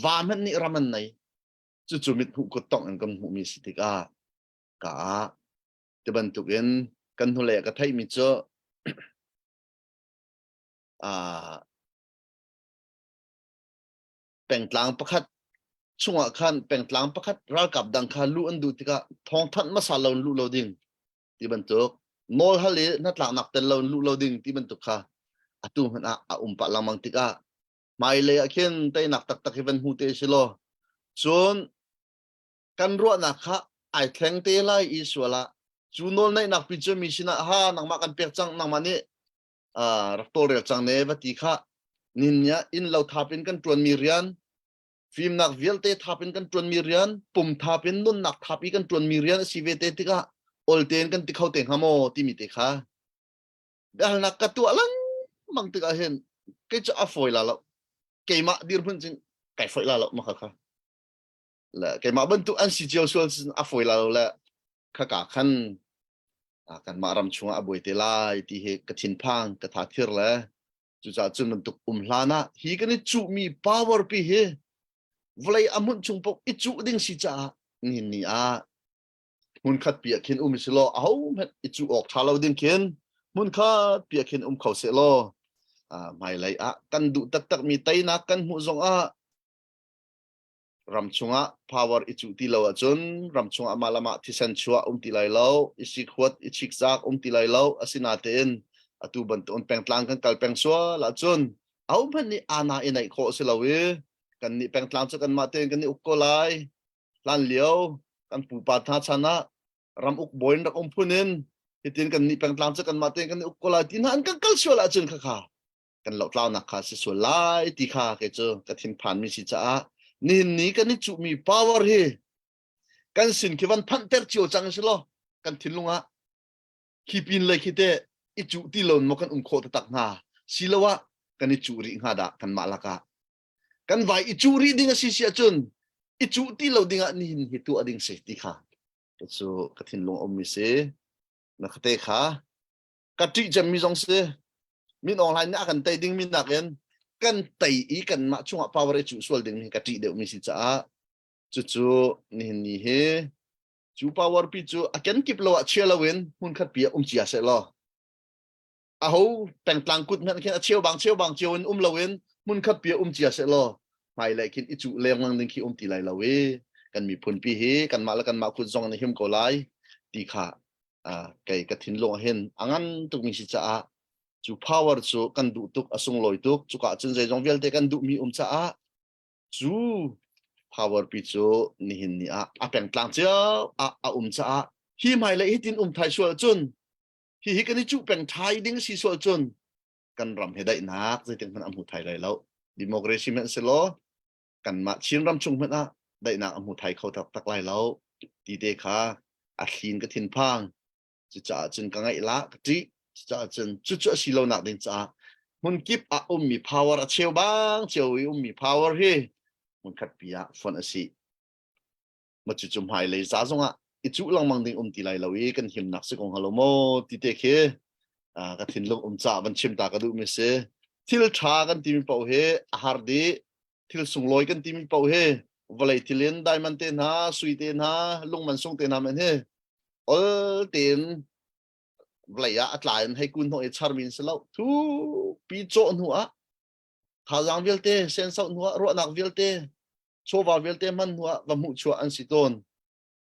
va man ni ramen nei chu chu mit hu ko tong an kam hu mi sitika ka te ban tukin kan hu le ka thai mi cho pengtlang pakhat chunga khan pengtlang pakhat ral kap dang kha lu an du tika thong that ma sa lo lu lo ding ti ban tuk nol hali na tlang nak tel lo lu lo ding ti ban tuk kha atu han a umpa lamang tika mai le akhen tai nak tak tak hivan hu te silo chon kan ro na kha ai thleng te lai iswala chu nol nai nak pi che mi sina ha nang ma kan pek chang nang mani raptor chang ne va ti kha ninya in lo thapin kan tron mi rian film nak velte thapin kan tron mi rian pum thapin nun nak thapi kan tron mi rian sivete tika olten kan tikhau teng hamo ti mi te kha dal nak katu alang mang tika hen ke cha afoi la lo ke ma dir phun jing kai foi la lo ma kha la ke ma ban tu an si jiao sual afoi la lo la kha ka khan kan ma ram chunga aboi te lai ti he ka thin phang ka tha thir la chu cha chun man tuk hlana hi kan chu mi power pi he vlei amun chung pok I chu ding si cha ni a mun khat pi khin si lo au met I chu ok thalo ding khin mun khat pi khin khau se lo mai lai a kan du tak tak mi tai na kan hu zong a ram chunga power I chu ti lo a chun ram chunga malama thisan chua ti lai lo isi khwat I chik zak ti lai lo asina ten atu ban ton pengtlang kan kal peng so la chun au ban ni ana inai kho se lo we kan ni pengtlang chu kan ma ten kan ni ukko lai lan liao kan pu pa tha chana ram uk boin rak phunin hitin kan ni pengtlang chu kan ma ten kan ni ukko lai tin han kan kal so la chun kha kan lo tlaw na kha se so lai ti kha ke chu ka thin phan mi si cha ni kan ni chu mi power he kan sin ki van phan ter chiu chang se lo kan thin lunga khipin le khite I chu ti lon mo kan kho ta tak na silawa kan I chu ri nga da kan malaka kan vai I chu ri ding si chun I chu ti lo ding ni hi tu ading se ti kha so ka thin long om mi se na khate kha ka ti jam mi jong se min online na kan tai ding min na kan tai I kan ma chunga power chu swal ding ka ti de mi si cha chu ni he chu power pi chu akan kip lo a chela win mun khat pi chia se lo a ho pengtlang kut men khen a cheu bang chewin lawin mun khat pi chia se lo mai lai kin I chu leng mang ding ki ti lai lawe kan mi phun pi he kan ma la kan ma khut zong na him ko lai ti kha kai ka thin lo hen angan tuk mi si cha chu power chu kan du tuk asung loi tuk chu ka chen jai jong vel te kan du mi cha chu power pi chu ni hin ni a pengtlang cha a cha hi mai lai hitin thai sual chun hi kan chu peng thai ding si sual chun kan ram he dai nak zai teng man amu thai lai lo democracy men se lo kan ma chin ram chung man a dai nak amu thai khau tak lai lo ti te kha a thin ka thin phang chu cha chun ka ngai la ka ti cha chun chu si lo nak ding cha mun kip a mi power a cheu bang cheu mi power he mun khat pia fon asi ma chu chum hai le za zonga I chu lang mang ding ti lai lo kan him nak se kong halo mo ti te khe ka thin long cha ban chim ta ka du me se thil tha kan ti mi pau he har de thil sung loi kan ti mi pau he valai thilen diamond te na sui te na lung man sung te na men he ol ten valai a atlain hai kun ho e char min se lo thu pi cho nu a tha jang vel te sen sau nu ro nak vel te so wa vel te man nu a va mu chua an si ton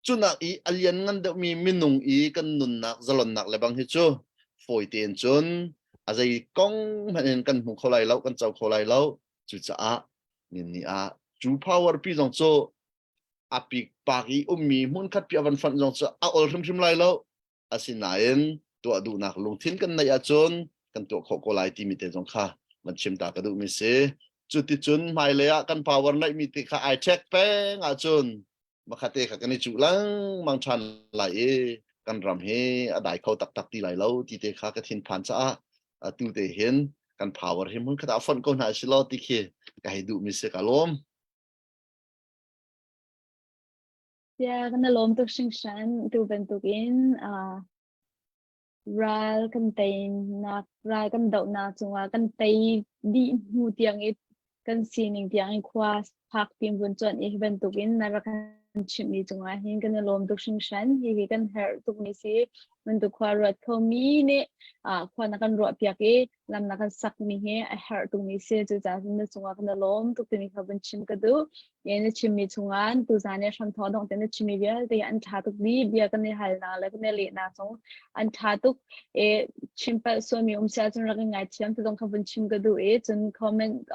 จุนักอีอเลียนงันเดมีมินุงอีกันนุนนักจลนนักเลยบางทีจูฝอยเตียนจนอะไรกงมันกันหุเขาไหลแล้วกันเจ้าเขาไหลแล้วจุจ้านี่จู power พี่จงโจอาปิกปากอีมีมุนคัดพี่อวันฟันจงโจเอาอลริมไหลแล้วอาศินาเอ็นตัวดูนักลงทิ้งกันในอาจนกันตัวเขาไหลที่มีเตจงค่ะมันชิมตากระดูมิเสจุดที่จนไม่เลยกัน power ไหลมีติค่ะไอเช็คแป้งอาจนมาคัดเตะกันในจุลังมังชันไหลกันรำเฮอได้เขาตักตีไหลแล้วที่เตะขากันทิ้งผ่านซะตูเตเห็นกัน power เห็นมันขดาฟันก็น่าสิลอติเคก็ให้ดูมิเสกลมกันลมตุกชิงชันตูเป็นตุกินral kan tay nak ral kan dau na chunga kan tay di hu tiang it kan sining tiang i khwa phak pim bun chon e ben tukin na ra kan chimi chunga hin kan lom tuk sing shan hi kan her tuk ni si men tu khwa rat kho mi ne khwa na kan ro pyak e lam na kan sak mi he a her tuk ni se chu ja sin chunga kan lom tuk ni kha bun chim ka du ye ne chimi chunga tu za ne sham tho dong te ne chimi bia te an tha tuk bi bia kan ne hal na la kan ne le na song an tha tuk e chimpa so mi sia chun ra kan ngai chiam tu dong kha bun chim ka du e chun comment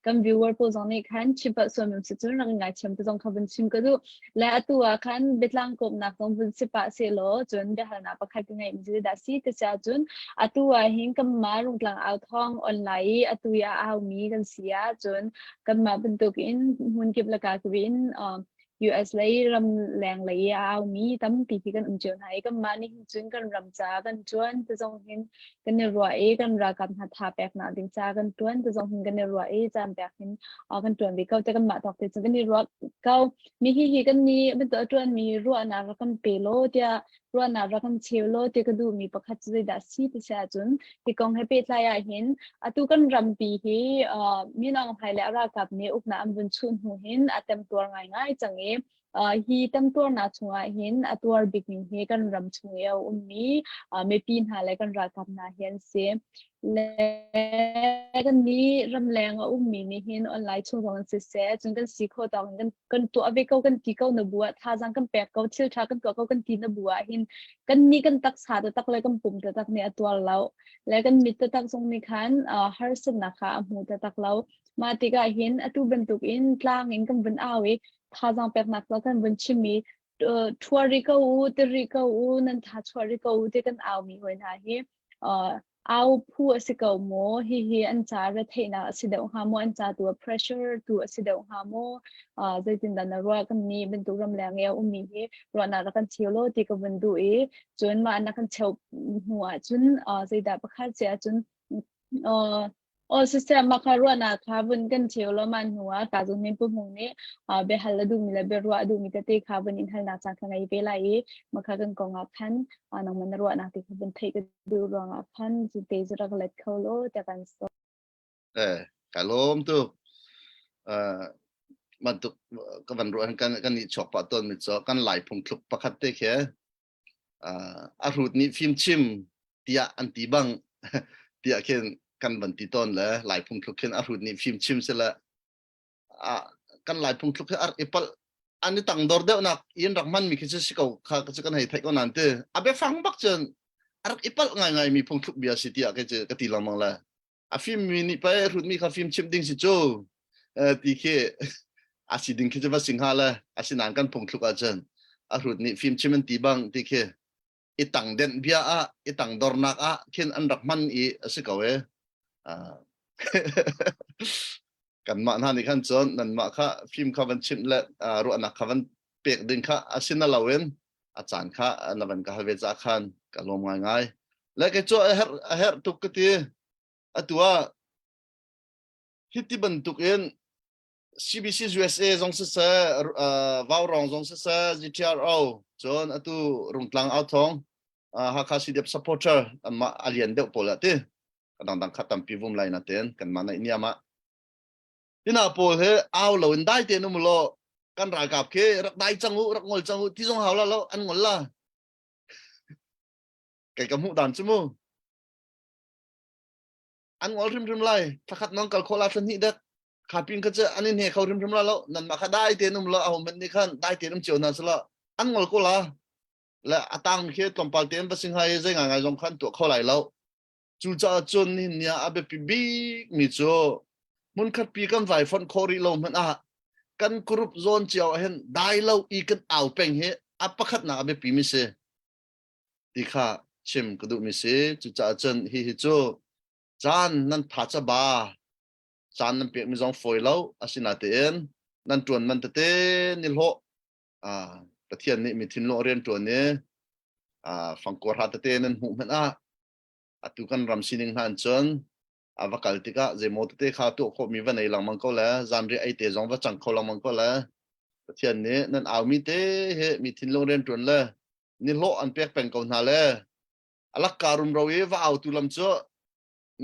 kan viewer po zong ne khan chimpa so mi si chun ra kan ngai chiam tu dong kha bun chim ka du la atua khan betlang kop na kong bun si pa se lo chun de hal na pa khat ngai mi da si te sia chun atua hin kam ma rung tlang au thong online atuya au mi kan sia chun kan ma bun tuk in hun kip la ka kwin US lấy ram làng lấy ao mi tấm thì kan chiều này kan ma ni chun kan ram cha kan chuan tu jong hin kan ne roi kan ra kan tha pek na ding cha kan chuan tu jong hin kan ne roi jam pek hin kan chuan bi kau te kan ma tok te kan ni ro kau mi hi kan ni ben to chuan mi ro na ra kan pe lo tia ro na ra kan cheu lo te ka du mi pakhat chai da si ti sa chun ki kong he pe tla ya hin atu kan ram pi hi mi nang phai la ra kap ne up na am bun chun hu hin atem tor ngai ngai change hi tam tor na chunga hin ator big ni he kan ram chunge mi me pin ha le kan ra kap na hian se le kan ni ram leng mi ni hin online chung dong se se chung kan si kho dong kan to ave ko kan ti ko na bua tha jang kan pek ko thil tha kan ko kan ti na bua hin kan ni kan tak sa ta tak le kan pum ta tak ne atwal lau le kan mit ta tak song ni khan har san na kha mu ta tak lau ma ti ga hin atu ben tuk in tlang in kan ben awi tha jang pek nak la kan ben chimi thuari ko u teri ko u nan tha thuari ko u te kan aw mi hoi na hi au pu asiko mo hi an cha ra theina asida ha mo an cha tu pressure tu asida ha mo zaitin dan ro kan ni ben tu ram lang ya mi hi ro na kan chiolo ti ko ben du e chun ma na kan cheu huwa chun zaida pakha che chun system makarona carbon kan chelo man huwa ka jung min pu mung ne be hal du mi la be ro du mi te carbon in hal na cha ngai be lai makha kan ko nga khan nang man ro na ti ben thei ka du ro nga khan ji te jra ka let kholo ta kan so kalom tuมันตุกวันรู้กันนี่ชอบปะต้นมิจอกันหลายพงคลุกประคัตเตะแค่อารูดนี่ฟิล์มชิมเตียอันตีบังเตียเช่นกันบันตีต้นเลยหลายพงคลุกเช่นอารูดนี่ฟิล์มชิมเสร็จแล้วกันหลายพงคลุกแค่อาร์เอเปิลอันนี้ต่างดอร์เดียวนักยันรักมันมีแค่สิเขาข้าก็จะกันให้ไทยก็นั่นเตะอาเบฟังบักจนอาร์เอเปิลง่ายมีพงคลุกเบียร์สิเตียก็จะกตีลำมังละฟิล์มมีนี่ไปรูดมีข้าฟิล์มชิมดิ้งสิโจตีแค่อาศิดิงคิดว่าสิงหาละอาศินานกันพงคลุกอาจารย์อารุดนี่ฟิล์มชิมันตีบังตีเคอีตังเด่นเบียอีตังดอร์นักเข็นอันรักมันอีสิเกากันมาหน้านี่ขั้นจนนั่นมาค่ะฟิล์มข้าวันชิมและรู้อันนักข้าวันเปียกดึงค่ะอาศินละเวนอาจารย์ค่ะนับวันกับเวจาขันกันลมง่ายๆและก็จ่อเฮร์ตุกตีตัวฮิตติบันตุกเองCBC USA จงศึกษาวาวรองจงศึกษา GTRO จนตัวรุ่งกลางเอาทองHakha CDF supporter มาอเลียนเดียวพอละที่กันดังขัดตามพิวุมไลน์นั่นเองกันมาในนี้มาที่น่าพอเหเอาเราได้เต็มนุ่มโลกันรายกับเครักได้จังหูรักงอลจังหูที่จงหาแล้วอันงอลละไก่กำหูดันชั่วโมงอันงอลริมไลถ้าขัดน้องกับโคลาสนี่เด็กขาพิงก็จะอันนี้เนี่ยเขาริมแล้วนั่นมาขได้เต็มนุ่มแล้วเอามันนี่ขั้นได้เต็มเจียวนั่นสิละ อันงอลก็ละและตั้งแค่ตอมปาลเตียนภาษาไทยจะง่ายๆจงขันตัวเขาไหลแล้วจูจ่าจนนี่เนี่ยอาเบปีบีมิโจมุนขัดปีกันไฟฟอนคอริโลมันกันกรุ๊ปโซนเจียวเห็นได้แล้วอีกันเอาเป็นเหตุอัปขัดนะอาเบปีมิเซที่ข้าชิมกระดูมิเซจูจ่าจนฮิโจจานนั่นทัชบาจานนั่นเปียกมิจงฝอยแล้วอาศินาเตียนนั่นจวนมันเตนิลโฮประเทศนี้มีทินโลเรียนจวนนี้ฟังกอร์ฮัตเตนันหูมันตุกันรำสินิงหันจนวักลติกะเจโมตเตข้าตัวเขามีวันไหนหลังมังก็แล้วจานเรียไอเตจงว่าจังเขาหลังมังก็แล้วประเทศนี้นั่นเอามีเตเฮมีทินโลเรียนจวนเลยนิลโฮอันเปียกเป็นกองนาเลยลักการุมเราเอว่าเอาตุลำเจา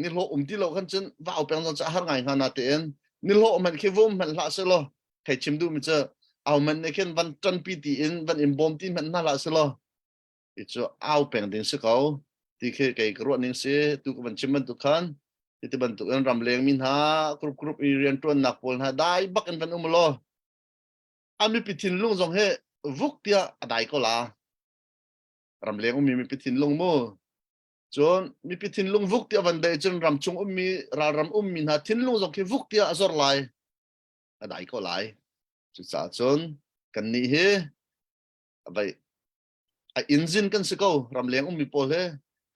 นิลโฮที่เราขันจนว่าเอาเป็นจนจะหาไงขนาดเต็นนิลโฮมันแค่วุ่มมันละเสลอใครชิมดูมิเจอเอามันในแค่วันจันปีตีอินวันอิมบอมที่มันน่าละเสลออีจะเอาเป็นดิ่งสเขาที่เคยไกลกรวดนิ่งเสียตุกบันชิมบันตุกันที่บันตุกันรำเลียงมินหากรุบเรียนตัวนักพลหาได้บักกันเป็นลอามีปิทินลุงจงเฮวุกเตียได้ก็ลารำเลียงมีปิทินลุงโมจนมีปิทินลุงวุกเตียวันใดจนรำชงมีรำมินหาทินลุงจงเฮวุกเตียอซอร์ไลได้ก็ไลจุดสาจนกันนี่เฮไปอินซินกันสกาวรำเลียงมีโพลเฮ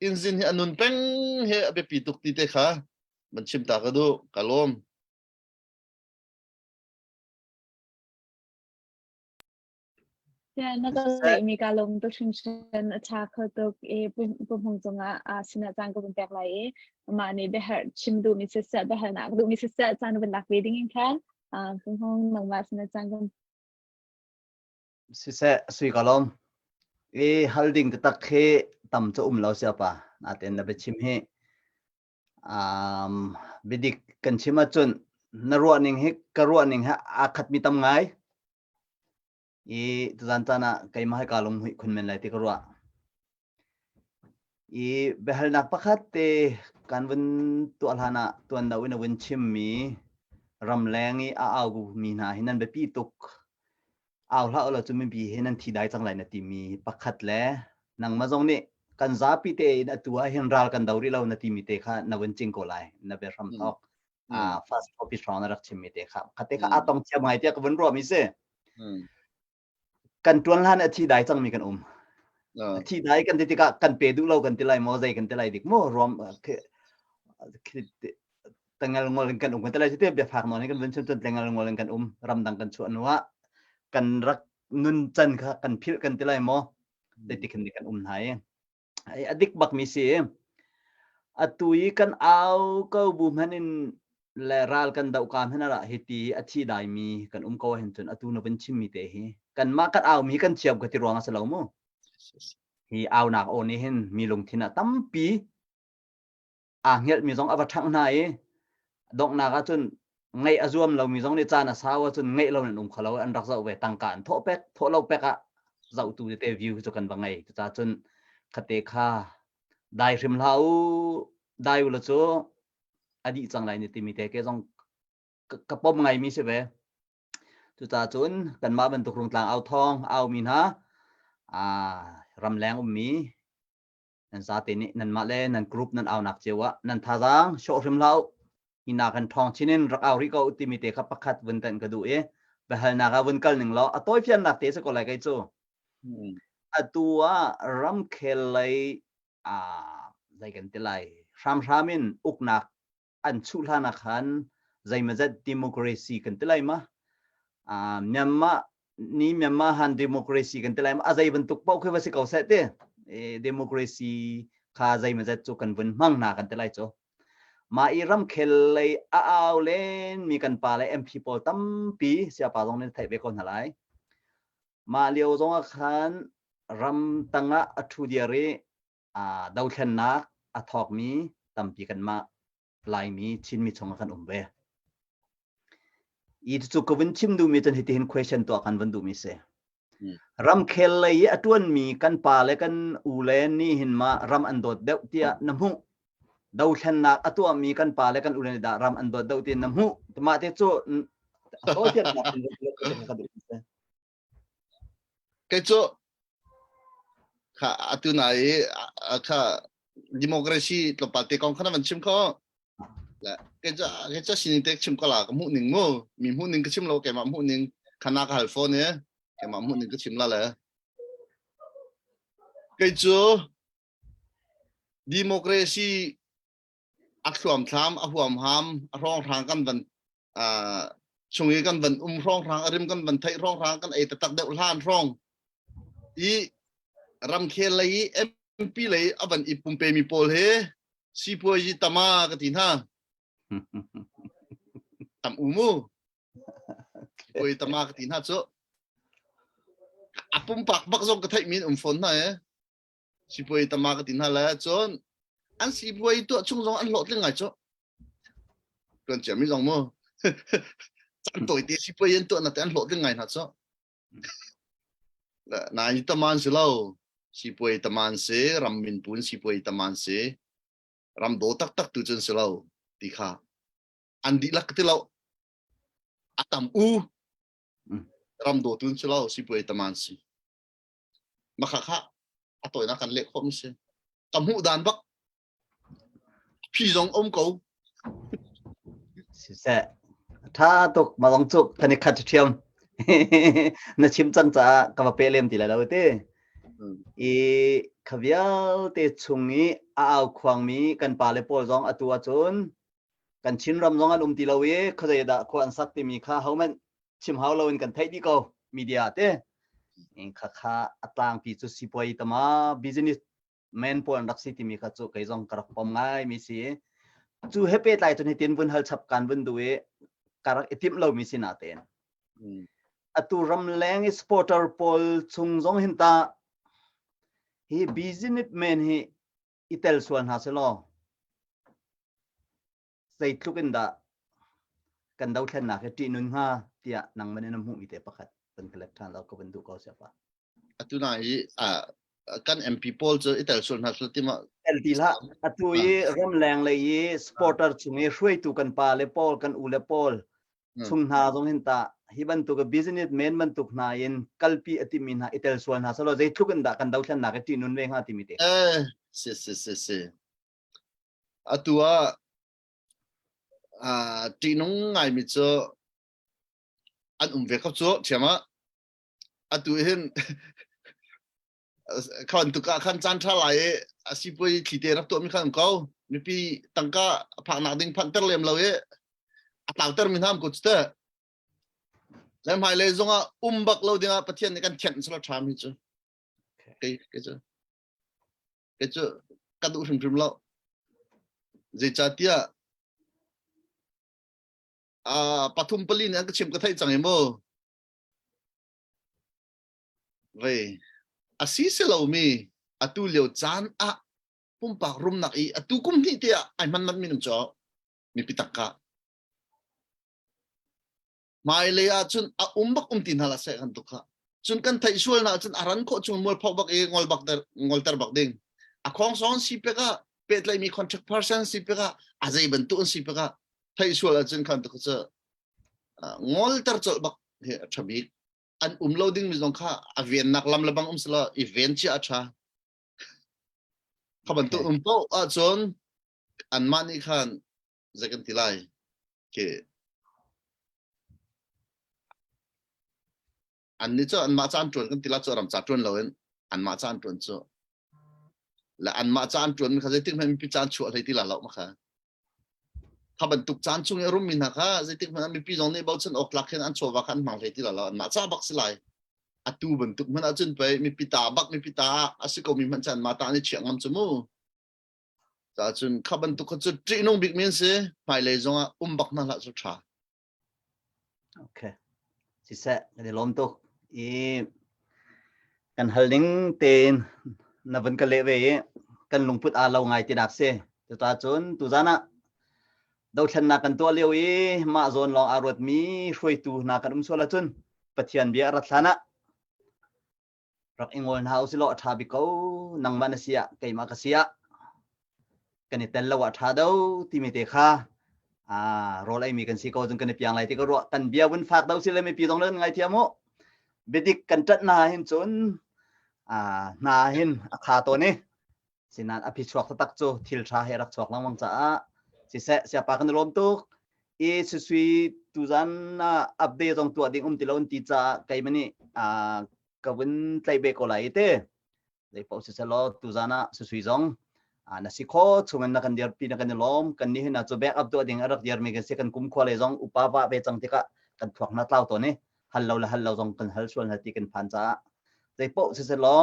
อินซินเฮอนุนเป็งเฮไปปีตุกตีเตค่ะมันชิมตากระดูกะลมนั่นก็เลยมีการลงตัวชุมชนชาเขาตัวปุ่มหงจงสินะจังก็เป็นแปลกไรมาในเบหชิมดูมิสเซตเบหนักดูมิสเซตจังเป็นหลักวีดิ้งแค่ปุ่มหงหนังมาสินะจังก็สิเสสุยกะลมฮัลดิ้งตักเฮตั้มจะเราเสียป่ะนาเต็นนับชิมเฮบิดิกกันชิมาจนนรัวนิงเฮกรัวนิงฮะอาคัดมีตำไงตุจันตานะใครมาให้กาลงหุ่ยคุณเมนไลติกรัวเบลนักประคัตเตการวันตัวหานะตัวนั้นวินวันชิมมีรำแรงเอากูมีนาให้นั่นไปปีตุกเอาละเราจะไม่บีให้นั่นที่ได้จังไรนะที่มีประคัตแล้วนังมาจงนี่กันซาปีเตนตัวเห็นรัลกันดาวริเรานาทีมีเตค่ะนวันจิงโกไลนเบรมทอกfast copy รอนรักชิมมีเตค่ะคัตเตค่ะอาตองเชียงใหม่เตก็วันรัวมิเซกันจวนล้านที่ได้จังมีกันที่ได้กันที่กันเปดูเรากันที่ไรมอใจกันที่ไรดิกโมรวมตั้งงานงอลกันกันที่ไรที่เทียบแบบฝากนอนกันวันชนตั้งงานงอลกันรำดังกันชวนว่ากันรักนุนจันค่ะกันพิลกันที่ไรมอได้ติดกันดิกันหายอดิกบักมิเสียตุยกันเอาก็บูมฮันินและรัลกันดาวการให้น่าเหตุที่ได้มีกันก็เห็นจนตุนเป็นชิมมีเตะกันมากันเอามีกันเชียบกันที่รวงอาศัยเราโมฮีเอาหนักโอนี่เห็นมีลงที่น่ะตั้มปีเงี้ยมีสองอวัตทั้งไหนดอกนาจนไงอาจวมเรามีสองในจานสาวจนไงเราเนี่ยเขาเราอันรักเราเวตังการโทษเป็กโทษเราเป็กเจ้าตัวเตวิวจกันบางไงจะจนคเตค่าได้ริมเราได้อุลโจอดีตจังไรนี่ติมีเตแกต้องกระป๋อมไงมีใช่ไหมจุดตาจนกันมาบรรทุกลงกลางเอาทองเอามีนะรำแรงมีนั่นซาตินี่นั่นมาเล่นั่นกรุ๊ปนั่นเอาหนักเจวะนั่นท่าจางโชว์ริมเราอินากันทองชินินรักเอาริโกอุติมีเตขับประคัดวันเต็นกระดูเอไปหานาคาวันกันหนึ่งล้อตัวเพียนหนักเตสก็เลยไกโจตัวรำเคลัยใจกันที่ไรรามินอุกนักอันชุลานักขันใจมาจัดดิโมคราซีกันที่ไรมาเมียนมาฮันดิโมคราซีกันที่ไรมาใจบรรทุกเป้าคือว่าสิเขาเสด็จดิโมคราซีข้าใจมาจัดจุกันวันมั่งนากันที่ไรโจมาอีรำเคลัยเอาเล่นมีกันป่าเลยMPพอตั้มปีเสียป่าตรงนี้ไทยไปคนอะไรมาเลี้ยวตรงอาคารรำตั้งอัทุเดียรีดาวเข็นนักทอกมีตั้มปีกันมาลายมีชินมีชงกันเวอีทุกวันชิมดูมีจนเห็น question ตัวกันวันดูมีเสรำเคลเลยอตวนมีกันป่าเลยกันอูเลนนี่เห็นมารำอันโดดเดาเตียน้ำหูดาวเข็นนักตัวมีกันป่าเลยกันอูเลนดารำอันโดดเดาเตียน้ำหูมาเตโจโอ้เตียนักกันดูเส cái chỗ khá atu này khá democracy lo party con khá vẫn chim khó là cái chỗ xin tết chim có là cái mũi nín mô mình mũi nín cái chim lâu cái mà mũi nín khá nạc halphone nhé cái mà mũi nín cái chim là cái chỗ democracy ác xuồng tham ác huam ham rong rang căn vận chung ý căn vận rong rang rim căn vận thấy rong rang căn ấy tắc đều lan rong ý ram khe lấy MP lấy ở vận ipum pe mi pol he si poi ji tama cái tin ha tam umu poi tama cái tin ha chỗ apum pak bak zong cái thấy min phone này si poi tama cái tin ha là chỗ anh si poi tu chung zong anh lọt lên ngay chỗ còn chỉ mi zong mo anh tuổi thì si poi yên tu là anh lọt lên ngay hả chỗ là nãy taman xí lâu si poi taman se ram min pun si poi taman se ram do tak tu chân xí lâu thì khá anh đi lắc cái lâu atam u ram do tu xí lâu si poi taman se mà khá tuổi nó cần lệ không se tam hụ đàn bắc phi giống ông cậu sẽ tha tục mà long chụp thành khát chiêm nó chim chân cha cái mà pelem thì là đâu thế i khavial te chungi ao khwang mi kan pa le pol zong atua chun kan chin ram zong an ti lawe khade da ko an sak ti mi kha hauman chim hau lo in kan thai di ko media te in kha kha atlang pi chu sipoi tama business man pol rak si ti mi kha chu kai zong karak pom ngai mi si chu happy lai chu ni tin bun hal chap kan bun duwe karak itim lo mi sin aten atu ram leng sporter pol chung zong hin ta hi businessman hi itel suan ha selo sei tlukin da kan dau thlen na ke ti nun ha tia nang mane nam hu mi te pakhat kan collect than lo ko bandu ko se fa atu nai kan MP pol cho itel suan ha tima el ti la atu yi ram leng le yi sporter chungi hrui tu kan pa le pol kan u le pol chung na zong hin ta hi ban tu ka businessman man tu na in kalpi atimin ha itel suan ha selo sei tlukin da kan dau thlen na ke ti nun ve ha ti mi te se atua ti nong ngai mi cho an ve khap cho chama atu hin khan tu ka khan chan tha lai asi poi thi te rap to mi khan ko mi pi tangka phak na ding phan ter lem lo e ataw ter min ham ko chta lem hai le zonga bak lo dinga pathian ni kan chen sala tham hi chu cái chỗ cái đủ phim lo gì cha tia pathum pali này cái chim cái thấy chẳng em mơ vậy xí sẽ lâu mi tu liều chán pum bạc rum nạc i tu cũng đi tia ai man mình cho mi pitaka mai le chun bak tin hala sẽ kan tukha chun kan thai sual na chun aran ko chun mol phok bak e ngol tar bak ding khong son si peka pet lai mi contract person si peka azai bentuk si peka thai sual chun kan to cha ngol tar chol bak he thabi an loading mi zong kha avian nak lam labang sala event chi acha khaban to po chon an mani khan zakan tilai ke anh ni cho anh ma chan chuan kan tila cho ram cha chuan loen an ma chan chuan cho la an ma chan chuan kha zaitik man pi chan chu thai tila lo ma kha kha ban tuk chan chung rum min ha kha zaitik man mi pi jong ne bau chen ok lak khen an chowa khan mang thai tila lo an ma cha bak silai atu ban tuk man a chen pe mi pi ta bak mi pi ta asiko mi man chan ma ta ni chiang am chumu cha chun kha ban tuk chu tri nong big men se pai le zonga bak na la chu tha okay si se cái lom to i kan holding ten na van ka lewe kan lungput a lo ngai ti dak se tu ta chun tu jana do thlan na kan to lewi ma zon long arot mi hroi tu na kan so la chun pathian bia ra thlana rak ingol house lo tha bi ko nang manasia kai ma ka sia kan tel lo wa tha do ti mi te kha role ai mi kan si ko jung kan piang lai ti ko ro tan bia bun fak dau sile mi pi dong len ngai thiamo bidik kan tat na hin chun na hin akha to ni sinan api chuak tak chu thil tha he rak chuak lang wang cha si se sia pa kan lom tu e sui tu zan update jong tu ding tilon ti cha kai mani kawin tlai be ko lai te dei pau se lo tu zana sui jong na si kho chungan na kan dir pi na kan lom kan ni na chu back up tu ding arak dir me ke se kan kum khwa le jong upa ba be chang te ka kan thuak na tlau to ni hal lo jong kan hal sual na ti kan phan cha dei pau se lo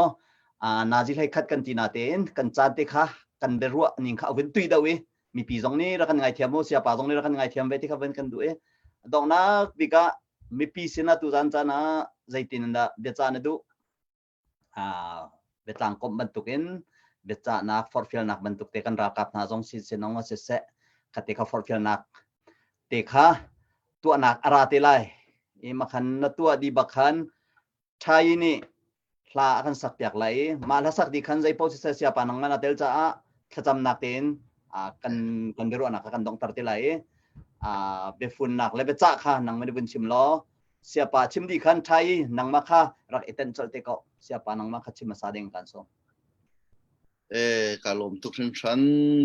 na ji lai khat kan ti na ten kan chan te kha kan be ruwa ning kha win tui da we mi pi jong ni ra kan ngai thiam mo sia pa jong ni ra kan ngai thiam ve ti kha ven kan du e dong na bika mi pi sina tu zan cha na zaitin da be cha na du betlang kom bentukin beca nak forfil nak bentuk tekan rakap na jong si senong se kate ka forfil nak tekha tu anak arate lai i makhan na tu di bakhan thai ni hla kan sak piak lai ma la sak di khan jai po se sia panang na tel cha thacham nak ten kan beru anak kan dong tar te lai befun nak le beca kha nang me bun chim lo siapa chim di khan thai nang ma kha rak eten chalte ko siapa nang ma kha chim sa deng kan so kalom tukrim chan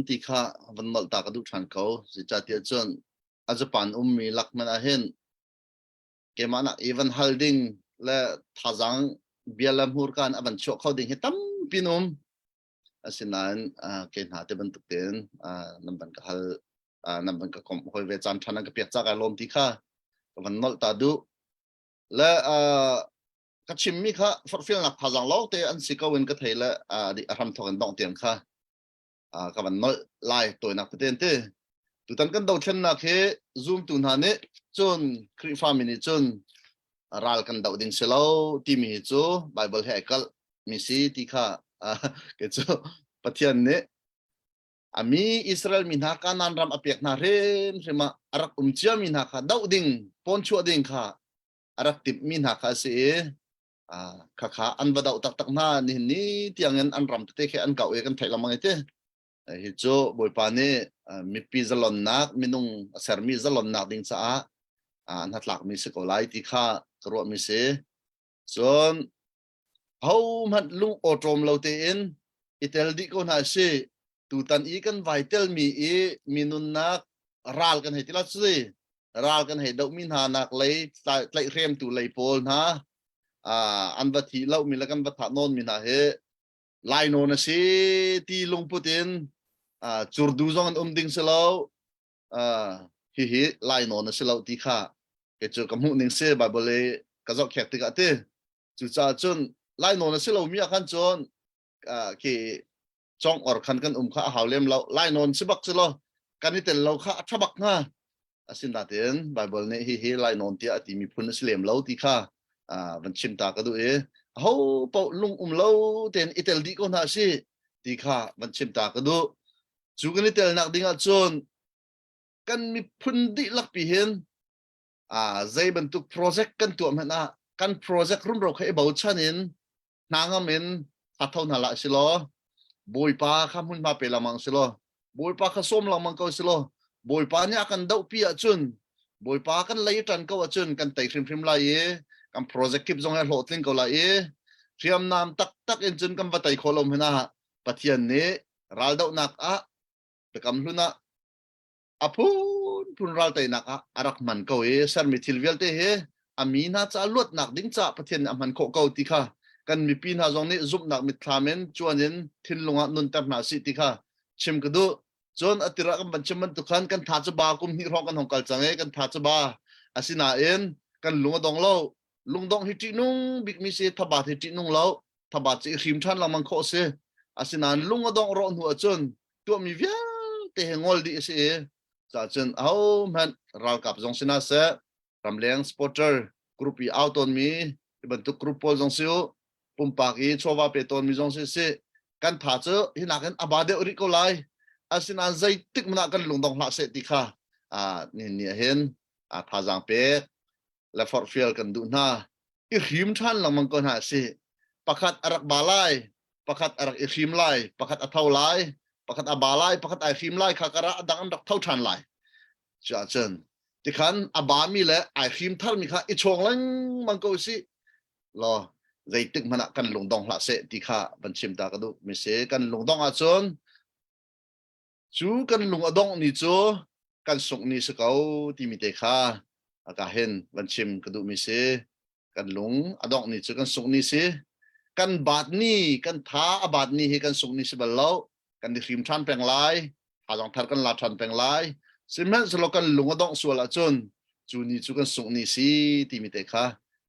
ti kha van nol ta ka du chan ko si cha ti chon ajapan mi lak man a hen ke mana even holding la thazang bialam hur kan aban chok kho ding hitam pinum asinan ke na te ban tuk ten namban ka hal namban ka kom hoi ve chan thana ka pek cha ka lom ti kha van nol ta du la ka chinmi kha forfil nak phajang lo te an sikawin ka theila di aram thokan dong tiang kha ka ban nol lai toy nak ten te tu tan kan do chen na khe zoom tu na ne chon kri family chon ral kan do ding selo ti mi chu bible he kal mi si ti kha ke chu pathian ne ami Israel min ha kanan ram apek na ren rema arak umchia min ha kha do ding pon chu ding kha arak tip min ha kha se Hakha an badau tak na ni tiangen an ram te khe an kau e kan thaila mangai te hi cho boi pa ne mi pi zalon nak minung sermi zalon nak ding cha an hatlak mi se ko lai ti kha kro mi se chon hau mat lung otrom lo te in itel di ko na se tu tan i kan vital mi e minun nak ral kan he ti la se ral kan he dau min ha nak lei tlai rem tu lei pol na an va thi lau mi la kan va tha non mi na he lai no na si ti lung putin chur du zong an ding se lo hi lai no na se lo ti kha ke chu ka mu ning se ba bole ka zok khek ti ka te chu cha chun lai no na se lo mi khan chon ke chong or khan kan kha hawlem lo lai non se bak se lo kan ni tel lo kha thabak na asin da ten bible ne hi lai non ti ati mi phun slem lo ti kha van chim ta ka du e ho po lung lo ten itel di ko na si ti kha van chim ta ka du chu kan itel nak dinga chon kan mi phun di lak pi hen zai ban tu project kan tu ma kan project rum ro khai bau chanin nangamen athau na la si lo boi pa kham hun ma pe lamang si lo boi pa kha som lamang ko si lo boi pa nya kan dau pi a chun boi pa kan lai tan ko a chun kan tai phrim lai e kan project kip zong a hlo tling ko la e thiam nam tak en chun kan batai kholom hena pathian ne ral dau nak pe kam hluna apun ral tai nak arak man ko e sar mi thilvel te he amina cha lot nak ding cha pathian amhan kho ko ti kha kan mi pin ha zong ne zup nak mi thlamen chuanin thinlunga nun tap na si ti kha chim ka du chon atira kan bancham tu khan kan tha cha ba kum ni ro kan hong kal change kan tha cha ba asina en kan lunga dong lo lungdong hi ti nung big mi se thaba hi ti nung lo thaba chi hrim than lamang kho se asinan lunga dong ro nu achon tu mi via te ngol di se cha chen au man ral kap jong sina se ramleng spotter group i out on mi ban tu group pol jong siu pumpa ki chowa pe ton mi jong se kan tha che hi na kan abade ri ko lai asinan zai tik mana kan lungdong la se ti kha ni hen tha jang pe la forfil kan du na i hrim than lamang ko na si pakhat arak balai pakhat arak i hrim lai pakhat athau lai pakhat abalai pakhat ai hrim lai khakara adang an dak thau than lai cha chen ti khan abami le ai hrim thar mi kha i chong lang mang ko si รอใจตึกมันกันลงดองละเสติข้าบัญชิมตากระดูไม่เสกันลงดองอาจนจูกันลงอดองนี่จูกันส่งนี่สเกาที่มีเตข้าอากาเห็นบัญชิมกระดูไม่เสกันลงอดองนี่จูกันส่งนี่เสกันบาดนี่กันท้าบาดนี่ให้กันส่งนี่สิบัลเลากันดิฟิมชันแปลงลายหาจองทัดกันลาชันแปลงลายสิแม้สโลกันลงอดองส่วนละจนจูนี่จูกันส่งนี่สิที่มีเตข้า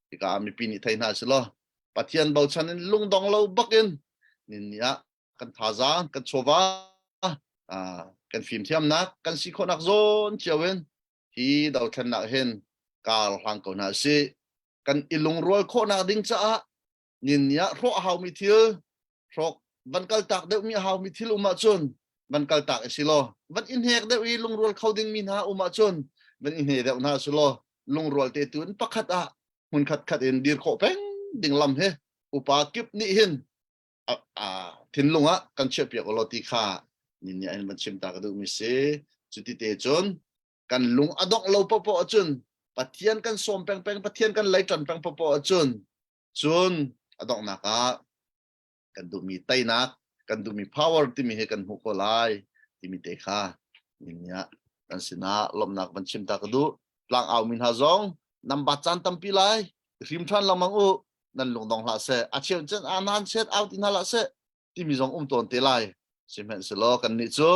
ที่ก็มีปีนี้ไทยน่าสิลอปัจจัยเบาชันลุงดองเราบักอินนี่เนี่ยกันท้าจางกันโชวากันฟิล์มเทียมนักกันสิคนนักโซนเชียวเวนที่ดาวทันนักเห็นการหลังก่อนหน้าสิกันอิลุงรัวโคนักดิ้งจ้านี่เนี่ยเพราะหาวมิทิลเพราะบันกัลตักเดมีหาวมิทิลอุมาชนบันกัลตักสิโลบันอินเฮกเดวิลุงรัวเขาดิ้งมีนาอุมาชนบันอินเฮกเดวนาสิโลลุงรัวเตตุนปักขัดหุ่นขัดเอ็นดีร์โคเป้งดิ่งลำเฮอุปากิบนี่เห็นทิ้งลงกันเชื่อเปียกอลติค่านี่เนี่ยมันชิมตากระดูมิเสจุดที่เตจนกันลุงอดอกเราปปอจนปะเทียนกันสมแปงปะเทียนกันไหลจันแปงปปอจนอดอกนักกันดูมีไตนักกันดูมี power ที่มีให้กันหุกลายที่มีเตค่านี่เนี่ยกันสินะลมนักมันชิมตากระดูหลังเอามินฮาซองนำบัตรจันตัมปีไลริมทันลำมังอุนั่นลงดองละเสอาเชียวจันอานันเซตเอาตินาละเสที่มีจงตัวเตลัยเช่นนั้นสโลกันนี่จู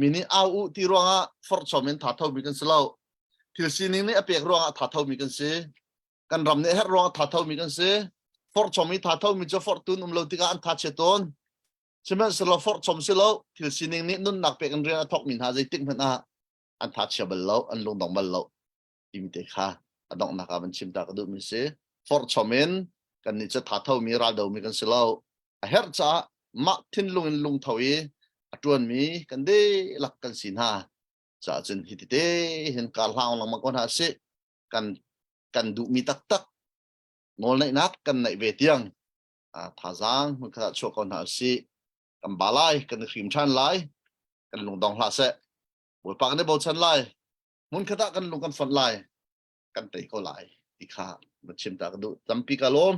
มินิเอาที่รวงฟอร์ชอมินทัดเท่ามีกันสโลที่สิ่งนี้เปียกรวงทัดเท่ามีกันเสกันรำเนี่ยรวงทัดเท่ามีกันเสฟอร์ชอมิทัดเท่ามีจะฟอร์ตุนเราติกาอันทัดเชตอนเช่นนั้นสโลฟอร์ชอมสโลที่สิ่งนี้นุ่นนักเปียกันเรียนทอกมินหาใจติ๊กมันอันทัดเชบัลโลอันลงดองบัลโลที่มีเตค่าอันดองนักบันชิมตากระดูมิเสฟอร์ชอมินกันนี่จะทัดเท่ามีราดาวมีกันสโลเฮร์จ้ามาทิ้งลุงทวีจวนมีกันได้หลักกันสินหาจะจนฮิตเตเห็นการล่างลงมาก่อนหาสิกันดูมีตักโนลในนักกันในเวทียงท่าจางมันก็ชกก่อนหาสิกันบาลายกันขิมชันไลกันลงดองลาเสบทปากในบทชันไลมุนขดากันลงกันฝันไลกันเตะก็ไลอีกข้ามันชิมตากระดูจำปีกาลม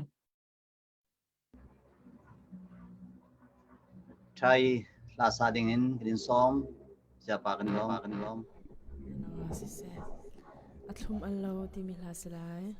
ใช่ลาซาดิ่งinกดินซ้อมจะปากันล้อม Sise. Atlum Allah ti mihlasalay.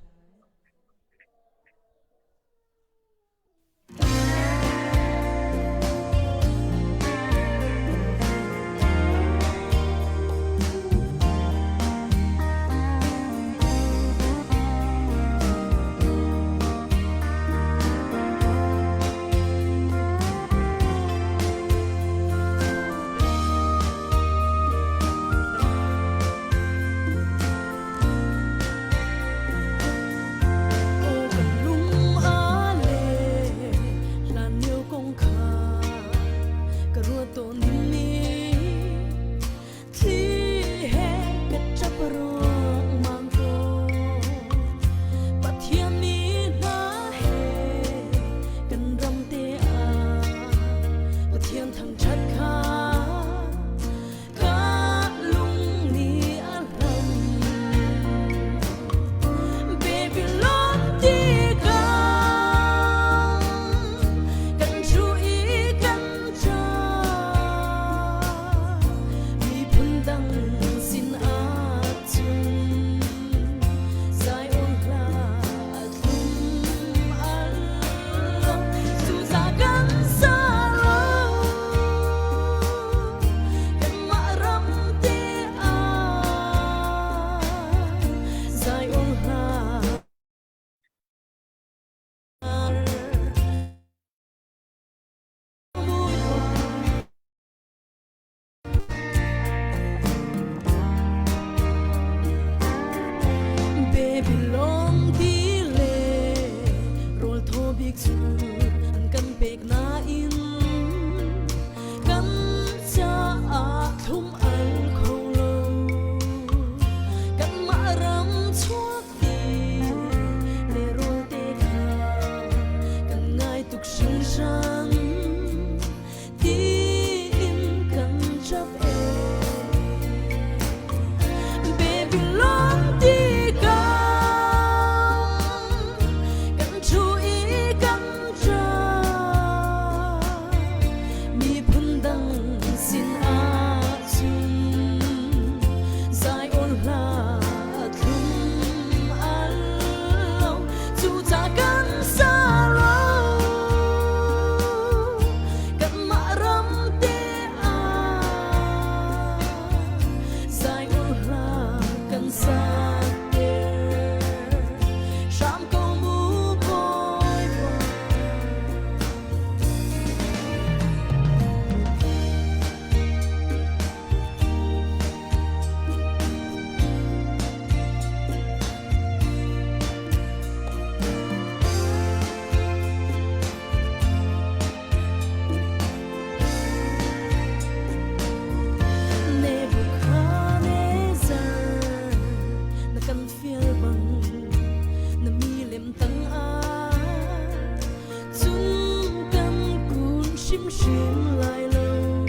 chim chim lại lâu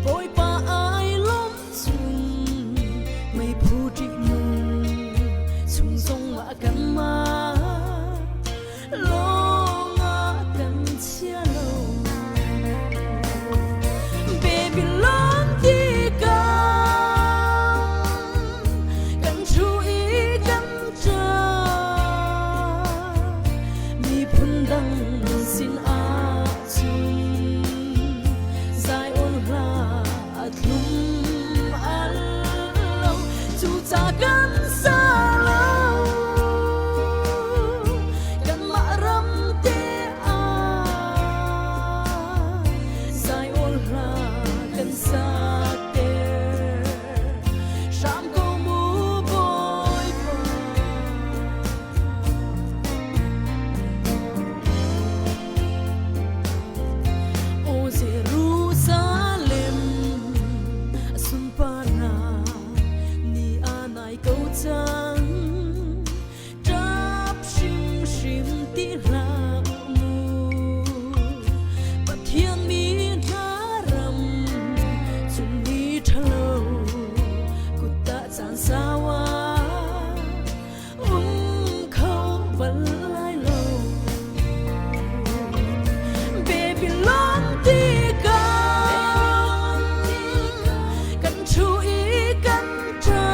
bồi pa ai lom chung mây phù trịch mù chung sông mà cắn ma lo ngã cắn chia lâu baby lom đi cam cắn chú ý cắn cha mi phun đăng xin a chung dài ôn ra thum al lâu chú cha cắn xa lâu cắn mạ râm tê a dài ôn ra cắn xa tê sam câu mu bôi phà O Jerusalem sumpana ni anai câu chang trap shim shim ti ra mu bắt thiên mi na ram chung mi thalo kutta chan sawa khâu bal lai lâu baby long đi cam cần chú ý cần cha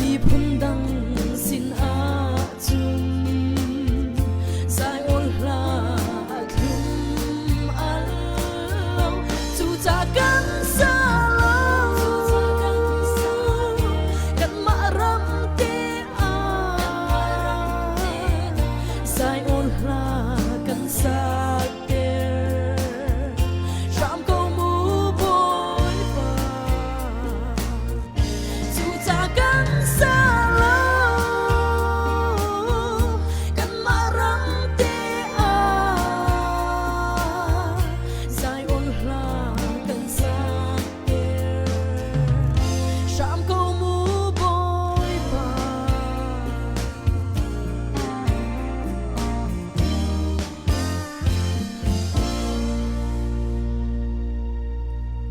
mi phun đăng xin a chung dài ôn ra thum al lâu chú cha cần xa lâu cần mạ râm tê a dài ôn ra cần xa tê ram câu mu bôi phà chú cha cần xa lâu cần mạ râm tê a dài ôn ra cần xa tê ram câu mu bôi phà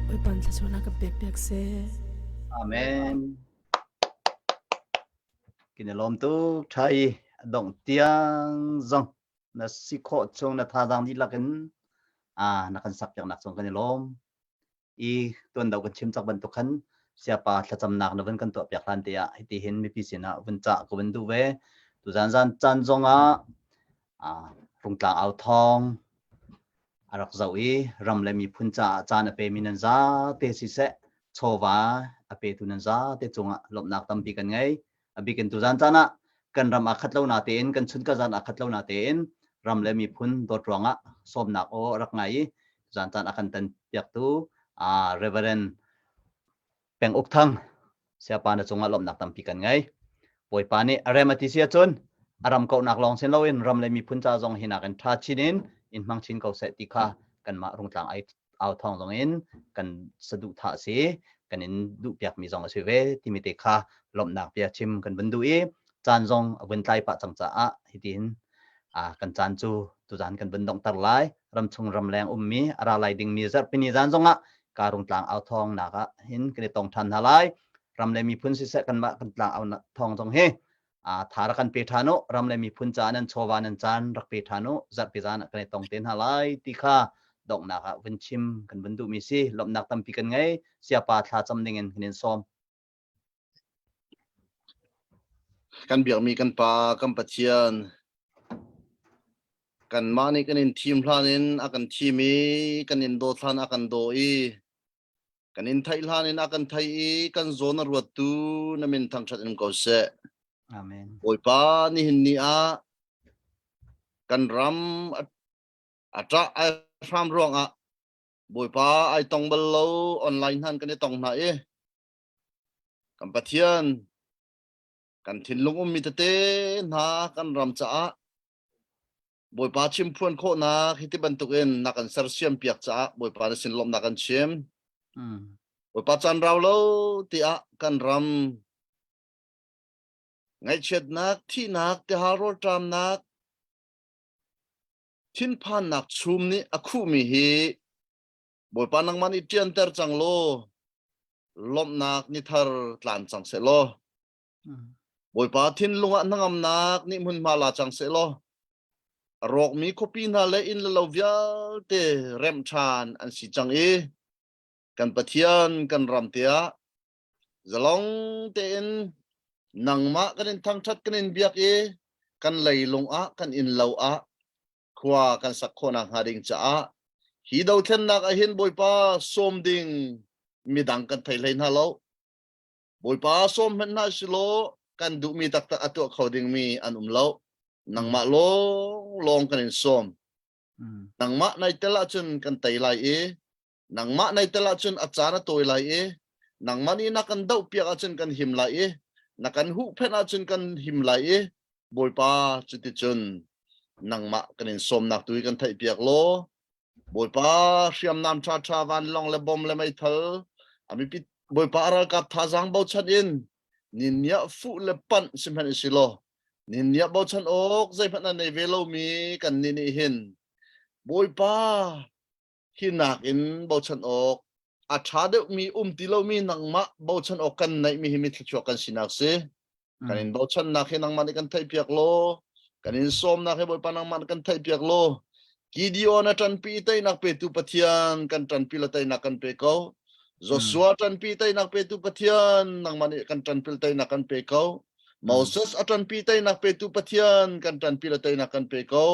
ôi bạn sẽ cho nó cái bẹp bẹp xe Amen. Kinelom tu thai dong tiang zong na sikho chong na thadang di lakin na kan sak yang nak chong kinelom I tuan daw kan chim chak ban tukhan siapa thacham nak na ban kan to pyak lan tia hiti hin mi pisina vun cha ko ban du ve tu zan zan chan zonga rung tlang au thong arak zawi ram le mi phun cha chan ape minan za te si se chowa ape tunan za te chunga lop nak tam pi kan ngai abikin tu zan chana kan ram akhat lo na ten kan chun ka zan akhat lo na ten ram le mi phun dot ronga som nak o rak ngai zan chan akan tan piak tu Reverend Peng Uk Thang siapa na chunga lop nak tam pi kan ngai poi pani aremati sia chun aram ko nak long sen loin ram le mi phun cha zong hina kan tha chinin in mang chin ko se tikha kan ma rung tlang ai au thong zong in kan sadu tha se kan in du piak mi zong ase ve timite kha lop nak pia chim kan bandu e chan zong wen tai pa chang cha a hitin kan chan chu tu zan kan bandong tar lai ram chung ram leng mi ara lai ding mi zar pini zan zonga ka rung tlang au thong na ka hin kan tong than halai ram le mi phun si se kan ma kan tlang au na thong zong he thara kan pe thano ram le mi phun cha nan chowa nan chan rak pe thano zar pe zan kan tong ten halai ti kha dong na ka wen chim kan bandu mi si lop nak tam pi kan ngai siapa thla cham ningen kinin som kan biak mi kan pa kan pathian kan mani kan in team hlanin akan teami kan in do thlan akan do I kan in thai hlanin akan thai I kan zona ruat tu namin thang chat in ko se amen oi pa ni hin ni a kan ram atra ai ram rong a boi pa ai tong bal lo online han kan tong na e kan pathian kan thin lung mi te na kan ram cha boi pa chim phuan kho na hiti ban tuk en na kan sar siam piak cha boi pa sin lom na kan chem boi pa chan raw lo ti a kan ram ngai chet nak thi nak te ha ro tram nak thin phan nak chum ni akhu mi hi boi pa nang mani tian ter chang lo lom nak ni thar tlan chang se lo boi pa thin lunga nangam nak ni mun ma la chang se lo rok mi kopi na le in lo vial te rem chan an si chang e kan pathian kan ram tia zalong te in nang ma kan in thang that kan in biak e kan lei lung a kan in lo a khwa kan sak khona hading cha a hi do then nak a hin boi pa som ding midang kan thai lein ha lo boi pa som hen na silo kan du mi tak ta atu khoding mi an lo nang ma long kan in som nang ma nai tela chun kan tai lai e nang ma nai tela chun achana toy lai e nang mani na kan dau pia chun kan him lai e na kan hu phen a chun kan him lai e boi pa chuti chun nang ma kan in som nak tui kan thai piak lo boi pa siam nam cha cha van long le bom le mai thal ami pi boi pa ra kap tha jang bo chan in nin ya fu le pan sim han silo nin ya bo chan ok zai phan nei velo mi kan ni ni hin boi pa hinak in bo chan ok a tha de mi ti lo mi nang ma bo chan ok kan nei mi himi thcho kan sinak se kan in bo chan na khe nang man kan thai piak lo kan in som na khe boi pa nang man kan thai piak lo Gideon na tan pi tay nak pe tu pathian kan tan pi la tay nak kan pe ko Joshua tan pi tay nak pe tu pathian nang mani kan tan pi tay nak kan pe ko Moses atan pi tay nak pe tu pathian kan tan pi la tay nak kan pe ko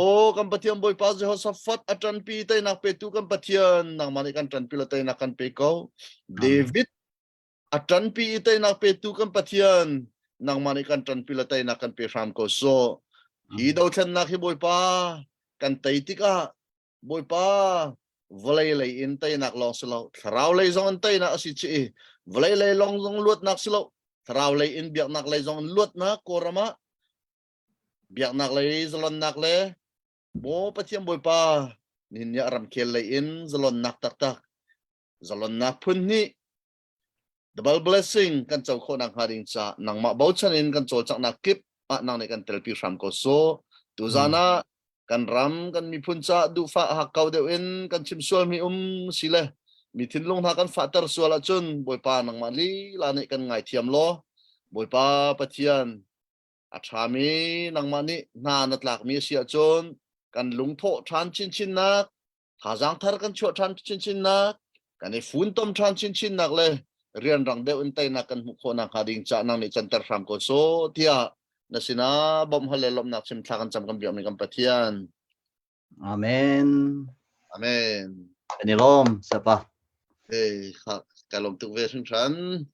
o kan pathian boy pa Jehoshaphat atan pi tay nak pe tu kan pathian nang mani kan tan pi la tay nak kan pe ko David atan pi tay nak pe tu kan pathian nang mani kan tan pi la tay nak kan pe ram ko so hi do chen nak hi boy pa kan tay tika boy pa vlei lei in tay nak long slo thrau lei zong tay na si chi vlei lei long zong luat nak slo thrau lei in biak nak lei zong luat na korama biak nak lei zalon nak le mo pathiam boy pa nin ya ram khel lei in zalon nak tak tak zalon nak phun ni double blessing kan chau kho nak haring cha nang ma bau chan in kan chol chak nak kip a nang ne kan tel pi ram ko so tu zana kan ram kan mi phun cha du fa Hakha de in kan chim sual mi sile mi thin long ha kan fa tar sual a chun boi pa nang ma li la ne kan ngai thiam lo boi pa pathian a tha mi nang ma ni na na tlak mi sia chun kan lung tho than chin chin nak tha jang thar kan chho than chin chin nak kan ni fun tom than chin chin nak le rian rang de un tai na kan mu kho na khading cha nang ni chan tar ram ko so tia nasina bom halelom nak sim thakan cham kam biam ni kam pathian Amen. amen Kanilom sapa. hey kalom tu ve sung chan